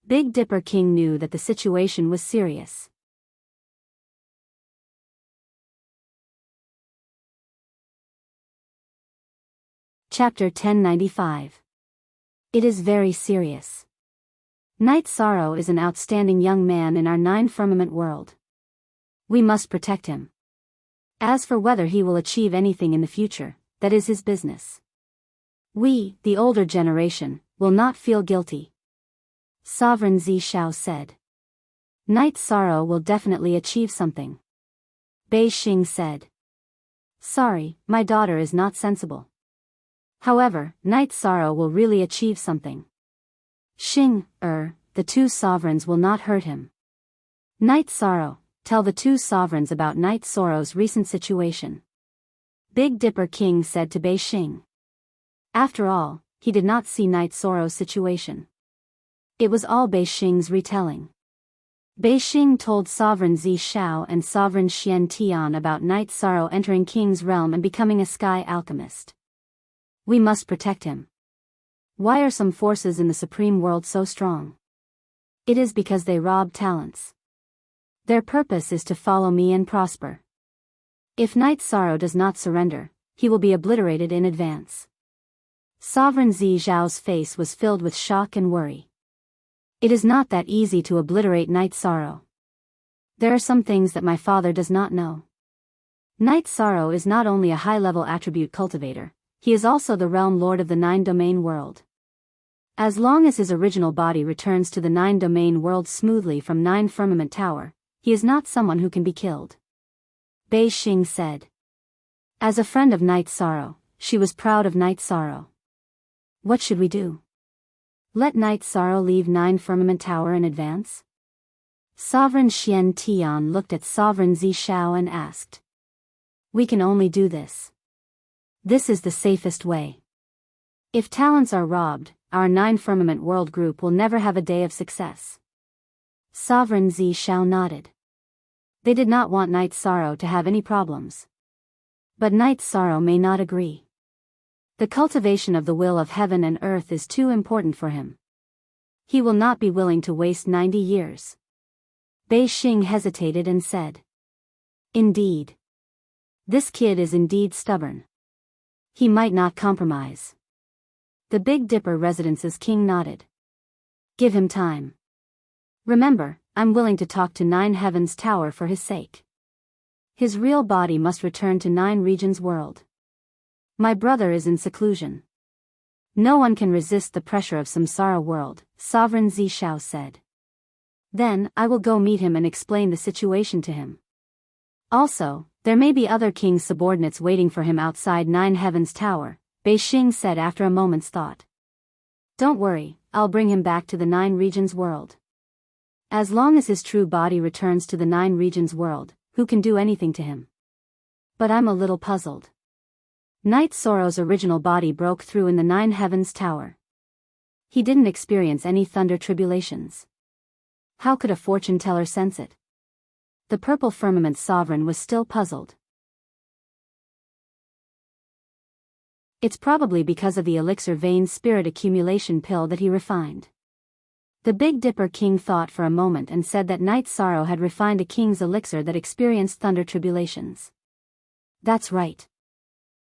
S1: Big Dipper King knew that the situation was serious. Chapter 1095. It is very serious. Night Sorrow is an outstanding young man in our nine-firmament world. We must protect him. As for whether he will achieve anything in the future, that is his business. We, the older generation, will not feel guilty. Sovereign Zishao said. Night Sorrow will definitely achieve something. Beixing said. Sorry, my daughter is not sensible. However, Night Sorrow will really achieve something. The two sovereigns will not hurt him. Night Sorrow, tell the two sovereigns about Night Sorrow's recent situation. Big Dipper King said to Beixing. After all, he did not see Night Sorrow's situation. It was all Beixing's retelling. Beixing told Sovereign Zishao and Sovereign Xian Tian about Night Sorrow entering King's realm and becoming a sky alchemist. We must protect him. Why are some forces in the supreme world so strong? It is because they rob talents. Their purpose is to follow me and prosper. If Night Sorrow does not surrender, he will be obliterated in advance. Sovereign Zizhao's face was filled with shock and worry. It is not that easy to obliterate Night Sorrow. There are some things that my father does not know. Night Sorrow is not only a high-level attribute cultivator, he is also the realm lord of the nine-domain world. As long as his original body returns to the nine-domain world smoothly from Nine Firmament Tower, he is not someone who can be killed. Bei Xing said. As a friend of Night Sorrow, she was proud of Night Sorrow. What should we do? Let Night Sorrow leave Nine Firmament Tower in advance? Sovereign Xian Tian looked at Sovereign Zi Shao and asked. We can only do this. This is the safest way. If talents are robbed, our Nine Firmament World group will never have a day of success. Sovereign Zi Shao nodded. They did not want Night Sorrow to have any problems. But Night Sorrow may not agree. The cultivation of the will of heaven and earth is too important for him. He will not be willing to waste 90 years. Bei Xing hesitated and said. Indeed. This kid is indeed stubborn. He might not compromise. The Big Dipper Residence's king nodded. Give him time. Remember, I'm willing to talk to Nine Heavens Tower for his sake. His real body must return to Nine Regions World. My brother is in seclusion. No one can resist the pressure of Samsara World, Sovereign Zi Shao said. Then, I will go meet him and explain the situation to him. Also, there may be other king's subordinates waiting for him outside Nine Heavens Tower, Bei Xing said after a moment's thought. Don't worry, I'll bring him back to the Nine Regions World. As long as his true body returns to the Nine Regions World, who can do anything to him? But I'm a little puzzled. Night Sorrow's original body broke through in the Nine Heavens Tower. He didn't experience any thunder tribulations. How could a fortune teller sense it? The Purple Firmament Sovereign was still puzzled. It's probably because of the elixir vein spirit accumulation pill that he refined. The Big Dipper King thought for a moment and said that Night Sorrow had refined a king's elixir that experienced thunder tribulations. That's right.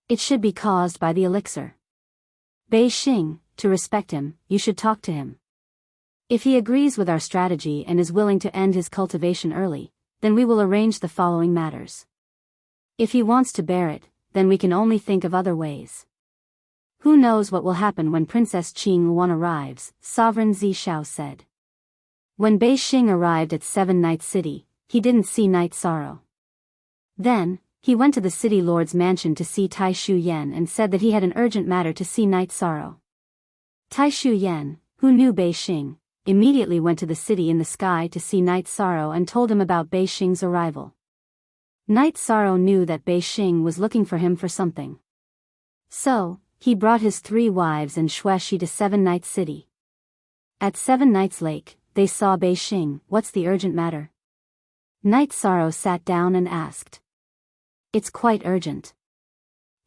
S1: It should be caused by the elixir. Bei Xing, to respect him, you should talk to him. If he agrees with our strategy and is willing to end his cultivation early, then we will arrange the following matters. If he wants to bear it, then we can only think of other ways. Who knows what will happen when Princess Qing Luan arrives, Sovereign Zi Shao said. When Bei Xing arrived at Seven Night City, he didn't see Night Sorrow. Then, he went to the city lord's mansion to see Tai Shu Yan and said that he had an urgent matter to see Night Sorrow. Tai Shu Yan, who knew Bei Xing, immediately went to the city in the sky to see Night Sorrow and told him about Bei Xing's arrival. Night Sorrow knew that Bei Xing was looking for him for something. So, he brought his 3 wives and Xueshi to Seven Nights City. At Seven Nights Lake, they saw Bei Xing. What's the urgent matter? Night Sorrow sat down and asked. It's quite urgent.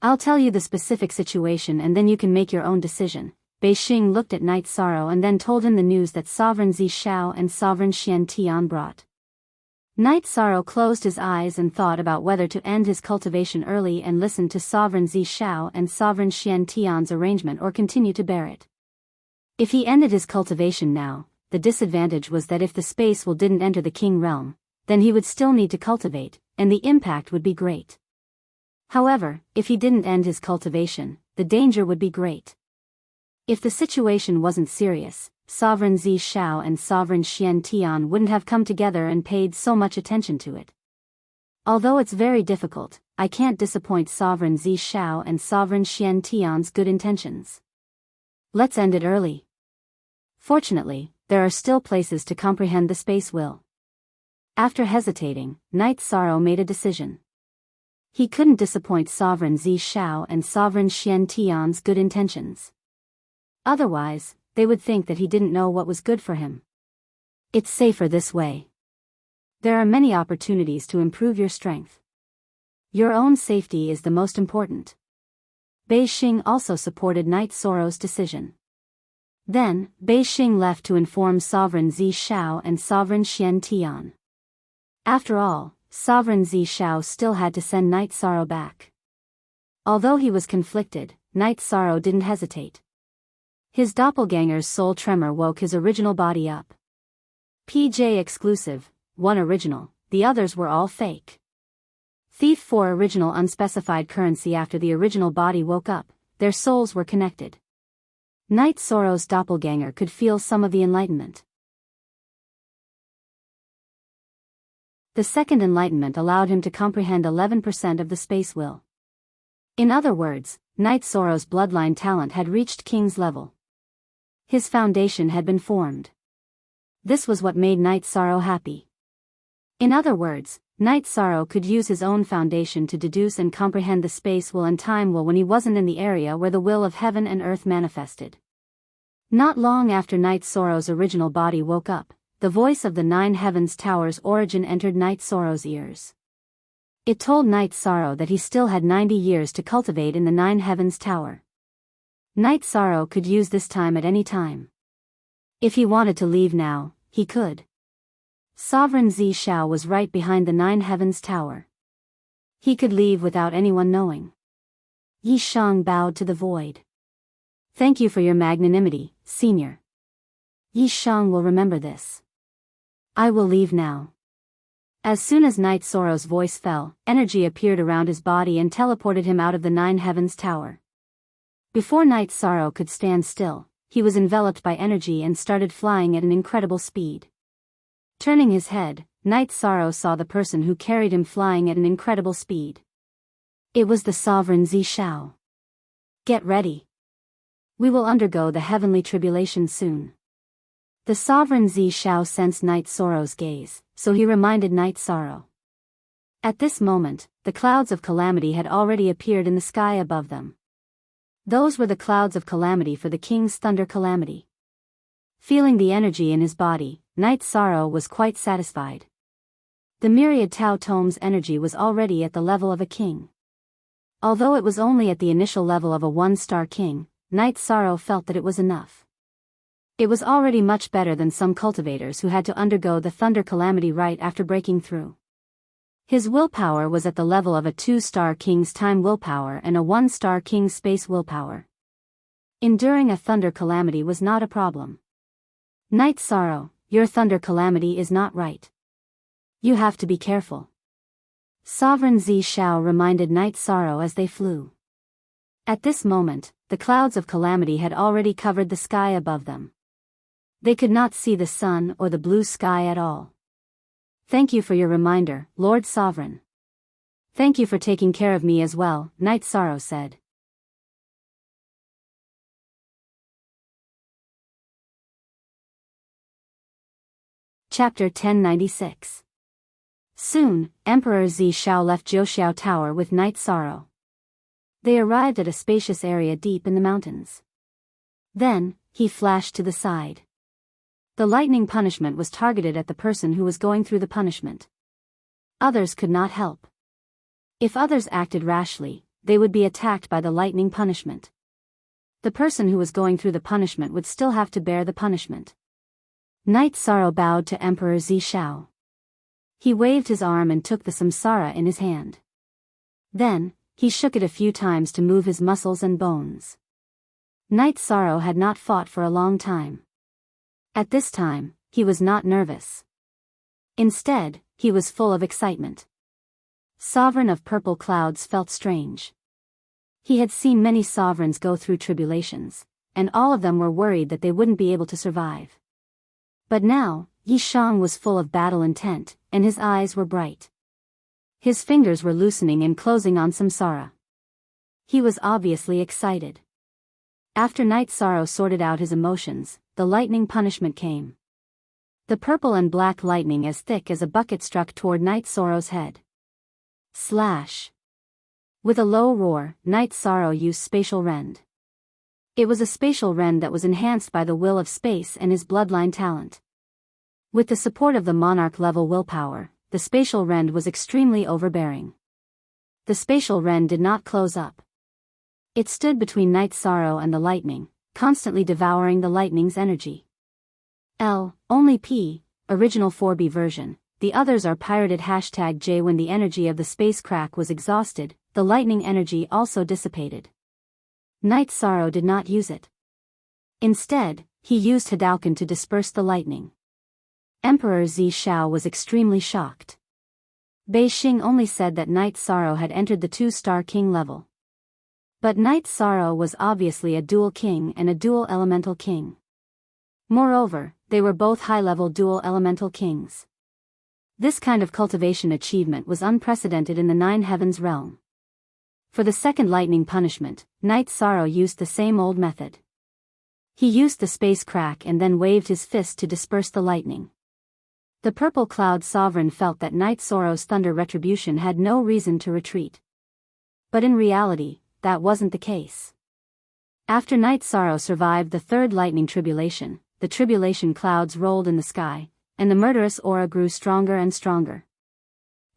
S1: I'll tell you the specific situation and then you can make your own decision. Bei Xing looked at Night Sorrow and then told him the news that Sovereign Zi Shao and Sovereign Xian Tian brought. Night Sorrow closed his eyes and thought about whether to end his cultivation early and listen to Sovereign Zi Shao and Sovereign Xian Tian's arrangement or continue to bear it. If he ended his cultivation now, the disadvantage was that if the space will didn't enter the king realm, then he would still need to cultivate, and the impact would be great. However, if he didn't end his cultivation, the danger would be great. If the situation wasn't serious, Sovereign Zi Shao and Sovereign Xian Tian wouldn't have come together and paid so much attention to it. Although it's very difficult, I can't disappoint Sovereign Zi Shao and Sovereign Xian Tian's good intentions. Let's end it early. Fortunately, there are still places to comprehend the space will. After hesitating, Night Sorrow made a decision. He couldn't disappoint Sovereign Zi Shao and Sovereign Xian Tian's good intentions. Otherwise, they would think that he didn't know what was good for him. It's safer this way. There are many opportunities to improve your strength. Your own safety is the most important. Bei Xing also supported Night Sorrow's decision. Then, Bei Xing left to inform Sovereign Zi Shao and Sovereign Xian Tian. After all, Sovereign Zi Shao still had to send Night Sorrow back. Although he was conflicted, Night Sorrow didn't hesitate. His doppelganger's soul tremor woke his original body up. PJ exclusive, 1 original, the others were all fake. Thief 4 original unspecified currency. After the original body woke up, their souls were connected. Night Sorrow's doppelganger could feel some of the enlightenment. The second enlightenment allowed him to comprehend 11% of the space will. In other words, Night Sorrow's bloodline talent had reached King's level. His foundation had been formed. This was what made Night Sorrow happy. In other words, Night Sorrow could use his own foundation to deduce and comprehend the space will and time will when he wasn't in the area where the will of heaven and earth manifested. Not long after Night Sorrow's original body woke up, the voice of the Nine Heavens Tower's origin entered Night Sorrow's ears. It told Night Sorrow that he still had 90 years to cultivate in the Nine Heavens Tower. Night Sorrow could use this time at any time. If he wanted to leave now, he could. Sovereign Zi Shao was right behind the Nine Heavens Tower. He could leave without anyone knowing. Yi Shang bowed to the void. Thank you for your magnanimity, Senior. Yi Shang will remember this. I will leave now. As soon as Night Sorrow's voice fell, energy appeared around his body and teleported him out of the Nine Heavens Tower. Before Night Sorrow could stand still, he was enveloped by energy and started flying at an incredible speed. Turning his head, Night Sorrow saw the person who carried him flying at an incredible speed. It was the Sovereign Zi Shao. Get ready. We will undergo the heavenly tribulation soon. The Sovereign Zi Shao sensed Night Sorrow's gaze, so he reminded Night Sorrow. At this moment, the clouds of calamity had already appeared in the sky above them. Those were the clouds of calamity for the king's thunder calamity. Feeling the energy in his body, Night Sorrow was quite satisfied. The myriad Tao Tome's energy was already at the level of a king. Although it was only at the initial level of a one-star king, Night Sorrow felt that it was enough. It was already much better than some cultivators who had to undergo the thunder calamity right after breaking through. His willpower was at the level of a 2-star king's time willpower and a 1-star king's space willpower. Enduring a thunder calamity was not a problem. Night Sorrow, your thunder calamity is not right. You have to be careful. Sovereign Zi Shao reminded Night Sorrow as they flew. At this moment, the clouds of calamity had already covered the sky above them. They could not see the sun or the blue sky at all. Thank you for your reminder, Lord Sovereign. Thank you for taking care of me as well, Night Sorrow said. Chapter 1096. Soon, Emperor Zi Shao left Jiuxiao Tower with Night Sorrow. They arrived at a spacious area deep in the mountains. Then, he flashed to the side. The lightning punishment was targeted at the person who was going through the punishment. Others could not help. If others acted rashly, they would be attacked by the lightning punishment. The person who was going through the punishment would still have to bear the punishment. Night Sorrow bowed to Emperor Zi Shao. He waved his arm and took the samsara in his hand. Then, he shook it a few times to move his muscles and bones. Night Sorrow had not fought for a long time. At this time, he was not nervous. Instead, he was full of excitement. Sovereign of Purple Clouds felt strange. He had seen many sovereigns go through tribulations, and all of them were worried that they wouldn't be able to survive. But now, Yi Shang was full of battle intent, and his eyes were bright. His fingers were loosening and closing on samsara. He was obviously excited. After Night Sorrow sorted out his emotions, the lightning punishment came. The purple and black lightning as thick as a bucket struck toward Night Sorrow's head. Slash! With a low roar, Night Sorrow used spatial rend. It was a spatial rend that was enhanced by the will of space and his bloodline talent. With the support of the monarch-level willpower, the spatial rend was extremely overbearing. The spatial rend did not close up. It stood between Night Sorrow and the lightning, constantly devouring the lightning's energy. Only P, original 4B version, the others are pirated #J. When the energy of the space crack was exhausted, the lightning energy also dissipated. Night Sorrow did not use it. Instead, he used Hadouken to disperse the lightning. Emperor Zi Shao was extremely shocked. Bei Xing only said that Night Sorrow had entered the 2-star king level. But Night Sorrow was obviously a dual king and a dual elemental king. Moreover, they were both high-level dual elemental kings. This kind of cultivation achievement was unprecedented in the Nine Heavens realm. For the second lightning punishment, Night Sorrow used the same old method. He used the space crack and then waved his fist to disperse the lightning. The Purple Cloud Sovereign felt that Night Sorrow's thunder retribution had no reason to retreat. But in reality, that wasn't the case. After Night Sorrow survived the third lightning tribulation, the tribulation clouds rolled in the sky, and the murderous aura grew stronger and stronger.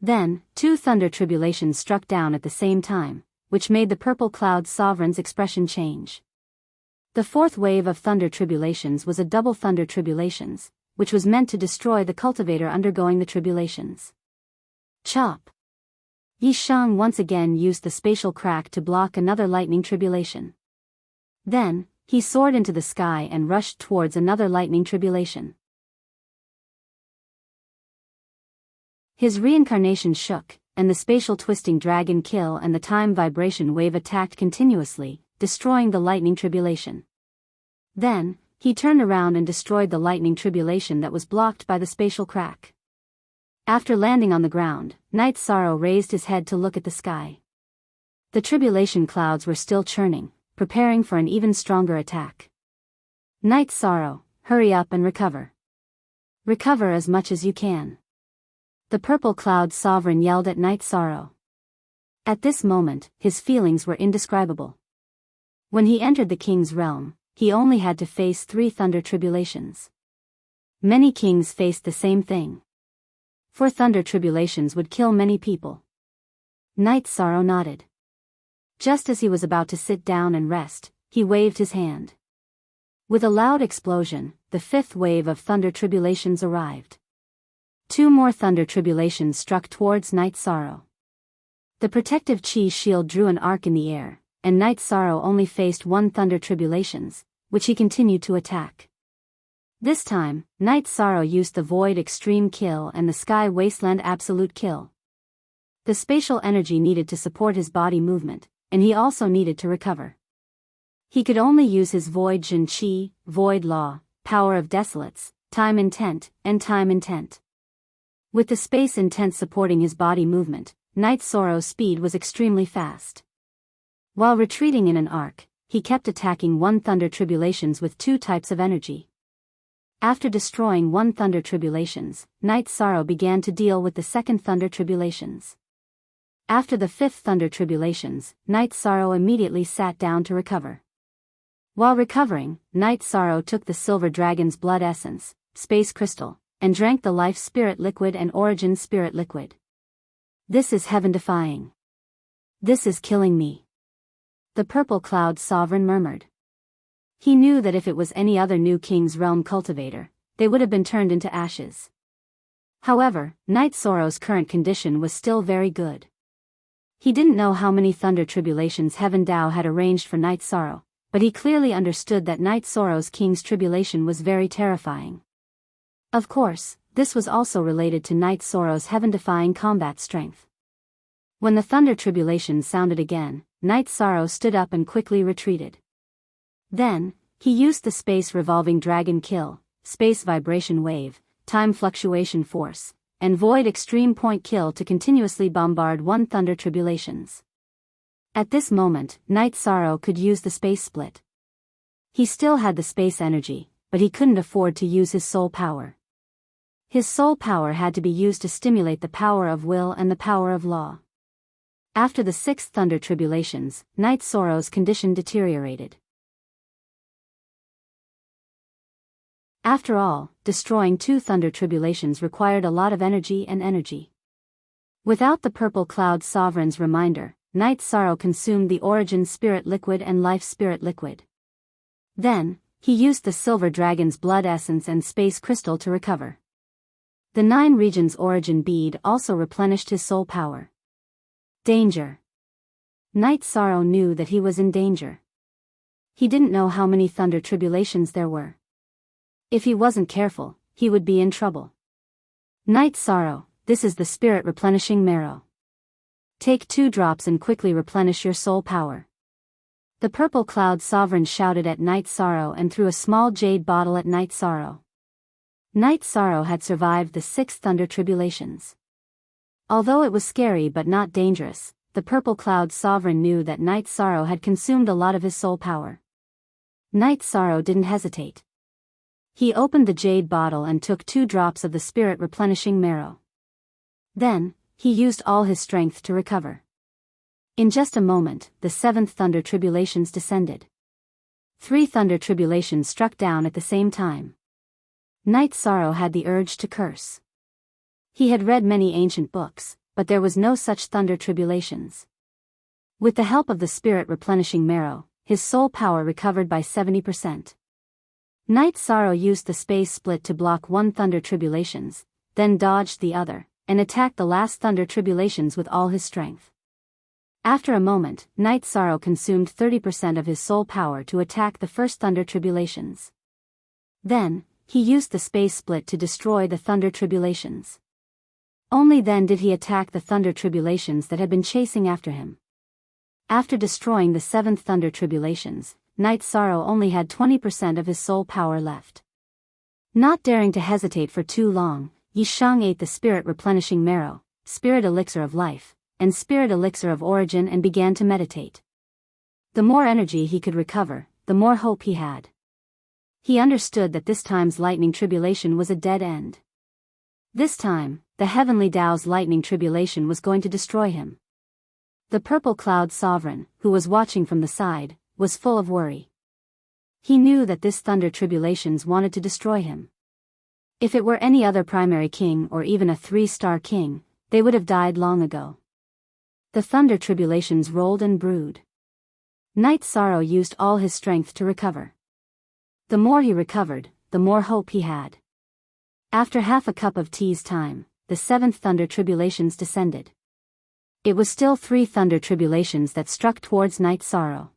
S1: Then, two thunder tribulations struck down at the same time, which made the Purple Cloud Sovereign's expression change. The fourth wave of thunder tribulations was a double thunder tribulations, which was meant to destroy the cultivator undergoing the tribulations. Chop! Yi Shang once again used the spatial crack to block another lightning tribulation. Then, he soared into the sky and rushed towards another lightning tribulation. His reincarnation shook, and the spatial twisting dragon kill and the time vibration wave attacked continuously, destroying the lightning tribulation. Then, he turned around and destroyed the lightning tribulation that was blocked by the spatial crack. After landing on the ground, Night Sorrow raised his head to look at the sky. The tribulation clouds were still churning, preparing for an even stronger attack. Night Sorrow, hurry up and recover. Recover as much as you can. The Purple Cloud Sovereign yelled at Night Sorrow. At this moment, his feelings were indescribable. When he entered the king's realm, he only had to face 3 thunder tribulations. Many kings faced the same thing. 4 thunder tribulations would kill many people. Night Sorrow nodded. Just as he was about to sit down and rest, he waved his hand. With a loud explosion, the 5th wave of thunder tribulations arrived. 2 more thunder tribulations struck towards Night Sorrow. The protective chi shield drew an arc in the air, and Night Sorrow only faced 1 thunder tribulations, which he continued to attack. This time, Night Sorrow used the Void Extreme Kill and the Sky Wasteland Absolute Kill. The spatial energy needed to support his body movement, and he also needed to recover. He could only use his Void Jin Chi, Void Law, Power of Desolates, Time Intent, and Time Intent. With the space intent supporting his body movement, Night Sorrow's speed was extremely fast. While retreating in an arc, he kept attacking 1 thunder tribulations with 2 types of energy. After destroying 1 thunder tribulations, Night Sorrow began to deal with the 2nd thunder tribulations. After the 5th thunder tribulations, Night Sorrow immediately sat down to recover. While recovering, Night Sorrow took the Silver Dragon's blood essence, Space Crystal, and drank the Life Spirit Liquid and Origin Spirit Liquid. This is heaven-defying. This is killing me. The Purple Cloud Sovereign murmured. He knew that if it was any other new King's Realm cultivator, they would have been turned into ashes. However, Night Sorrow's current condition was still very good. He didn't know how many thunder tribulations Heaven Dao had arranged for Night Sorrow, but he clearly understood that Night Sorrow's King's tribulation was very terrifying. Of course, this was also related to Night Sorrow's heaven-defying combat strength. When the thunder tribulation sounded again, Night Sorrow stood up and quickly retreated. Then, he used the Space Revolving Dragon Kill, Space Vibration Wave, Time Fluctuation Force, and Void Extreme Point Kill to continuously bombard 1 thunder tribulations. At this moment, Night Sorrow could use the Space Split. He still had the space energy, but he couldn't afford to use his soul power. His soul power had to be used to stimulate the power of will and the power of law. After the 6th thunder tribulations, Night Sorrow's condition deteriorated. After all, destroying 2 thunder tribulations required a lot of energy. Without the Purple Cloud Sovereign's reminder, Night Sorrow consumed the Origin Spirit Liquid and Life Spirit Liquid. Then, he used the Silver Dragon's blood essence and Space Crystal to recover. The 9 Regions Origin Bead also replenished his soul power. Danger. Night Sorrow knew that he was in danger. He didn't know how many thunder tribulations there were. If he wasn't careful, he would be in trouble. Night Sorrow, this is the spirit replenishing marrow. Take 2 drops and quickly replenish your soul power. The purple cloud sovereign shouted at Night Sorrow and threw a small jade bottle at Night Sorrow. Night Sorrow had survived the 6 thunder tribulations. Although it was scary but not dangerous, the purple cloud sovereign knew that Night Sorrow had consumed a lot of his soul power. Night Sorrow didn't hesitate. He opened the jade bottle and took 2 drops of the spirit replenishing marrow. Then, he used all his strength to recover. In just a moment, the 7th thunder tribulations descended. 3 thunder tribulations struck down at the same time. Night Sorrow had the urge to curse. He had read many ancient books, but there was no such thunder tribulations. With the help of the spirit replenishing marrow, his soul power recovered by 70%. Night Sorrow used the space split to block 1 thunder tribulations, then dodged the other, and attacked the last thunder tribulations with all his strength. After a moment, Night Sorrow consumed 30% of his soul power to attack the first thunder tribulations. Then, he used the space split to destroy the thunder tribulations. Only then did he attack the thunder tribulations that had been chasing after him. After destroying the 7th thunder tribulations, Night Sorrow only had 20% of his soul power left. Not daring to hesitate for too long, Yi Shang ate the spirit replenishing marrow, spirit elixir of life, and spirit elixir of origin and began to meditate. The more energy he could recover, the more hope he had. He understood that this time's lightning tribulation was a dead end. This time, the heavenly Tao's lightning tribulation was going to destroy him. The purple cloud sovereign, who was watching from the side, was full of worry. He knew that this thunder tribulations wanted to destroy him. If it were any other primary king or even a 3-star king, they would have died long ago. The thunder tribulations rolled and brewed. Night Sorrow used all his strength to recover. The more he recovered, the more hope he had. After half a cup of tea's time, the 7th thunder tribulations descended. It was still 3 thunder tribulations that struck towards Night Sorrow.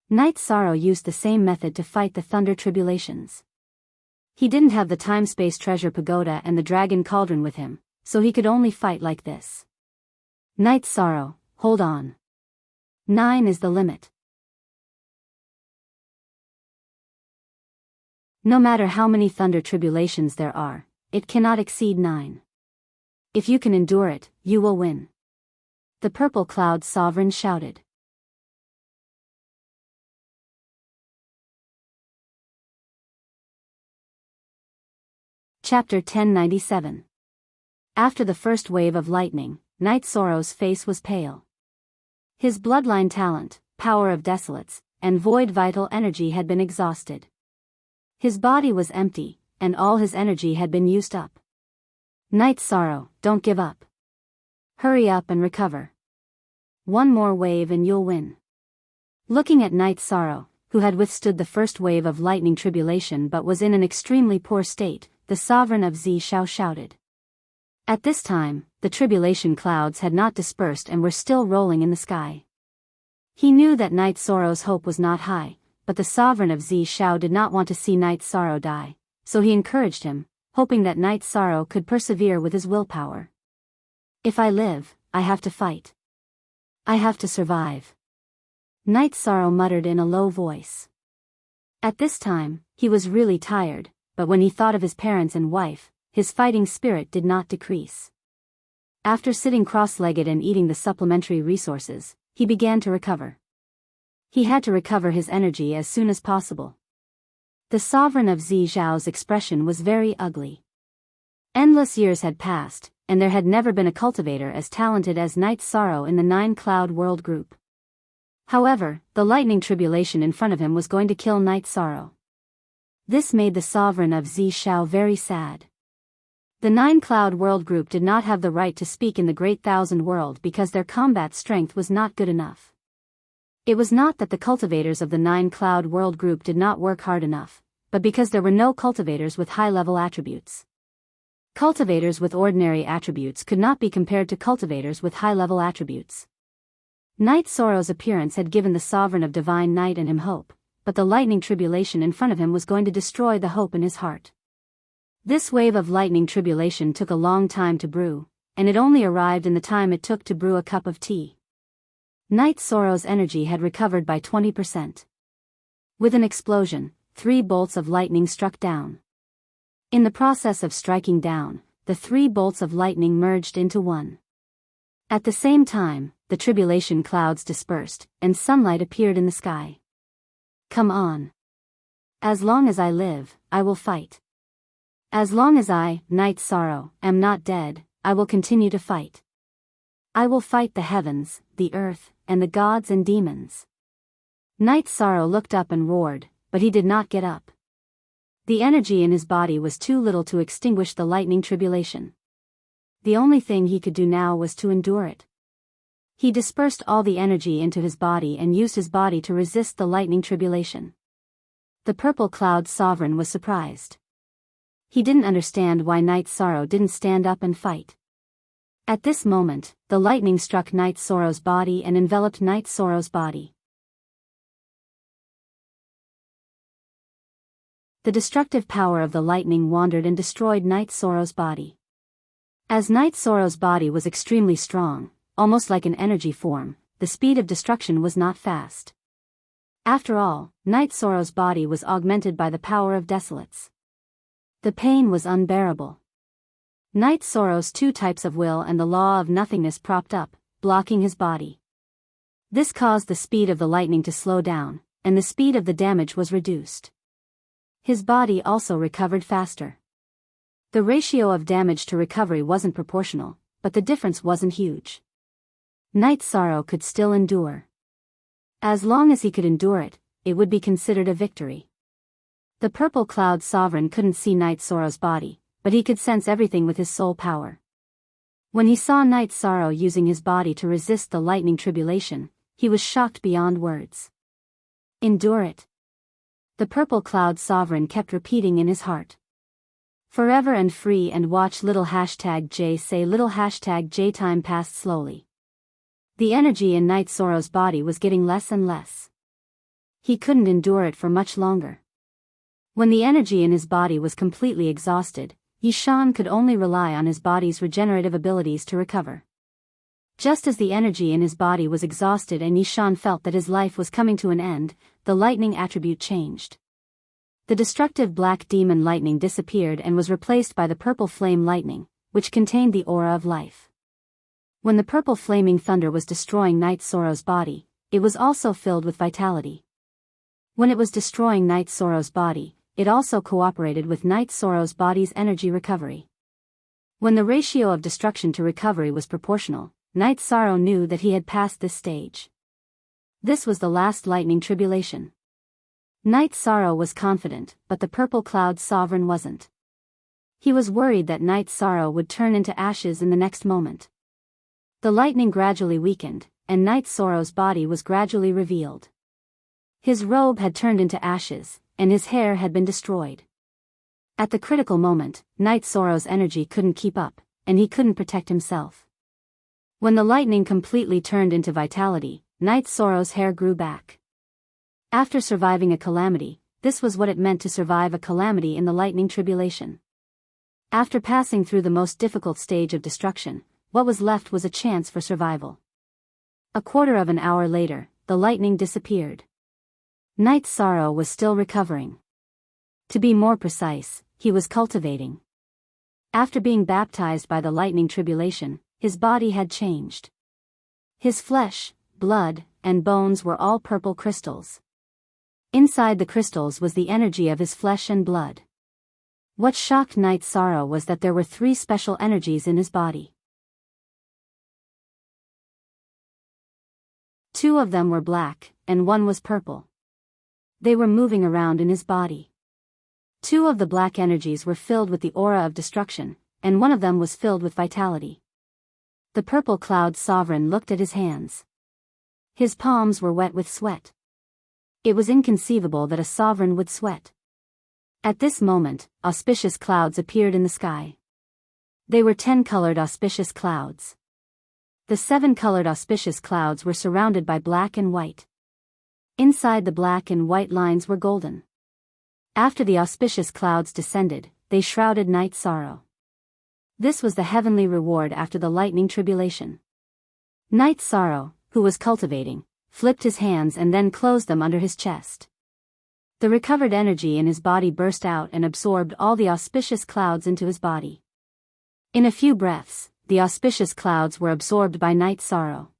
S1: Night Sorrow used the same method to fight the thunder tribulations. He didn't have the time-space treasure pagoda and the dragon cauldron with him, so he could only fight like this. Night Sorrow, hold on. 9 is the limit. No matter how many thunder tribulations there are, it cannot exceed 9. If you can endure it, you will win. The purple cloud sovereign shouted. Chapter 1097. After the first wave of lightning, Night Sorrow's face was pale. His bloodline talent, power of desolates, and void vital energy had been exhausted. His body was empty, and all his energy had been used up. Night Sorrow, don't give up. Hurry up and recover. 1 more wave and you'll win. Looking at Night Sorrow, who had withstood the first wave of lightning tribulation but was in an extremely poor state, the sovereign of Zishao shouted. At this time, the tribulation clouds had not dispersed and were still rolling in the sky. He knew that Night Sorrow's hope was not high, but the sovereign of Zishao did not want to see Night Sorrow die, so he encouraged him, hoping that Night Sorrow could persevere with his willpower. If I live, I have to fight. I have to survive. Night Sorrow muttered in a low voice. At this time, he was really tired, but when he thought of his parents and wife, his fighting spirit did not decrease. After sitting cross-legged and eating the supplementary resources, he began to recover. He had to recover his energy as soon as possible. The sovereign of Zizhao's expression was very ugly. Endless years had passed, and there had never been a cultivator as talented as Night Sorrow in the 9-Cloud World Group. However, the lightning tribulation in front of him was going to kill Night Sorrow. This made the sovereign of Zishao very sad. The 9-Cloud World Group did not have the right to speak in the Great Thousand World because their combat strength was not good enough. It was not that the cultivators of the 9-Cloud World Group did not work hard enough, but because there were no cultivators with high-level attributes. Cultivators with ordinary attributes could not be compared to cultivators with high-level attributes. Night Sorrow's appearance had given the sovereign of Divine Night and him hope, but the lightning tribulation in front of him was going to destroy the hope in his heart. This wave of lightning tribulation took a long time to brew, and it only arrived in the time it took to brew a cup of tea. Night Sorrow's energy had recovered by 20%. With an explosion, 3 bolts of lightning struck down. In the process of striking down, the 3 bolts of lightning merged into one. At the same time, the tribulation clouds dispersed, and sunlight appeared in the sky. Come on. As long as I live, I will fight. As long as I, Night Sorrow, am not dead, I will continue to fight. I will fight the heavens, the earth, and the gods and demons. Night Sorrow looked up and roared, but he did not get up. The energy in his body was too little to extinguish the lightning tribulation. The only thing he could do now was to endure it. He dispersed all the energy into his body and used his body to resist the lightning tribulation. The purple cloud sovereign was surprised. He didn't understand why Night Sorrow didn't stand up and fight. At this moment, the lightning struck Night Sorrow's body and enveloped Night Sorrow's body. The destructive power of the lightning wandered and destroyed Night Sorrow's body. As Night Sorrow's body was extremely strong, almost like an energy form, the speed of destruction was not fast. After all, Night Sorrow's body was augmented by the power of desolates. The pain was unbearable. Night Sorrow's 2 types of will and the law of nothingness propped up, blocking his body. This caused the speed of the lightning to slow down, and the speed of the damage was reduced. His body also recovered faster. The ratio of damage to recovery wasn't proportional, but the difference wasn't huge. Night Sorrow could still endure. As long as he could endure it, it would be considered a victory. The purple cloud sovereign couldn't see Night Sorrow's body, but he could sense everything with his soul power. When he saw Night Sorrow using his body to resist the lightning tribulation, he was shocked beyond words. Endure it. The purple cloud sovereign kept repeating in his heart. Forever and free and watch little #J say little #J. Time passed slowly. The energy in Night Sorrow's body was getting less and less. He couldn't endure it for much longer. When the energy in his body was completely exhausted, Yishan could only rely on his body's regenerative abilities to recover. Just as the energy in his body was exhausted and Yishan felt that his life was coming to an end, the lightning attribute changed. The destructive black demon lightning disappeared and was replaced by the purple flame lightning, which contained the aura of life. When the purple flaming thunder was destroying Night Sorrow's body, it was also filled with vitality. When it was destroying Night Sorrow's body, it also cooperated with Night Sorrow's body's energy recovery. When the ratio of destruction to recovery was proportional, Night Sorrow knew that he had passed this stage. This was the last lightning tribulation. Night Sorrow was confident, but the purple cloud sovereign wasn't. He was worried that Night Sorrow would turn into ashes in the next moment. The lightning gradually weakened, and Night Sorrow's body was gradually revealed. His robe had turned into ashes, and his hair had been destroyed. At the critical moment, Night Sorrow's energy couldn't keep up, and he couldn't protect himself. When the lightning completely turned into vitality, Night Sorrow's hair grew back. After surviving a calamity, this was what it meant to survive a calamity in the lightning tribulation. After passing through the most difficult stage of destruction, what was left was a chance for survival. A quarter of an hour later, the lightning disappeared. Night Sorrow was still recovering. To be more precise, he was cultivating. After being baptized by the lightning tribulation, his body had changed. His flesh, blood, and bones were all purple crystals. Inside the crystals was the energy of his flesh and blood. What shocked Night Sorrow was that there were 3 special energies in his body. 2 of them were black, and 1 was purple. They were moving around in his body. 2 of the black energies were filled with the aura of destruction, and 1 of them was filled with vitality. The purple cloud sovereign looked at his hands. His palms were wet with sweat. It was inconceivable that a sovereign would sweat. At this moment, auspicious clouds appeared in the sky. They were 10-colored auspicious clouds. The 7-colored auspicious clouds were surrounded by black and white. Inside the black and white lines were golden. After the auspicious clouds descended, they shrouded Night Sorrow. This was the heavenly reward after the lightning tribulation. Night Sorrow, who was cultivating, flipped his hands and then closed them under his chest. The recovered energy in his body burst out and absorbed all the auspicious clouds into his body. In a few breaths, the auspicious clouds were absorbed by Night Sorrow.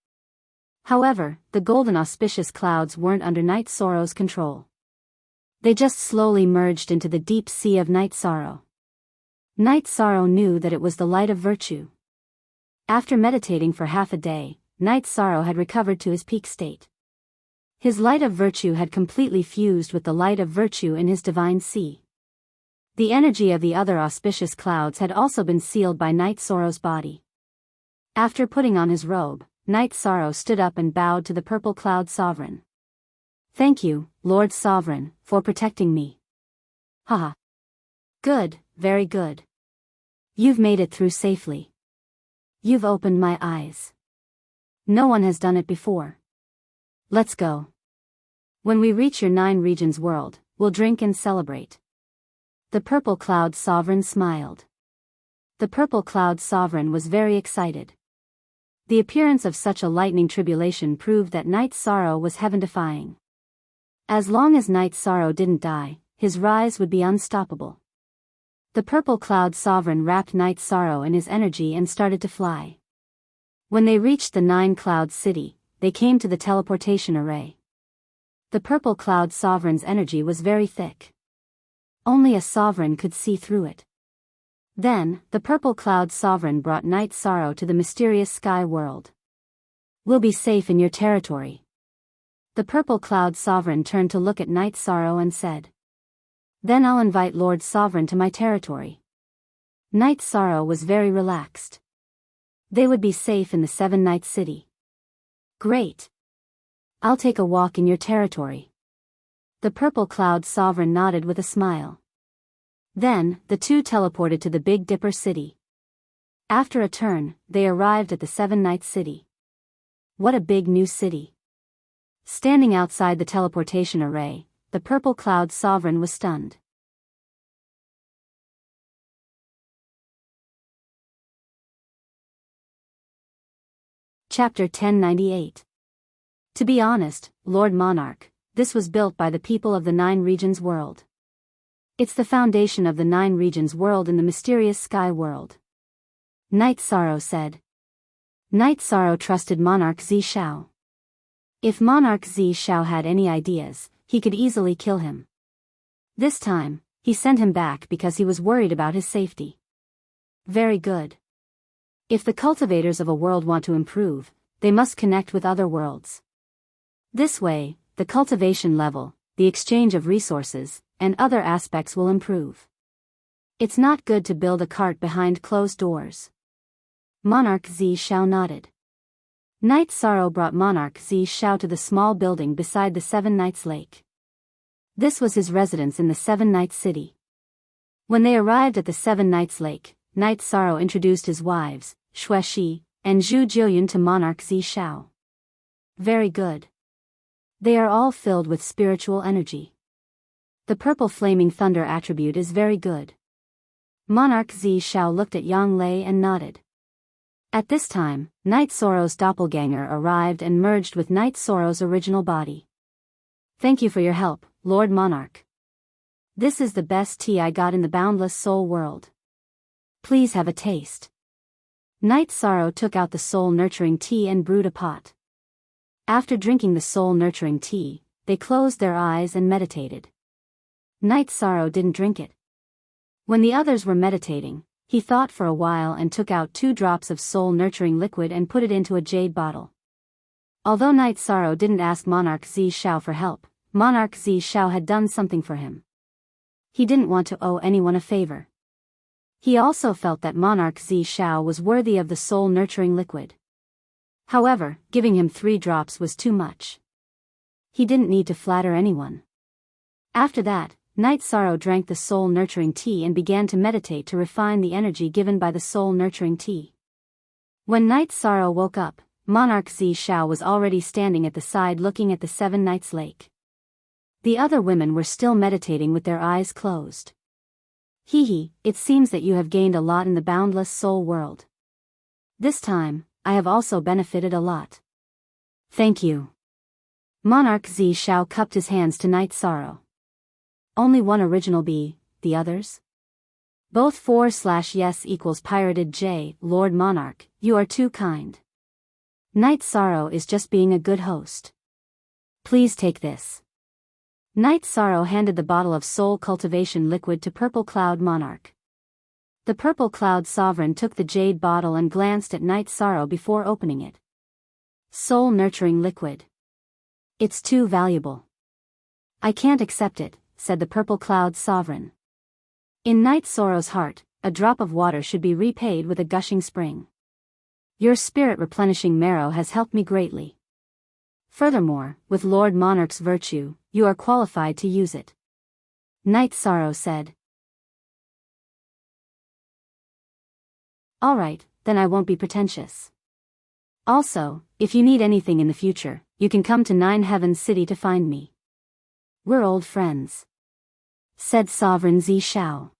S1: However, the golden auspicious clouds weren't under Night Sorrow's control. They just slowly merged into the deep sea of Night Sorrow. Night Sorrow knew that it was the light of virtue. After meditating for half a day, Night Sorrow had recovered to his peak state. His light of virtue had completely fused with the light of virtue in his divine sea. The energy of the other auspicious clouds had also been sealed by Night Sorrow's body. After putting on his robe, Night Sorrow stood up and bowed to the purple cloud sovereign. "Thank you, Lord Sovereign, for protecting me." "Haha. Good, very good. You've made it through safely. You've opened my eyes. No one has done it before. Let's go. When we reach your 9 regions world, we'll drink and celebrate." The purple cloud sovereign smiled. The purple cloud sovereign was very excited. The appearance of such a lightning tribulation proved that Night Sorrow was heaven-defying. As long as Night Sorrow didn't die, his rise would be unstoppable. The purple cloud sovereign wrapped Night Sorrow in his energy and started to fly. When they reached the 9 clouds city, they came to the teleportation array. The purple cloud sovereign's energy was very thick. Only a sovereign could see through it. Then, the purple cloud sovereign brought Night Sorrow to the mysterious sky world. "We'll be safe in your territory." The purple cloud sovereign turned to look at Night Sorrow and said, "Then I'll invite Lord Sovereign to my territory." Night Sorrow was very relaxed. They would be safe in the 7 Night City. "Great. I'll take a walk in your territory." The purple cloud sovereign nodded with a smile. Then, the two teleported to the Big Dipper city. After a turn, they arrived at the 7 Night City. What a big new city. Standing outside the teleportation array, the purple cloud sovereign was stunned. Chapter 1098. To be honest, Lord Monarch, this was built by the people of the 9 regions world. It's the foundation of the 9 regions world in the mysterious sky world. Night Sorrow said. Night Sorrow trusted Monarch Zi Shao. If Monarch Zi Shao had any ideas, he could easily kill him. This time, he sent him back because he was worried about his safety. Very good. If the cultivators of a world want to improve, they must connect with other worlds. This way, the cultivation level, the exchange of resources, and other aspects will improve. It's not good to build a cart behind closed doors. Monarch Zi Shao nodded. Night Sorrow brought Monarch Zi Shao to the small building beside the 7 Nights Lake. This was his residence in the 7 Nights City. When they arrived at the 7 Nights Lake, Night Sorrow introduced his wives, Xue Shi and Zhu Jiuyun, to Monarch Zi Shao. Very good. They are all filled with spiritual energy. The purple flaming thunder attribute is very good. Monarch Zi Shao looked at Yang Lei and nodded. At this time, Night Sorrow's doppelganger arrived and merged with Night Sorrow's original body. Thank you for your help, Lord Monarch. This is the best tea I got in the boundless soul world. Please have a taste. Night Sorrow took out the soul-nurturing tea and brewed a pot. After drinking the soul-nurturing tea, they closed their eyes and meditated. Night Sorrow didn't drink it. When the others were meditating, he thought for a while and took out 2 drops of soul-nurturing liquid and put it into a jade bottle. Although Night Sorrow didn't ask Monarch Zi Shao for help, Monarch Zi Shao had done something for him. He didn't want to owe anyone a favor. He also felt that Monarch Zi Shao was worthy of the soul-nurturing liquid. However, giving him 3 drops was too much. He didn't need to flatter anyone. After that, Night Sorrow drank the soul-nurturing tea and began to meditate to refine the energy given by the soul-nurturing tea. When Night Sorrow woke up, Monarch Zi Shao was already standing at the side looking at the 7 Nights Lake. The other women were still meditating with their eyes closed. Hee, it seems that you have gained a lot in the boundless soul world. This time, I have also benefited a lot. Thank you. Monarch Zi Shao cupped his hands to Night Sorrow. Only one original B, the others? Both 4/yes equals pirated J, Lord Monarch, you are too kind. Night Sorrow is just being a good host. Please take this. Night Sorrow handed the bottle of soul cultivation liquid to Purple Cloud Monarch. The Purple Cloud Sovereign took the jade bottle and glanced at Night Sorrow before opening it. Soul nurturing liquid. It's too valuable. I can't accept it, said the Purple Cloud Sovereign. In Night Sorrow's heart, a drop of water should be repaid with a gushing spring. Your spirit-replenishing marrow has helped me greatly. Furthermore, with Lord Monarch's virtue, you are qualified to use it. Night Sorrow said. All right, then I won't be pretentious. Also, if you need anything in the future, you can come to Nine Heavens City to find me. We're old friends, said Sovereign Zi Shao.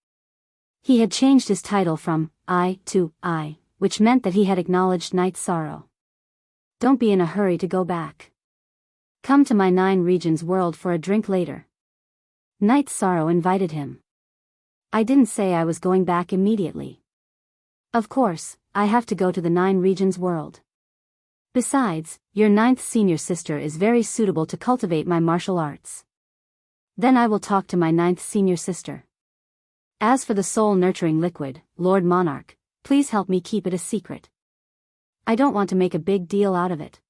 S1: He had changed his title from I to I, which meant that he had acknowledged Night Sorrow. Don't be in a hurry to go back. Come to my 9 regions world for a drink later. Night Sorrow invited him. I didn't say I was going back immediately. Of course, I have to go to the 9 regions world. Besides, your 9th senior sister is very suitable to cultivate my martial arts. Then I will talk to my 9th senior sister. As for the soul-nurturing liquid, Lord Monarch, please help me keep it a secret. I don't want to make a big deal out of it.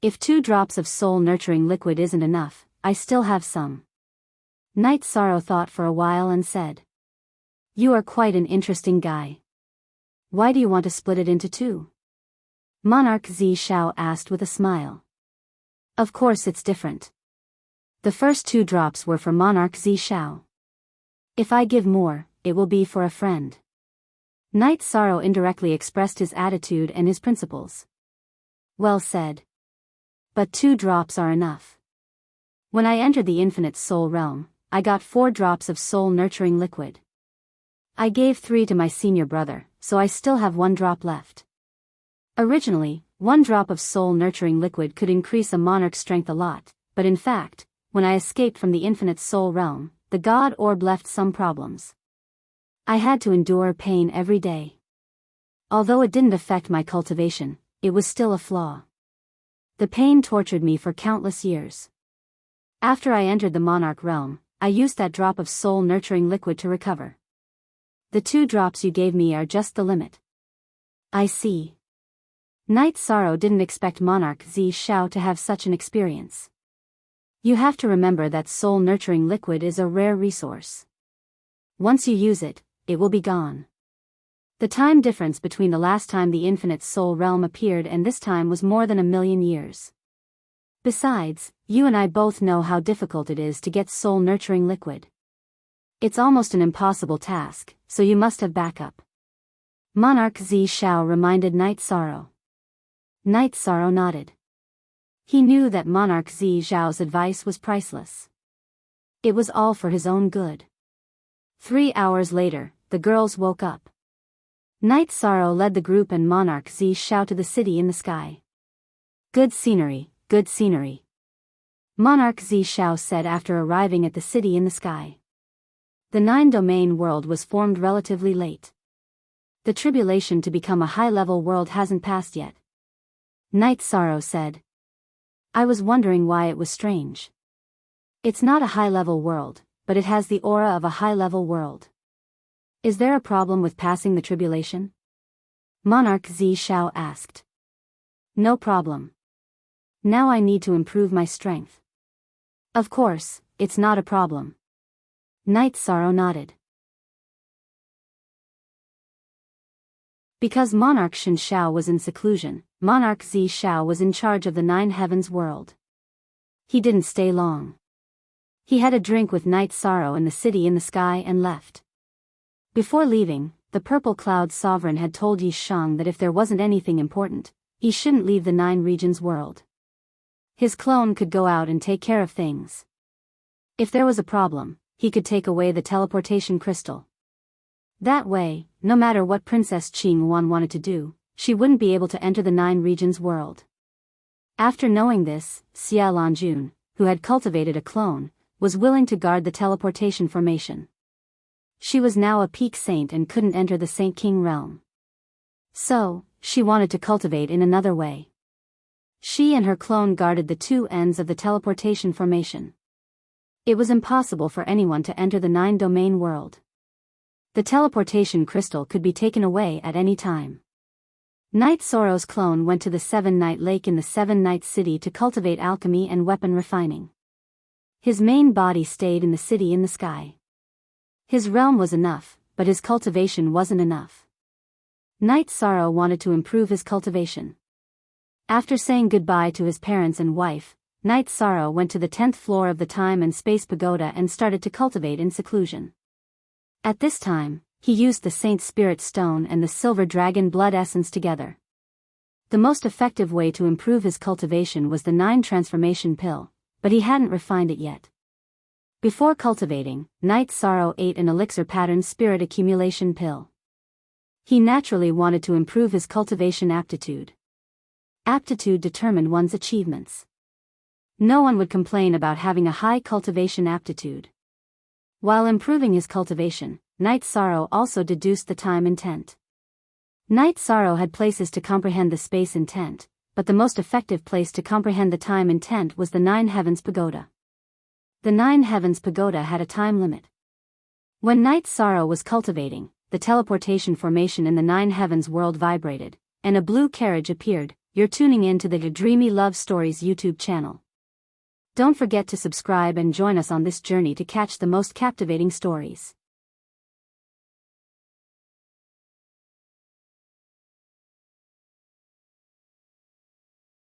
S1: If 2 drops of soul-nurturing liquid isn't enough, I still have some. Night Sorrow thought for a while and said. You are quite an interesting guy. Why do you want to split it into 2? Monarch Zi Shao asked with a smile. Of course it's different. The first 2 drops were for Monarch Zi Shao. If I give more, it will be for a friend. Night Sorrow indirectly expressed his attitude and his principles. Well said. But 2 drops are enough. When I entered the infinite soul realm, I got 4 drops of soul-nurturing liquid. I gave 3 to my senior brother, so I still have 1 drop left. Originally, 1 drop of soul-nurturing liquid could increase a monarch's strength a lot, but in fact, when I escaped from the infinite soul realm, the god orb left some problems. I had to endure pain every day. Although it didn't affect my cultivation, it was still a flaw. The pain tortured me for countless years. After I entered the monarch realm, I used that drop of soul-nurturing liquid to recover. The 2 drops you gave me are just the limit. I see. Night Sorrow didn't expect Monarch Zi Shao to have such an experience. You have to remember that soul-nurturing liquid is a rare resource. Once you use it, it will be gone. The time difference between the last time the infinite soul realm appeared and this time was more than 1,000,000 years. Besides, you and I both know how difficult it is to get soul-nurturing liquid. It's almost an impossible task, so you must have backup. Monarch Zi Shao reminded Night Sorrow. Night Sorrow nodded. He knew that Monarch Zi Shao's advice was priceless. It was all for his own good. 3 hours later, the girls woke up. Night Sorrow led the group and Monarch Zi Shao to the city in the sky. Good scenery, good scenery. Monarch Zi Shao said after arriving at the city in the sky. The 9-domain world was formed relatively late. The tribulation to become a high-level world hasn't passed yet. Night Sorrow said. I was wondering why it was strange. It's not a high-level world, but it has the aura of a high-level world. Is there a problem with passing the tribulation? Monarch Zi Shao asked. No problem. Now I need to improve my strength. Of course, it's not a problem. Night Sorrow nodded. Because Monarch Shen Shao was in seclusion, Monarch Zi Shao was in charge of the 9 heavens world. He didn't stay long. He had a drink with Night Sorrow in the city in the sky and left. Before leaving, the Purple Cloud Sovereign had told Yi Shang that if there wasn't anything important, he shouldn't leave the 9 regions world. His clone could go out and take care of things. If there was a problem, he could take away the teleportation crystal. That way, no matter what Princess Qing Wan wanted to do, she wouldn't be able to enter the 9 regions world. After knowing this, Xia Lanjun, who had cultivated a clone, was willing to guard the teleportation formation. She was now a peak saint and couldn't enter the Saint King realm. So, she wanted to cultivate in another way. She and her clone guarded the two ends of the teleportation formation. It was impossible for anyone to enter the 9-domain world. The teleportation crystal could be taken away at any time. Knight Soro's clone went to the Seven-Night Lake in the Seven-Night City to cultivate alchemy and weapon refining. His main body stayed in the city in the sky. His realm was enough, but his cultivation wasn't enough. Knight Soro wanted to improve his cultivation. After saying goodbye to his parents and wife, Knight Soro went to the 10th floor of the Time and Space Pagoda and started to cultivate in seclusion. At this time, he used the Saint Spirit Stone and the Silver Dragon Blood Essence together. The most effective way to improve his cultivation was the 9 Transformation Pill, but he hadn't refined it yet. Before cultivating, Knight Soro ate an elixir pattern spirit accumulation pill. He naturally wanted to improve his cultivation aptitude. Aptitude determined one's achievements. No one would complain about having a high cultivation aptitude. While improving his cultivation, Knight Soro also deduced the time intent. Knight Soro had places to comprehend the space intent, but the most effective place to comprehend the time intent was the 9 Heavens Pagoda. The 9 Heavens Pagoda had a time limit. When Knight Soro was cultivating, the teleportation formation in the 9 Heavens world vibrated, and a blue carriage appeared. You're tuning in to the Dreamy Love Stories YouTube channel. Don't forget to subscribe and join us on this journey to catch the most captivating stories.